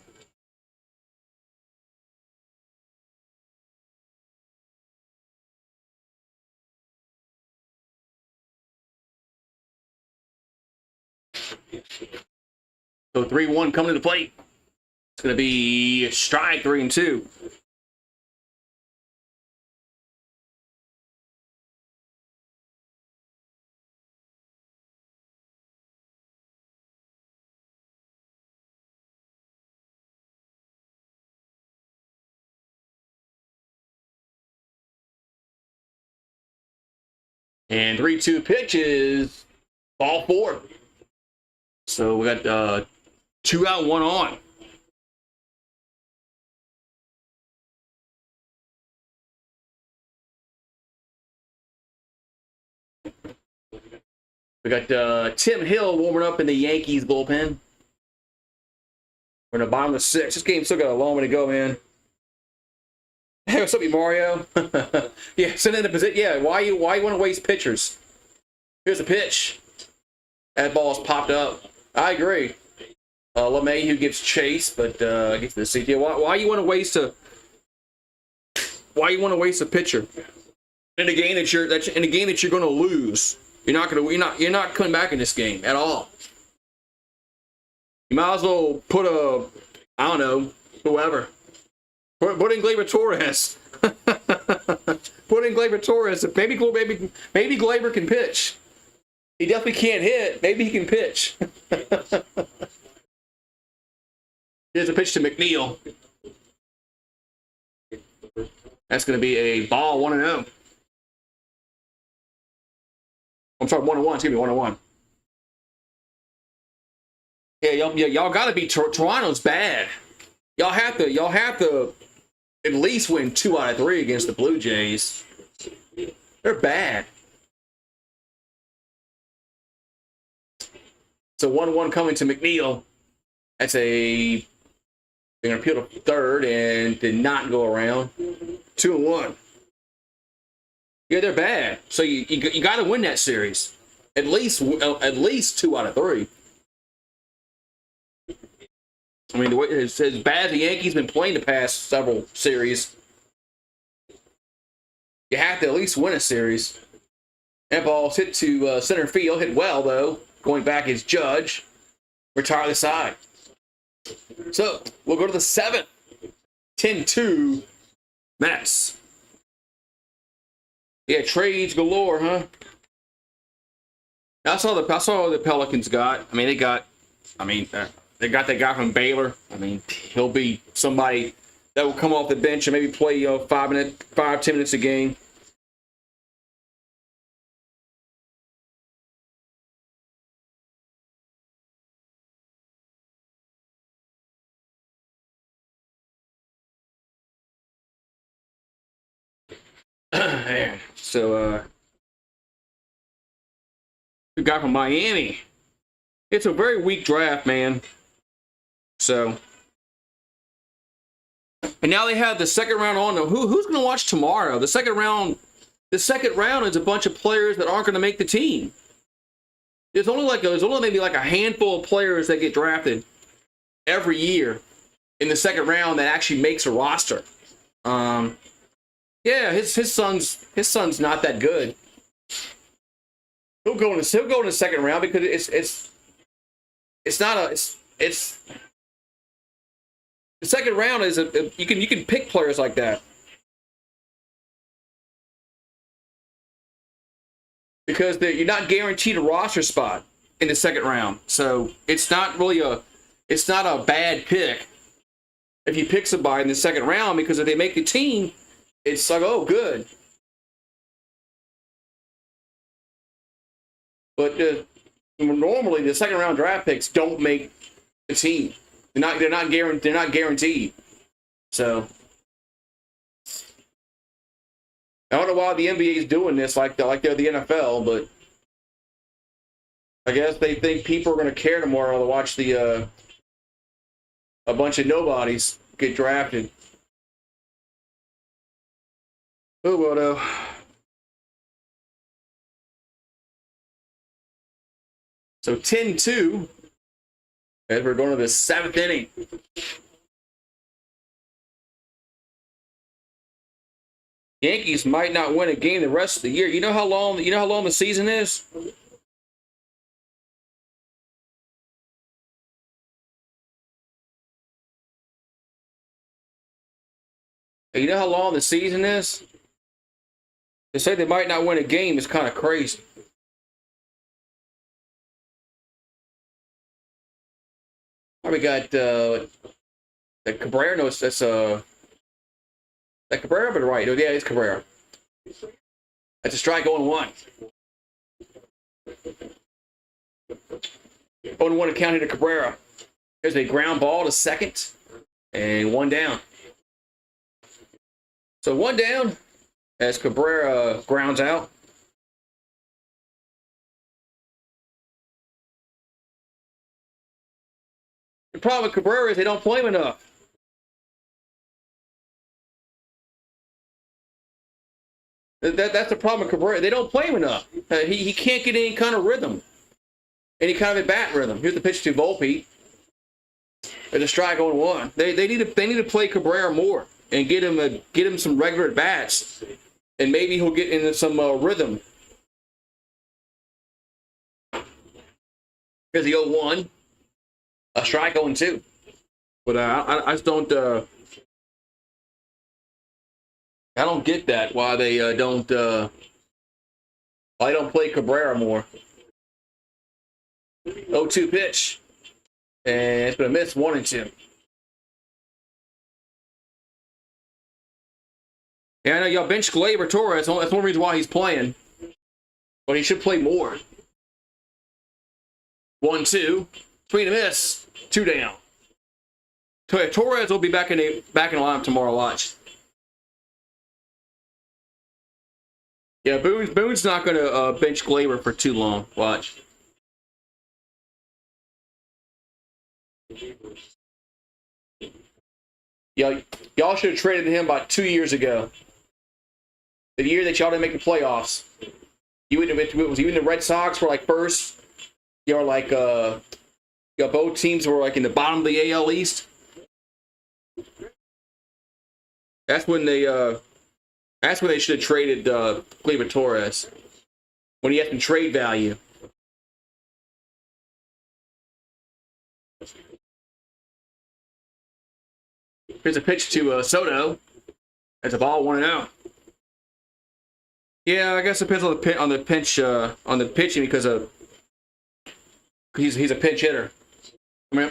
So 3-1 coming to the plate. It's going to be strike 3-2. And 3-2 pitch is ball 4. So we got 2 out, 1 on. We got Tim Hill warming up in the Yankees bullpen. We're in the bottom of 6. This game's still got a long way to go, man. Hey, what's up, Mario? Yeah, send in the position. Yeah, why you want to waste pitchers? Here's a pitch. That ball's popped up. I agree. LeMahieu gives chase, but gets the CT. Why you want to waste a? Why you want to waste a pitcher in a game that you're going to lose? You're not coming back in this game at all. You might as well put I don't know, whoever. Put in Gleyber Torres. Put in Gleyber Torres. Maybe Gleyber can pitch. He definitely can't hit. Maybe he can pitch. Here's a pitch to McNeil. That's going to be a ball, 1-0. I'm sorry, 1-1. Excuse me, 1-1. Yeah, y'all got to be. Toronto's bad. Y'all have to at least win 2 out of 3 against the Blue Jays. They're bad. So 1-1 coming to McNeil. That's they're going to appeal to third and did not go around. 2-1. Yeah, they're bad. So you got to win that series. At least 2 out of 3. I mean, the way it's as bad as the Yankees been playing the past several series, you have to at least win a series. That ball's hit to center field. Hit well, though. Going back is Judge. Retire the side. So, we'll go to the 7th. 10-2 Mets. Yeah, trades galore, huh? I saw what the Pelicans got. I mean, they got that guy from Baylor. I mean, he'll be somebody that will come off the bench and maybe play 5-10 minutes a game. So, the guy from Miami It's a very weak draft, man. So, and now they have the second round on. Who's going to watch tomorrow? The second round is a bunch of players that aren't going to make the team. There's only maybe like a handful of players that get drafted every year in the second round that actually makes a roster. Yeah, his son's not that good. He'll go in the second round because it's the second round is you can pick players like that. Because you're not guaranteed a roster spot in the second round. So it's not a bad pick if you pick somebody in the second round, because if they make the team, it's like, oh, good. But normally the second round draft picks don't make the team. They're not guaranteed. So I don't know why the NBA is doing this like they're the NFL, but I guess they think people are going to care tomorrow to watch a bunch of nobodies get drafted. Oh, well, no. So 10-2 as we're going to the seventh inning. Yankees might not win a game the rest of the year. You know how long the season is? You know how long the season is? To say they might not win a game is kind of crazy. We got that Cabrera. No, that's that Cabrera, but right. Yeah, it's Cabrera. That's a strike, 0-1. 0-1 to count here to Cabrera. Here's a ground ball to second, and one down. So one down as Cabrera grounds out. The problem with Cabrera is they don't play him enough. That's the problem with Cabrera. They don't play him enough. He can't get any kind of rhythm, any kind of at-bat rhythm. Here's the pitch to Volpe. There's a strike, 0-1. They need to play Cabrera more and get him some regular at-bats, and maybe he'll get into some rhythm. Here's the 0-1. A strike, 0-2. But I just don't. I don't get that. Why they don't play Cabrera more. 0-2 pitch, and it's been a miss. 1-2. Yeah, I know y'all bench Gleyber Torres. That's one reason why he's playing, but he should play more. 1-2. Swing and a miss. 2 down. Torres will be back in the lineup tomorrow. Watch. Yeah, Boone's not going to bench Gleyber for too long. Watch. Y'all should have traded him about 2 years ago. The year that y'all didn't make the playoffs. Was you in the Red Sox were like first? You were like both teams were like in the bottom of the AL East. That's when they should have traded Gleyber Torres. When he had some trade value. Here's a pitch to Soto. That's a ball, 1-0. Yeah, I guess it depends on the pitching because he's a pinch hitter. I mean,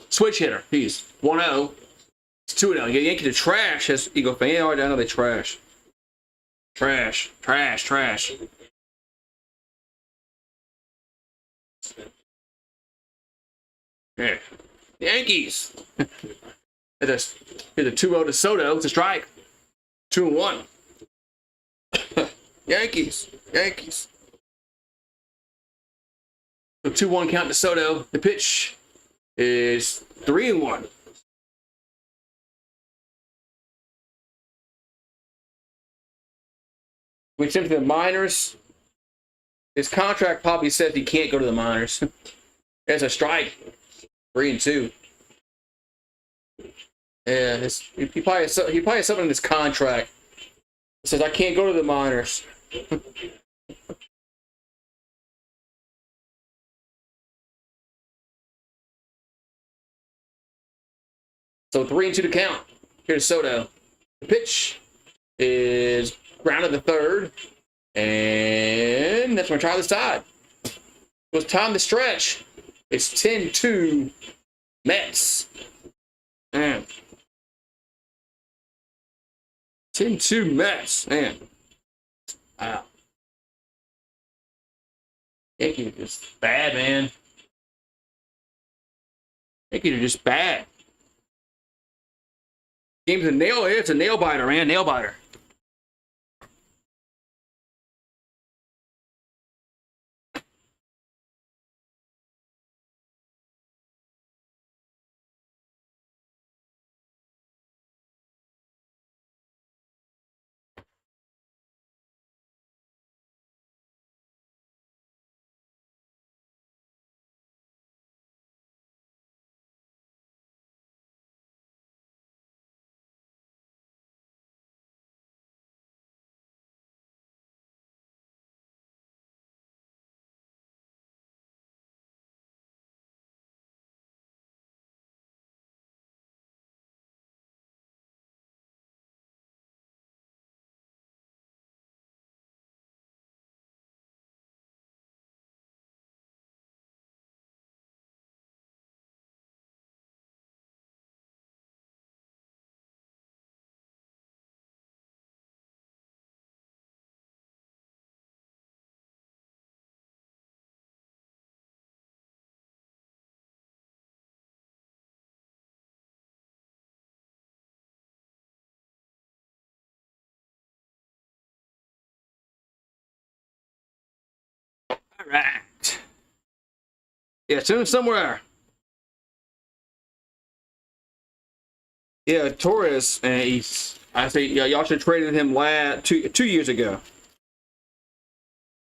switch hitter. He's 1-0. It's 2-0. Yankees are trash as Eagle fan. Yeah, I know they trash. Trash. Yeah. Yankees. Here's a 2-0 to Soto. It's a strike. 2-1. Yankees. So 2-1 count to Soto. The pitch is 3-1. We sent to the minors. His contract probably says he can't go to the minors. There's a strike. 3-2. Yeah, he probably has something in his contract. It says I can't go to the minors. So 3-2 to count. Here's Soto. The pitch is grounded to third. And that's going to try the side. It was time to stretch. It's 10-2 Mets. Man. 10-2 Mets. Man. Wow. Yankees are just bad, man. Yankees are just bad. Game's a nail. It's a nail biter, man. Nail biter. All right. Yeah, soon somewhere. Yeah, Torres, I say, yeah, y'all should have traded him 2 years ago.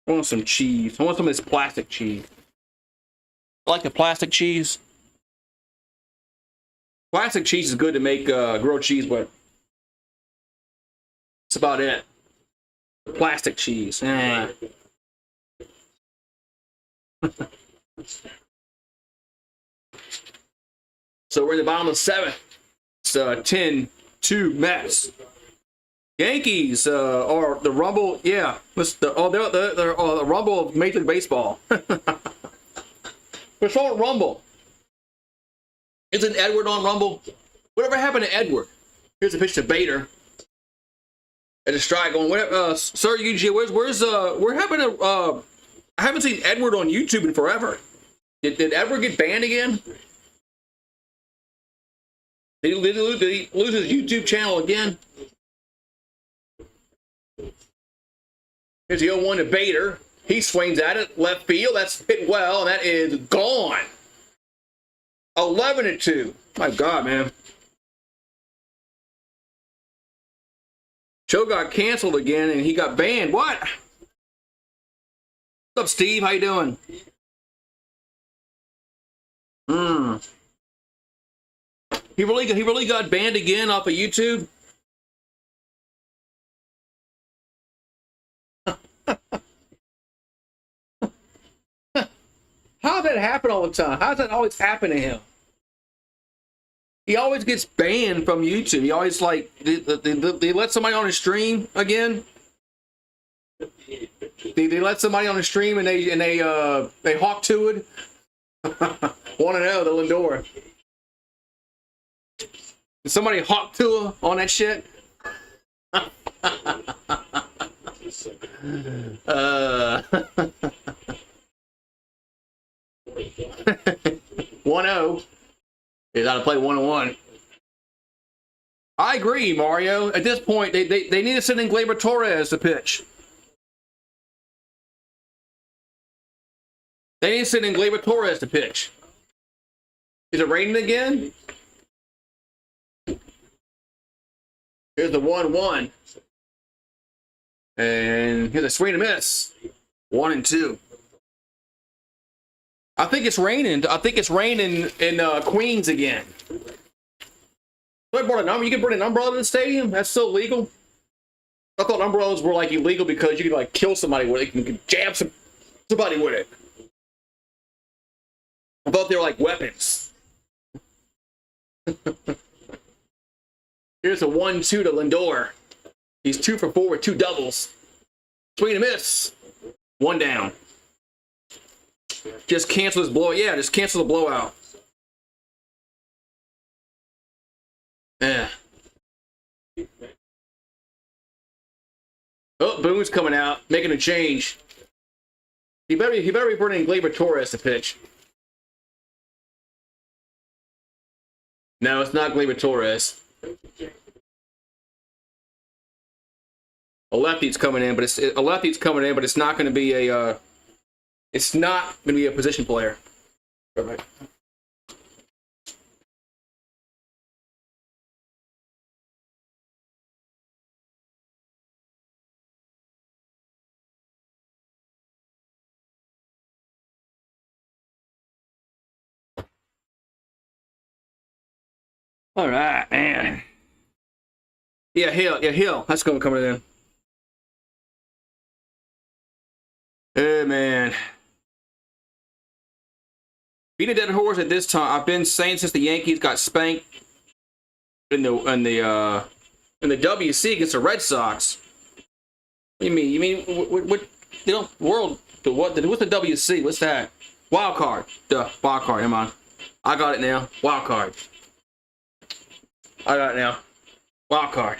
I want some cheese. I want some of this plastic cheese. I like the plastic cheese. Plastic cheese is good to make grilled cheese, but that's about it. Plastic cheese. So we're in the bottom of the seventh. It's 10-2 Mets. Yankees are the Rumble. Yeah, they're the Rumble of Major League Baseball. What's wrong with Rumble? Isn't Edward on Rumble? Whatever happened to Edward? Here's a pitch to Bader. At a strike going. Sir, UG, where happened to? I haven't seen Edward on YouTube in forever. Did Edward get banned again? Did he lose his YouTube channel again? Here's the 0-1 to Bader. He swings at it, left field. That's hit well, and that is gone. 11-2. My God, man. Show got canceled again, and he got banned. What? What's up, Steve? How you doing? He really got banned again off of YouTube. How does that happen all the time? How does that always happen to him? He always gets banned from YouTube. He always they let somebody on his stream again. They let somebody on the stream and they hawk to it. Want to know the Lindor? Did somebody hawk to her on that shit? 1-0. He's got to play 1-1. I agree, Mario. At this point, they need to send in Gleyber Torres to pitch. They ain't sending Gleyber Torres to pitch. Is it raining again? Here's the 1-1. And here's a swing and a miss. 1-2. I think it's raining. I think it's raining in Queens again. So I brought an umbrella. You can bring an umbrella to the stadium? That's still legal? I thought umbrellas were like illegal because you could like kill somebody with it. You could jab somebody with it. I thought they were like weapons. Here's a 1-2 to Lindor. He's 2 for 4 with 2 doubles. Swing and a miss. 1 down. Just cancel his blowout. Yeah, just cancel the blowout. Yeah. Oh, Boone's coming out, making a change. He better be bringing Gleyber Torres to pitch. No, it's not Gleyber Torres. A lefty's coming in, but it's not going to be a. It's not going to be a position player. Right. All right, man. Yeah, Hill. That's going to come in. Hey, man. Beat a dead horse at this time. I've been saying since the Yankees got spanked in the WC against the Red Sox. What do you mean? You mean what? What's the WC? What's that? Wild card. Duh. Wild card. Come on. I got it now. Wild card. I got it now. Wild card.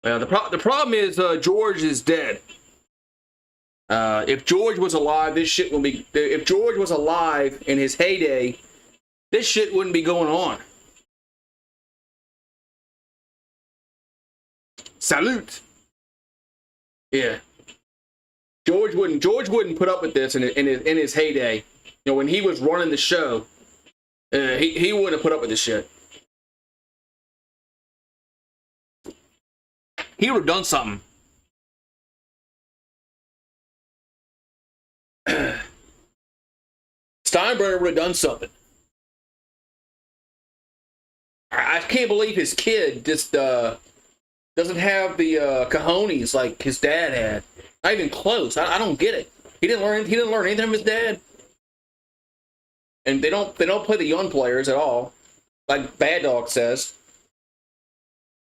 The problem is George is dead. If George was alive, this shit would be. If George was alive in his heyday, this shit wouldn't be going on. Salute. Yeah. George wouldn't put up with this in his heyday. You know, when he was running the show, he wouldn't have put up with this shit. He would have done something. Steinbrenner would have done something. I can't believe his kid just doesn't have the cojones like his dad had. Not even close. I don't get it. He didn't learn anything from his dad. And they don't play the young players at all, like Bad Dog says.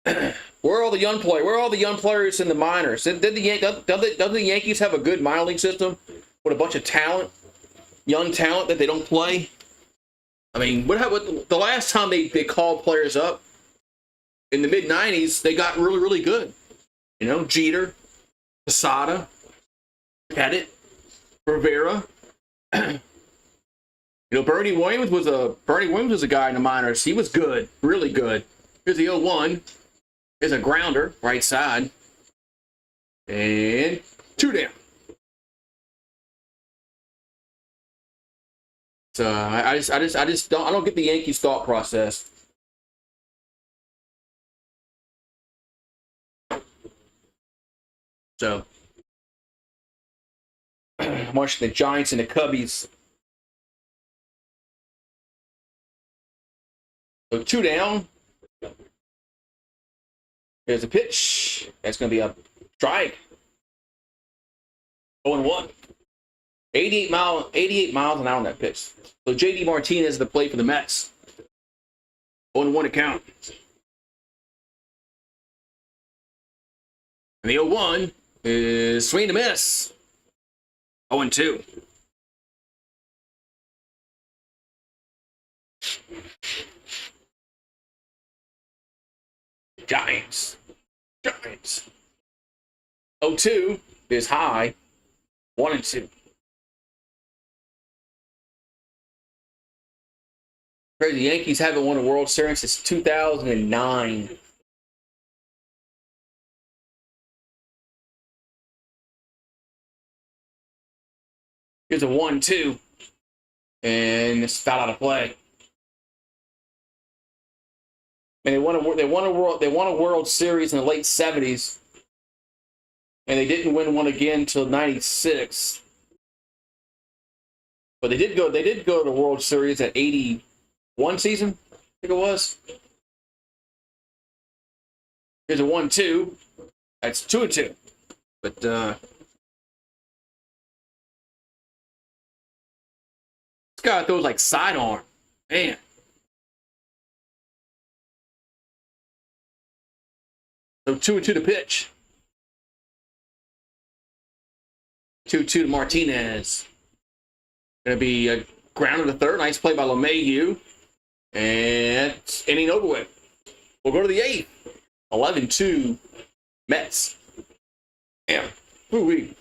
Where are all the young players? Where are all the young players in the minors? Doesn't the Yankees have a good minor league system with a bunch of talent, young talent that they don't play? I mean, what the last time they called players up in the mid-90s, they got really, really good. You know, Jeter, Posada, Pettit, Rivera. You know, Bernie Williams was a guy in the minors. He was good, really good. Here's the 0-1. Here's a grounder, right side. And 2 down. So I don't get the Yankees thought process. So watching the Giants and the Cubbies. So 2 down. There's a pitch. That's going to be a strike. 0-1. 88 miles an hour on that pitch. So J.D. Martinez is the play for the Mets. 0-1 to count. And the 0-1 is swing and a miss. 0-2. Giants. 0-2 is high. 1-2. The Yankees haven't won a World Series since 2009. Here's a 1-2. And it's foul out of play. And they won a World Series in the late 70s. And they didn't win one again until 96. But they did go to the World Series at 81 season, I think it was. Here's a 1-2. That's 2-2. But this guy throws like sidearm. Man. So 2-2 to pitch. 2-2 to Martinez. Gonna be a ground to the third. Nice play by LeMahieu. And inning over with. We'll go to the eighth. 11-2 Mets. Damn. Ooh-wee.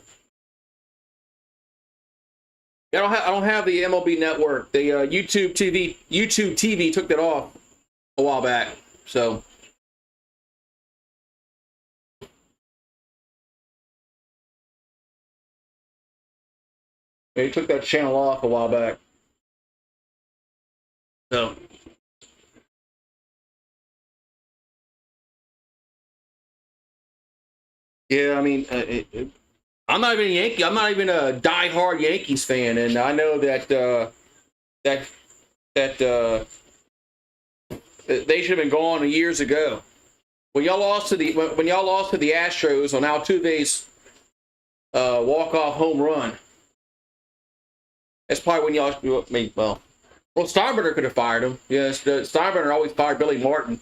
I don't have the MLB Network. The YouTube TV took that off a while back. So they took that channel off a while back. So yeah, I mean, I'm not even a Yankee. I'm not even a diehard Yankees fan, and I know that they should have been gone years ago. When y'all lost to the Astros on Altuve's walk-off home run, that's probably when y'all. I mean, well, Steinbrenner could have fired him. Yes, Steinbrenner always fired Billy Martin,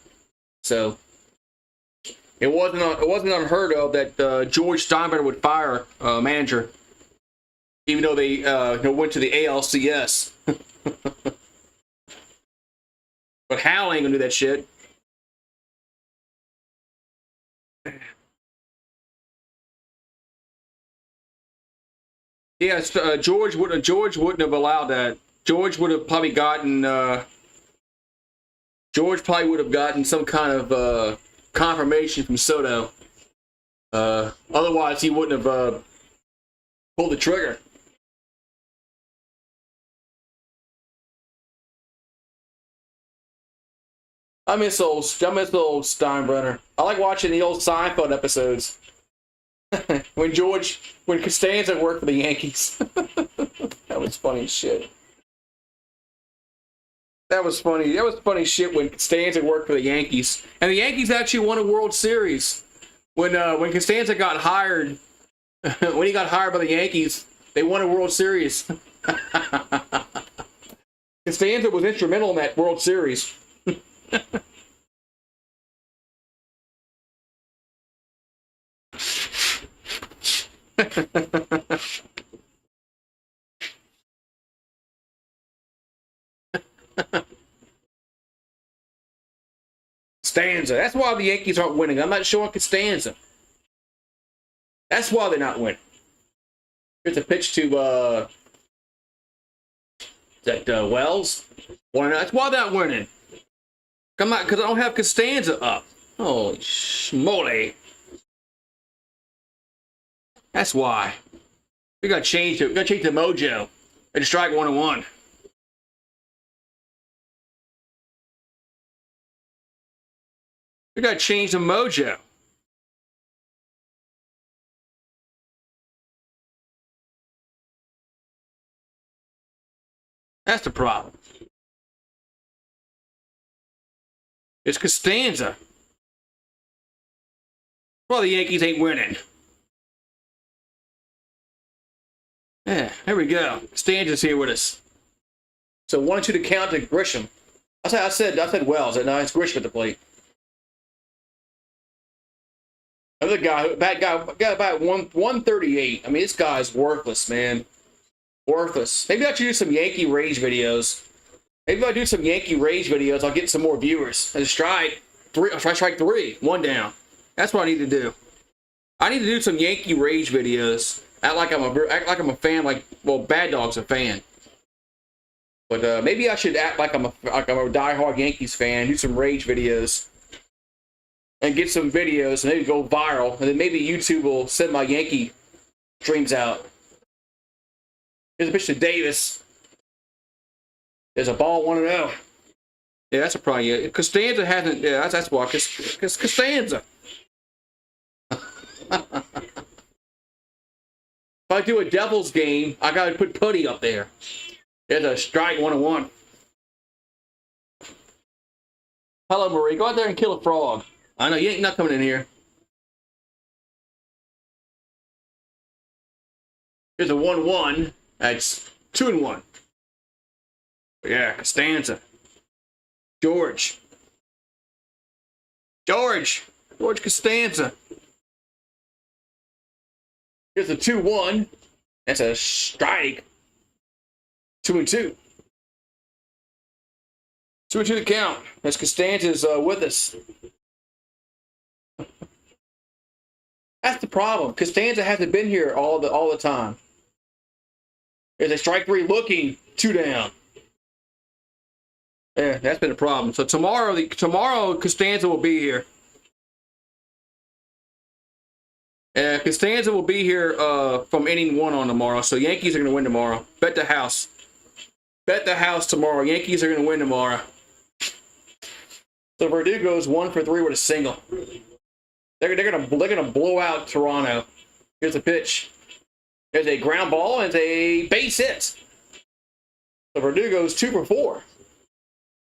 so. It wasn't unheard of that George Steinbrenner would fire a manager, even though they went to the ALCS. But Hal ain't gonna do that shit. Yes, George wouldn't have allowed that. George would have probably gotten. George probably would have gotten some kind of. Confirmation from Soto. Otherwise, he wouldn't have pulled the trigger. I miss old Steinbrenner. I like watching the old Seinfeld episodes. when Costanza worked for the Yankees. That was funny as shit. That was funny. That was funny shit when Costanza worked for the Yankees, and the Yankees actually won a World Series when Costanza got hired. When he got hired by the Yankees, they won a World Series. Costanza was instrumental in that World Series. Costanza. That's why the Yankees aren't winning. I'm not showing Costanza. That's why they're not winning. Here's a pitch to Wells. That's why they're not winning. Come on, because I don't have Costanza up. Holy schmoly. That's why. We gotta change it. We gotta change the mojo. And strike 1-1. We gotta change the mojo. That's the problem. It's Costanza. Well, the Yankees ain't winning. Yeah, there we go. Costanza's here with us. So 1-2 to count to Grisham. I said Wells. No, it's Grisham at the plate. Another guy, bad guy, got about 138. I mean, this guy's worthless, man. Worthless. Maybe I should do some Yankee Rage videos. Maybe if I do some Yankee Rage videos, I'll get some more viewers. And strike 3, 1 down. That's what I need to do. I need to do some Yankee Rage videos. Act like I'm a fan. Like, well, Bad Dog's a fan. But maybe I should act like I'm a diehard Yankees fan. Do some Rage videos. And get some videos and maybe go viral. And then maybe YouTube will send my Yankee streams out. Here's a pitch to Davis. There's a ball 1-0. Yeah, that's a problem. Yeah, Costanza hasn't. Yeah, that's why. Because Costanza. If I do a Devils game, I gotta put Putty up there. There's a strike 1-1. Hello, Marie. Go out there and kill a frog. I know you ain't not coming in here. Here's a 1-1. That's 2-1. Yeah, Costanza. George Costanza. Here's a 2-1. That's a strike. 2-2. 2-2 to count. That's Costanza's with us. That's the problem. Costanza hasn't been here all the time. There's a strike 3 looking. 2 down. Yeah, that's been a problem. So tomorrow Costanza will be here. Costanza will be here from inning 1 on tomorrow. So Yankees are going to win tomorrow. Bet the house. Bet the house tomorrow. Yankees are going to win tomorrow. So Verdugo's 1 for 3 with a single. They're gonna blow out Toronto. Here's a pitch. There's a ground ball and a base hit. So Verdugo's 2 for 4.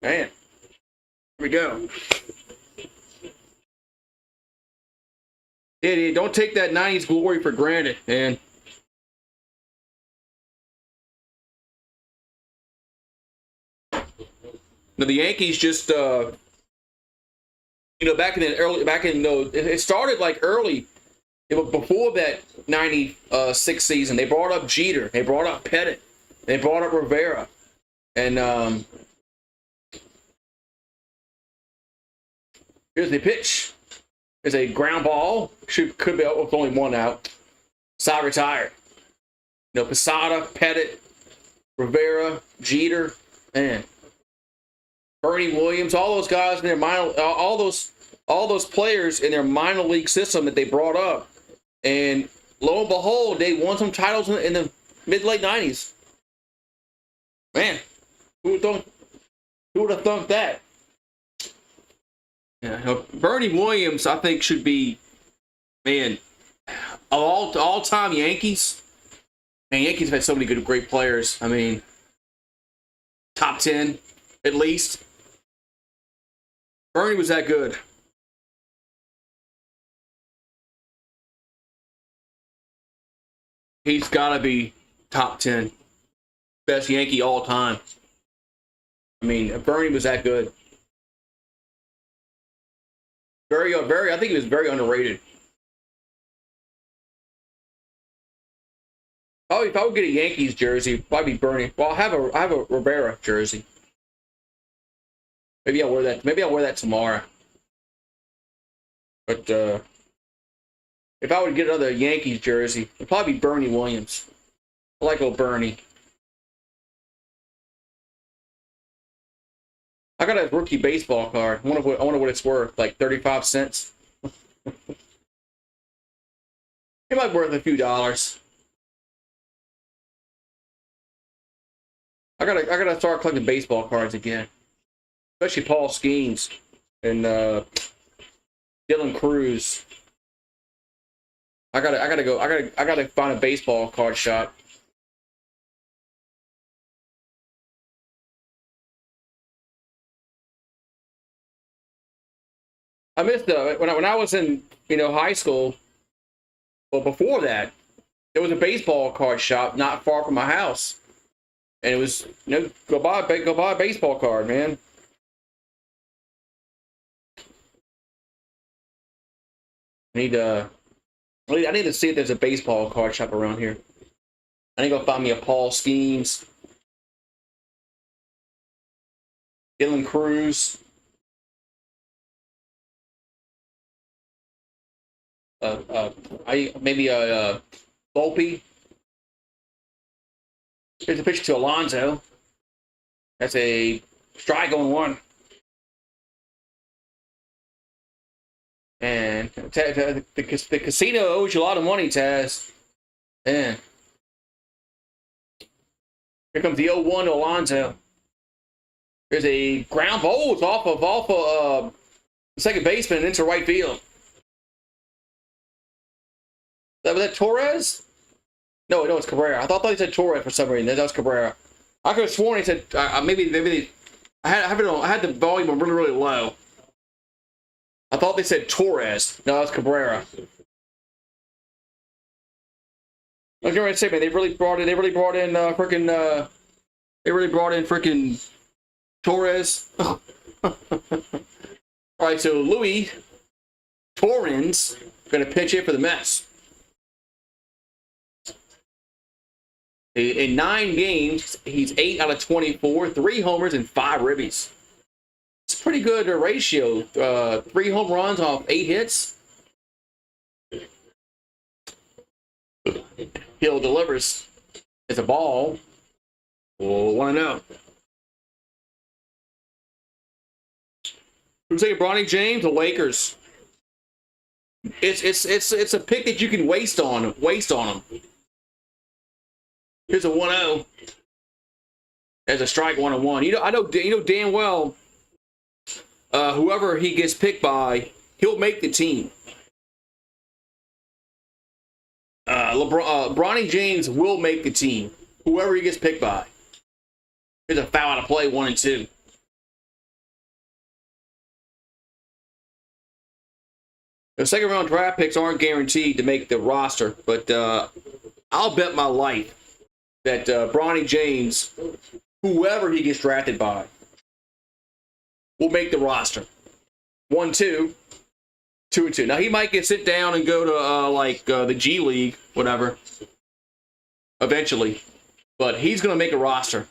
Man, here we go. Yeah, don't take that 90s glory for granted, man. Now, the Yankees just, back in it started like early. It was before that 96 season. They brought up Jeter. They brought up Pettit. They brought up Rivera. And here's the pitch. There's a ground ball. Could be with only 1 out. Side retired. Posada, Pettit, Rivera, Jeter, and Bernie Williams, all those guys in their minor, all those players in their minor league system that they brought up, and lo and behold, they won some titles in the mid-late 90s. Man, who would have thunk that? Yeah, Bernie Williams, I think, should be, man, all-time Yankees. Man, Yankees have had so many great players. I mean, top 10 at least. Bernie was that good. He's got to be top 10. Best Yankee all time. I mean, Bernie was that good. I think he was very underrated. Oh, if I would get a Yankees jersey, it'd probably be Bernie. Well, I have a Rivera jersey. Maybe I'll wear that. Maybe I'll wear that tomorrow. But if I would get another Yankees jersey, it'd probably be Bernie Williams. I like old Bernie. I got a rookie baseball card. I wonder what it's worth. Like 35 cents. It might be worth a few dollars. I gotta start collecting baseball cards again. Especially Paul Skeens and Dylan Cruz. I gotta find a baseball card shop. I missed when I was in high school. Well, before that, there was a baseball card shop not far from my house, and it was go buy a baseball card, man. I need to see if there's a baseball card shop around here. I need to go find me a Paul Skeens, Dylan Cruz, maybe a Volpe. Here's a pitch to Alonso. That's a strike on 1. And the casino owes you a lot of money, Taz. Man. Here comes the 0-1 to Alonso. There's a ground ball. It's off of second baseman into right field. Was that Torres? No, it's Cabrera. I thought he said Torres for some reason. That was Cabrera. I could have sworn he said maybe I had the volume really, really low. I thought they said Torres. No, that's Cabrera. I was going to say, man, they really brought in freaking Torres. All right, so Louis Torrens going to pitch in for the Mets. In 9 games, he's 8 out of 24, 3 homers and 5 ribbies. It's a pretty good ratio. 3 home runs off 8 hits. Hill delivers. It's a ball. We'll want to know. Who's taking Bronny James? The Lakers. It's a pick that you can waste on him. Here's a 1-0. There's a strike 1-1. I know damn well. Whoever he gets picked by, he'll make the team. Bronny James will make the team. Whoever he gets picked by. Here's a foul out of play, 1-2. The second round draft picks aren't guaranteed to make the roster, but I'll bet my life that Bronny James, whoever he gets drafted by, will make the roster. 1-2. 2-2. Now, he might get sit down and go to, the G League, whatever, eventually. But he's going to make a roster.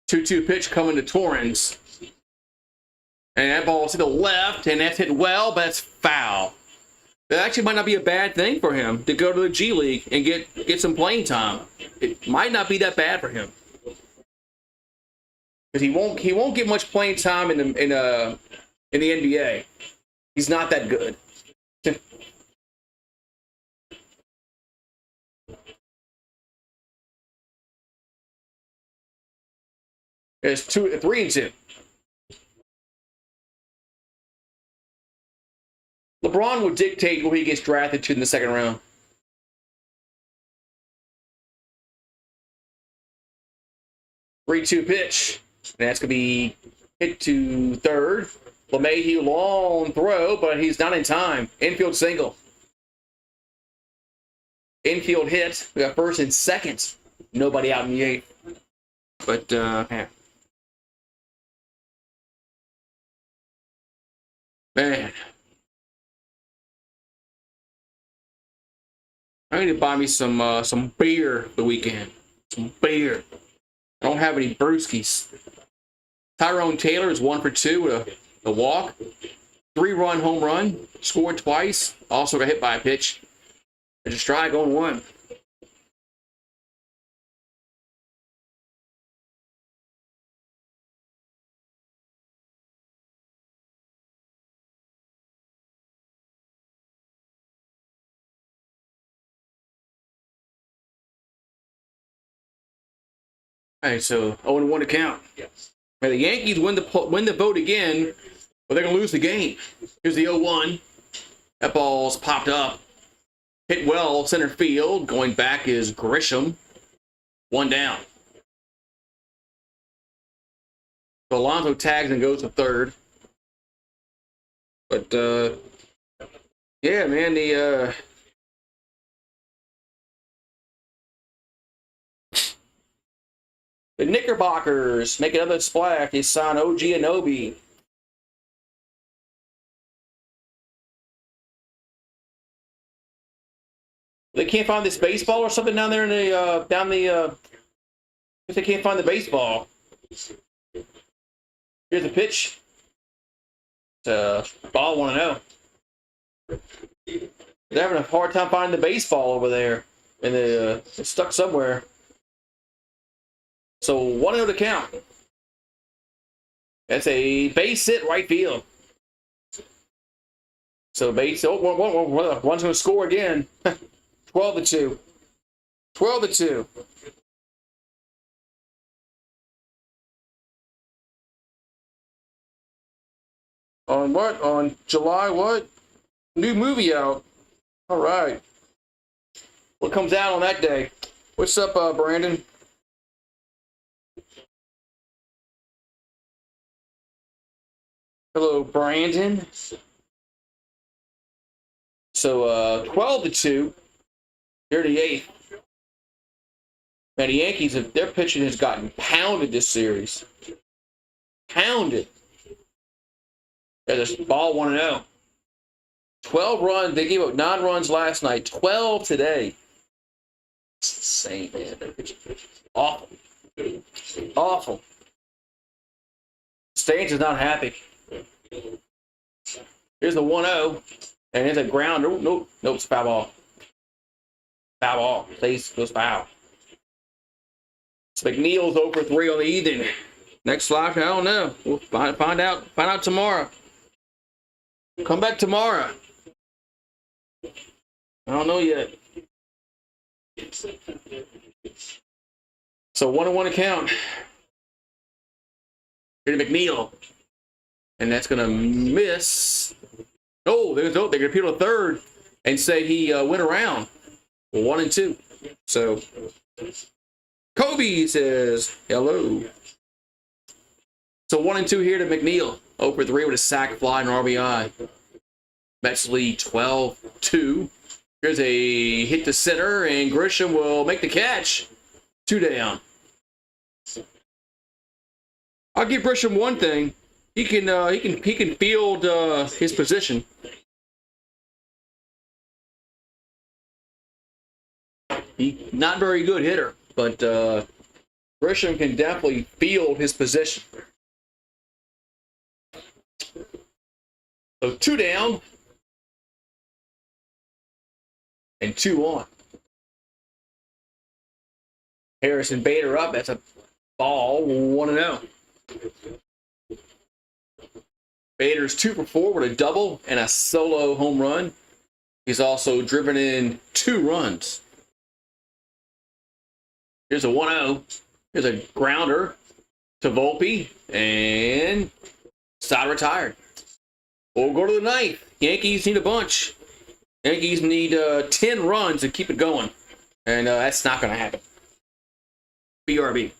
Two-two pitch coming to Torrens. And that ball's to the left, and that's hit well, but that's foul. That actually might not be a bad thing for him to go to the G League and get some playing time. It might not be that bad for him. Because he won't get much playing time in the NBA. He's not that good. It's 3-2. LeBron will dictate who he gets drafted to in the second round. Three-two pitch. And that's going to be hit to third. LeMahieu long throw, but he's not in time. Infield single. Infield hit. We got first and second. Nobody out in the eighth. But, man. I need to buy me some beer the weekend. Some beer. I don't have any brewskis. Tyrone Taylor is 1 for 2 with a walk. 3-run home run. Scored twice. Also got hit by a pitch. There's a strike on 1. All right, so 0-1 to count. Yes. The Yankees win the vote again, but they're going to lose the game. Here's the 0-1. That ball's popped up. Hit well, center field. Going back is Grisham. 1 down. So Alonso tags and goes to third. But, yeah, man, the Knickerbockers make another splash. They sign OG Anunoby. They can't find this baseball or something down there in the if they can't find the baseball. Here's the pitch. It's ball 1-0. They're having a hard time finding the baseball over there, and it's stuck somewhere. So 1-0 to count. That's a base hit right field. So base. One's going to score again. 12-2. 12-2. On what? On July what? New movie out. All right. What comes out on that day? What's up, Brandon? Hello, Brandon. So 12-2. They're the 8th. Man, the Yankees, their pitching has gotten pounded this series. Pounded. They're just ball 1-0. 12 runs. They gave up 9 runs last night. 12 today. It's insane, man. Their pitching awful. Awful. Staines is not happy. Here's the 1-0. And it's a ground. Nope. It's foul ball. Foul ball. Please goes foul. So McNeil's over 3 on the evening. Next slide, I don't know. We'll find out tomorrow. Come back tomorrow. I don't know yet. So 1-1 account. Here to McNeil. And that's gonna miss. Oh, they're gonna appeal to third and say he went around. 1-2. So Kobe says hello. So 1-2 here to McNeil. 0-3 with a sac, fly, and RBI. Mets lead 12-2. Here's a hit to center, and Grisham will make the catch. 2 down. I'll give Grisham one thing. He can field his position. He's not a very good hitter, but Grisham can definitely field his position. So 2 down and 2 on. Harrison Bader up. That's a ball. 1-0. Bader's 2 for 4 with a double and a solo home run. He's also driven in 2 runs. Here's a 1-0. Here's a grounder to Volpe, and side retired. We'll go to the 9th. Yankees need a bunch. Yankees need 10 runs to keep it going, and that's not going to happen. BRB.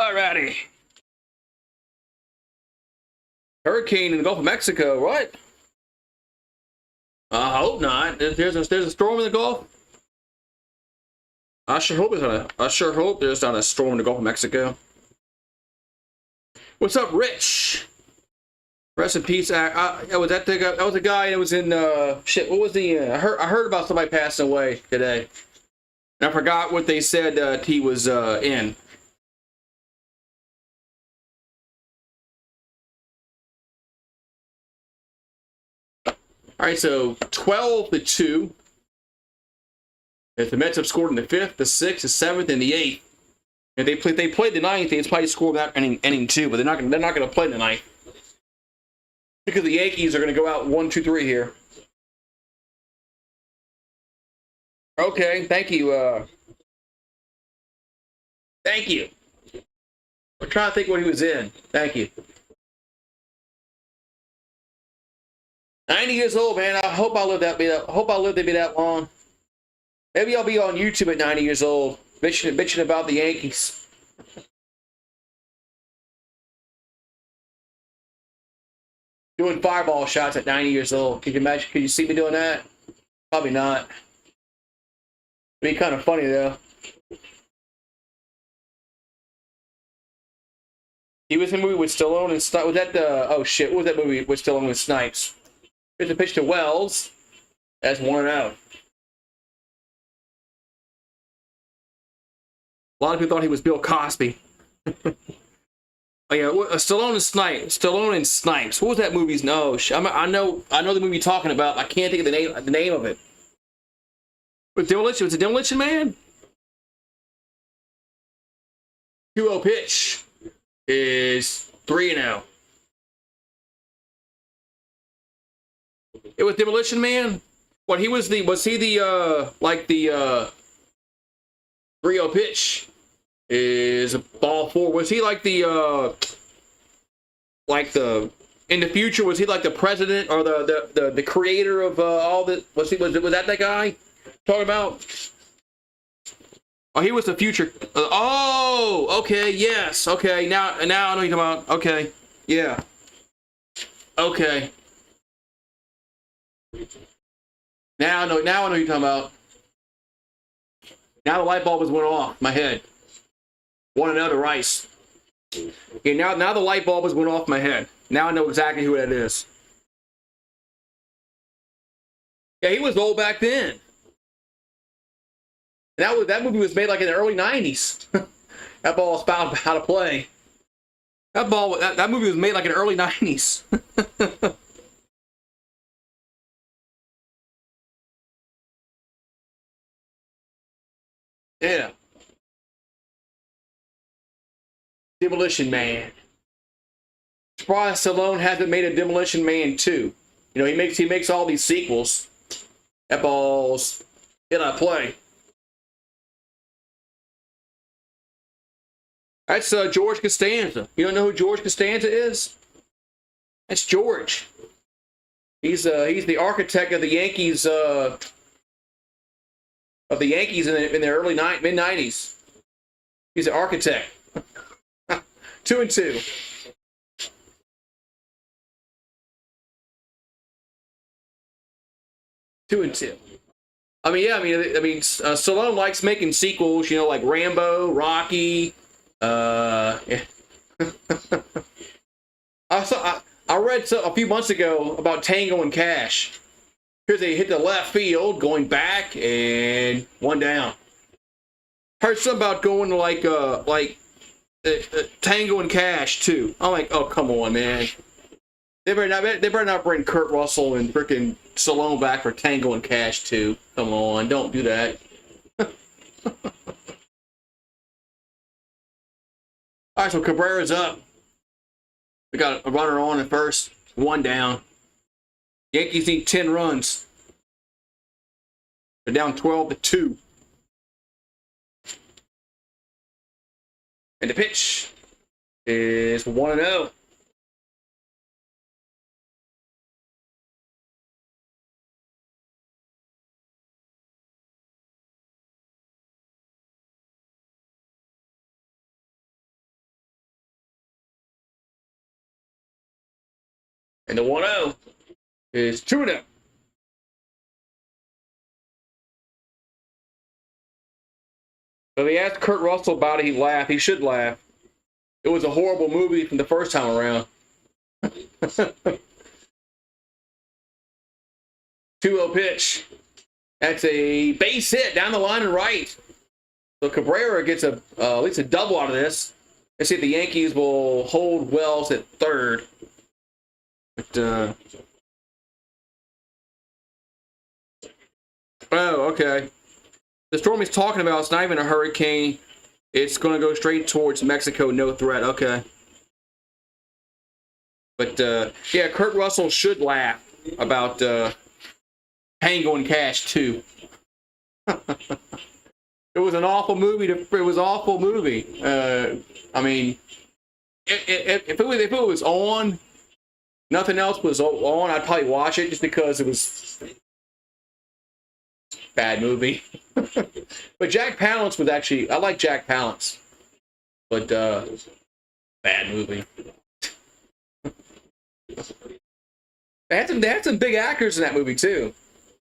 Alrighty. Hurricane in the Gulf of Mexico, what? I hope not. There's a storm in the Gulf. I sure hope there's not a storm in the Gulf of Mexico. What's up, Rich? Rest in peace. That was the guy that was in shit. What was the? I heard about somebody passing away today. And I forgot what they said he was in. All right, so 12-2. If the Mets have scored in the 5th, the 6th, the 7th, and the 8th, If they played the ninth, they'd probably score that inning too. But they're not gonna play the ninth because the Yankees are gonna go out 1-2-3 here. Okay, thank you. Thank you. We're trying to think what he was in. Thank you. 90 years old, man. I hope I live to be that long. Maybe I'll be on YouTube at 90 years old, bitching about the Yankees. Doing fireball shots at 90 years old. Could you imagine? Could you see me doing that? Probably not. It'd be kind of funny though. He was in a movie with Stallone and Snipes. Was that the... Oh, shit. What was that movie with Stallone and Snipes? Here's a pitch to Wells. That's 1-0. A lot of people thought he was Bill Cosby. Oh, yeah. Stallone and Snipes. What was that movie's... No, I know the movie you're talking about. I can't think of the name of it. Was it Demolition Man? 2-0 pitch is 3-0. It was Demolition Man. What he was he the 3-0 pitch is a ball 4. Was he like the in the future? Was he like the president or the creator of all the? Was that guy talking about? Oh, he was the future. Oh, okay, yes, okay. Now I know what you're talking about. Okay, yeah. Okay. Now I know what you're talking about. Now the light bulb went off my head. 1-0 to Rice. Okay, now the light bulb went off my head. Now I know exactly who that is. Yeah, he was old back then. That movie was made like in the early 90s. That ball was about how to play. That movie was made like in the early 90s. Yeah. Demolition Man. Surprised Stallone hasn't made a Demolition Man 2. You know, he makes all these sequels. That ball's in a play. That's George Costanza. You don't know who George Costanza is? That's George. He's the architect of the Yankees in the early mid-90s. He's the architect. 2-2. I mean, Stallone likes making sequels. You know, like Rambo, Rocky. Yeah. I read a few months ago about Tango and Cash. Here's they hit the left field, going back, and 1 down. Heard something about going to Tango and Cash too. I'm like, oh come on, man. They better not bring Kurt Russell and freaking Stallone back for Tango and Cash too. Come on, don't do that. All right, so Cabrera's up. We got a runner on at first, 1 down. Yankees need 10 runs. They're down 12-2. And the pitch is 1-0. And the 1-0 is 2-0. So they asked Kurt Russell about it. He laughed. He should laugh. It was a horrible movie from the first time around. 2-0 pitch. That's a base hit down the line and right. So Cabrera gets at least a double out of this. Let's see if the Yankees will hold Wells at third. But, oh, okay. The storm he's talking about is not even a hurricane. It's going to go straight towards Mexico, no threat. Okay. But, yeah, Kurt Russell should laugh about Tango and Cash 2. It was an awful movie. It was an awful movie. I mean, if it was on, nothing else was on, I'd probably watch it just because it was bad movie. But Jack Palance was actually, I like Jack Palance, but bad movie. They had some big actors in that movie too,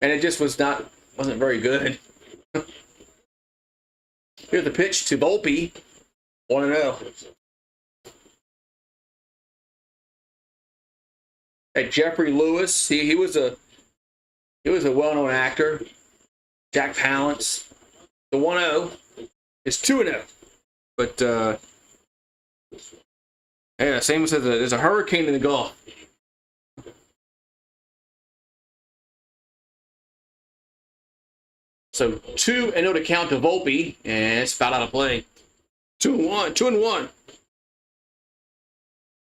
and it just wasn't very good. Here's the pitch to Volpe. 1-0. Hey, Jeffrey Lewis. He was a well-known actor. Jack Palance. The 1-0 is 2-0. But yeah, same as there's a hurricane in the Gulf. So 2-0 to count to Volpe, and it's about out of play. 2-1, 2-1.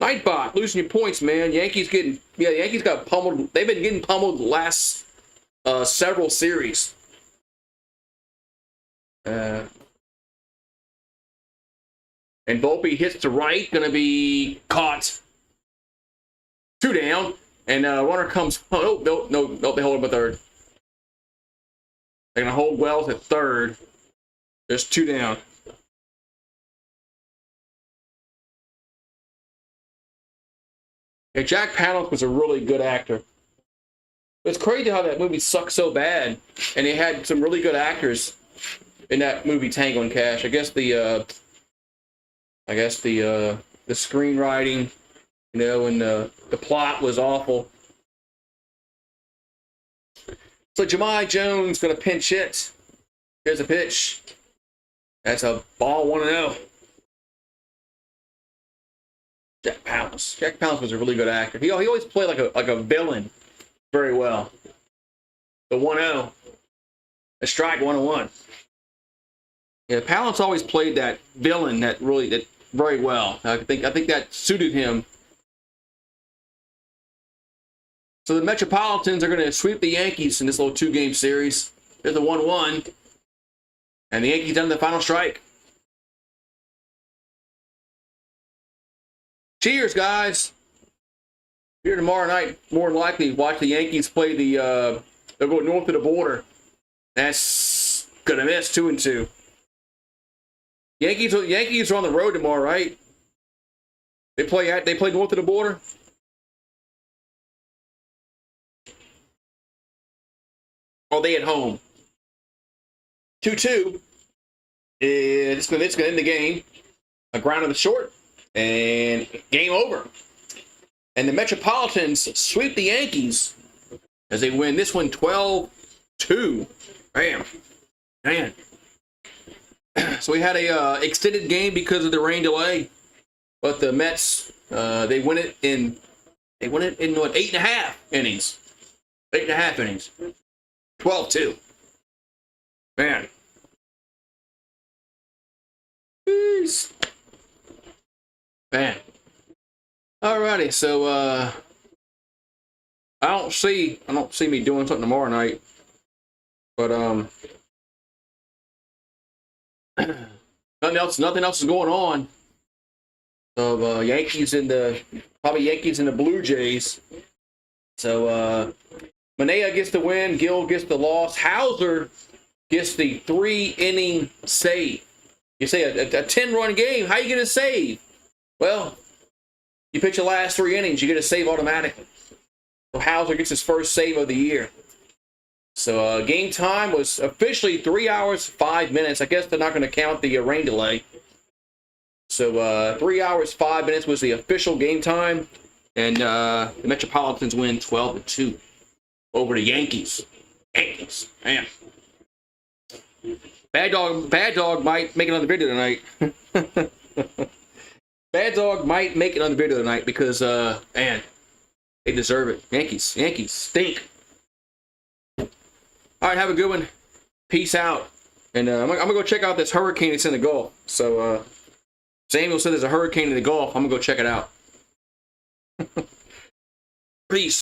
Nightbot, losing your points, man. The Yankees got pummeled. They've been getting pummeled the last several series. And Volpe hits to right, gonna be caught. 2 down, and runner comes. Oh no! They hold him at third. They're going to hold Wells at third. There's 2 down. Yeah, Jack Palance was a really good actor. It's crazy how that movie sucked so bad, and they had some really good actors in that movie, Tango and Cash. I guess the screenwriting, and the plot was awful. So Jahmai Jones going to pinch hit. Here's a pitch. That's a ball, 1-0. Jack Palance. Jack Palance was a really good actor. He always played like a villain very well. The 1-0. A strike, 1-1. Yeah, Palance always played that villain that very well. I think that suited him. So the Metropolitans are going to sweep the Yankees in this little 2-game series. There's a 1-1. And the Yankees down to the final strike. Cheers, guys. Here tomorrow night, more than likely, watch the Yankees play they'll go north of the border. That's going to miss 2-2. Yankees are on the road tomorrow, right? They play north of the border. Are they at home? 2-2. It's going to end the game. A ground of the short. And game over. And the Metropolitans sweep the Yankees as they win this one 12-2. Bam. Man. So we had a extended game because of the rain delay. But the Mets, they win it in what, 8.5 innings. 8.5 innings. 12-2. Man. Jeez. Man. Alrighty, so I don't see me doing something tomorrow night. But nothing else is going on. So Yankees and the Blue Jays. So Manea gets the win, Gill gets the loss, Hauser gets the 3-inning save. You say a 10-run game, how you get a save? Well, you pitch the last 3 innings, you get a save automatically. So Hauser gets his first save of the year. So game time was officially 3 hours, 5 minutes. I guess they're not going to count the rain delay. So 3 hours, 5 minutes was the official game time. And the Metropolitans win 12-2 over the Yankees. Yankees, man. Bad Dog might make another video tonight. Bad Dog might make another video tonight because, man, they deserve it. Yankees stink. All right, have a good one. Peace out. And I'm gonna go check out this hurricane that's in the Gulf. So Samuel said there's a hurricane in the Gulf. I'm gonna go check it out. Peace.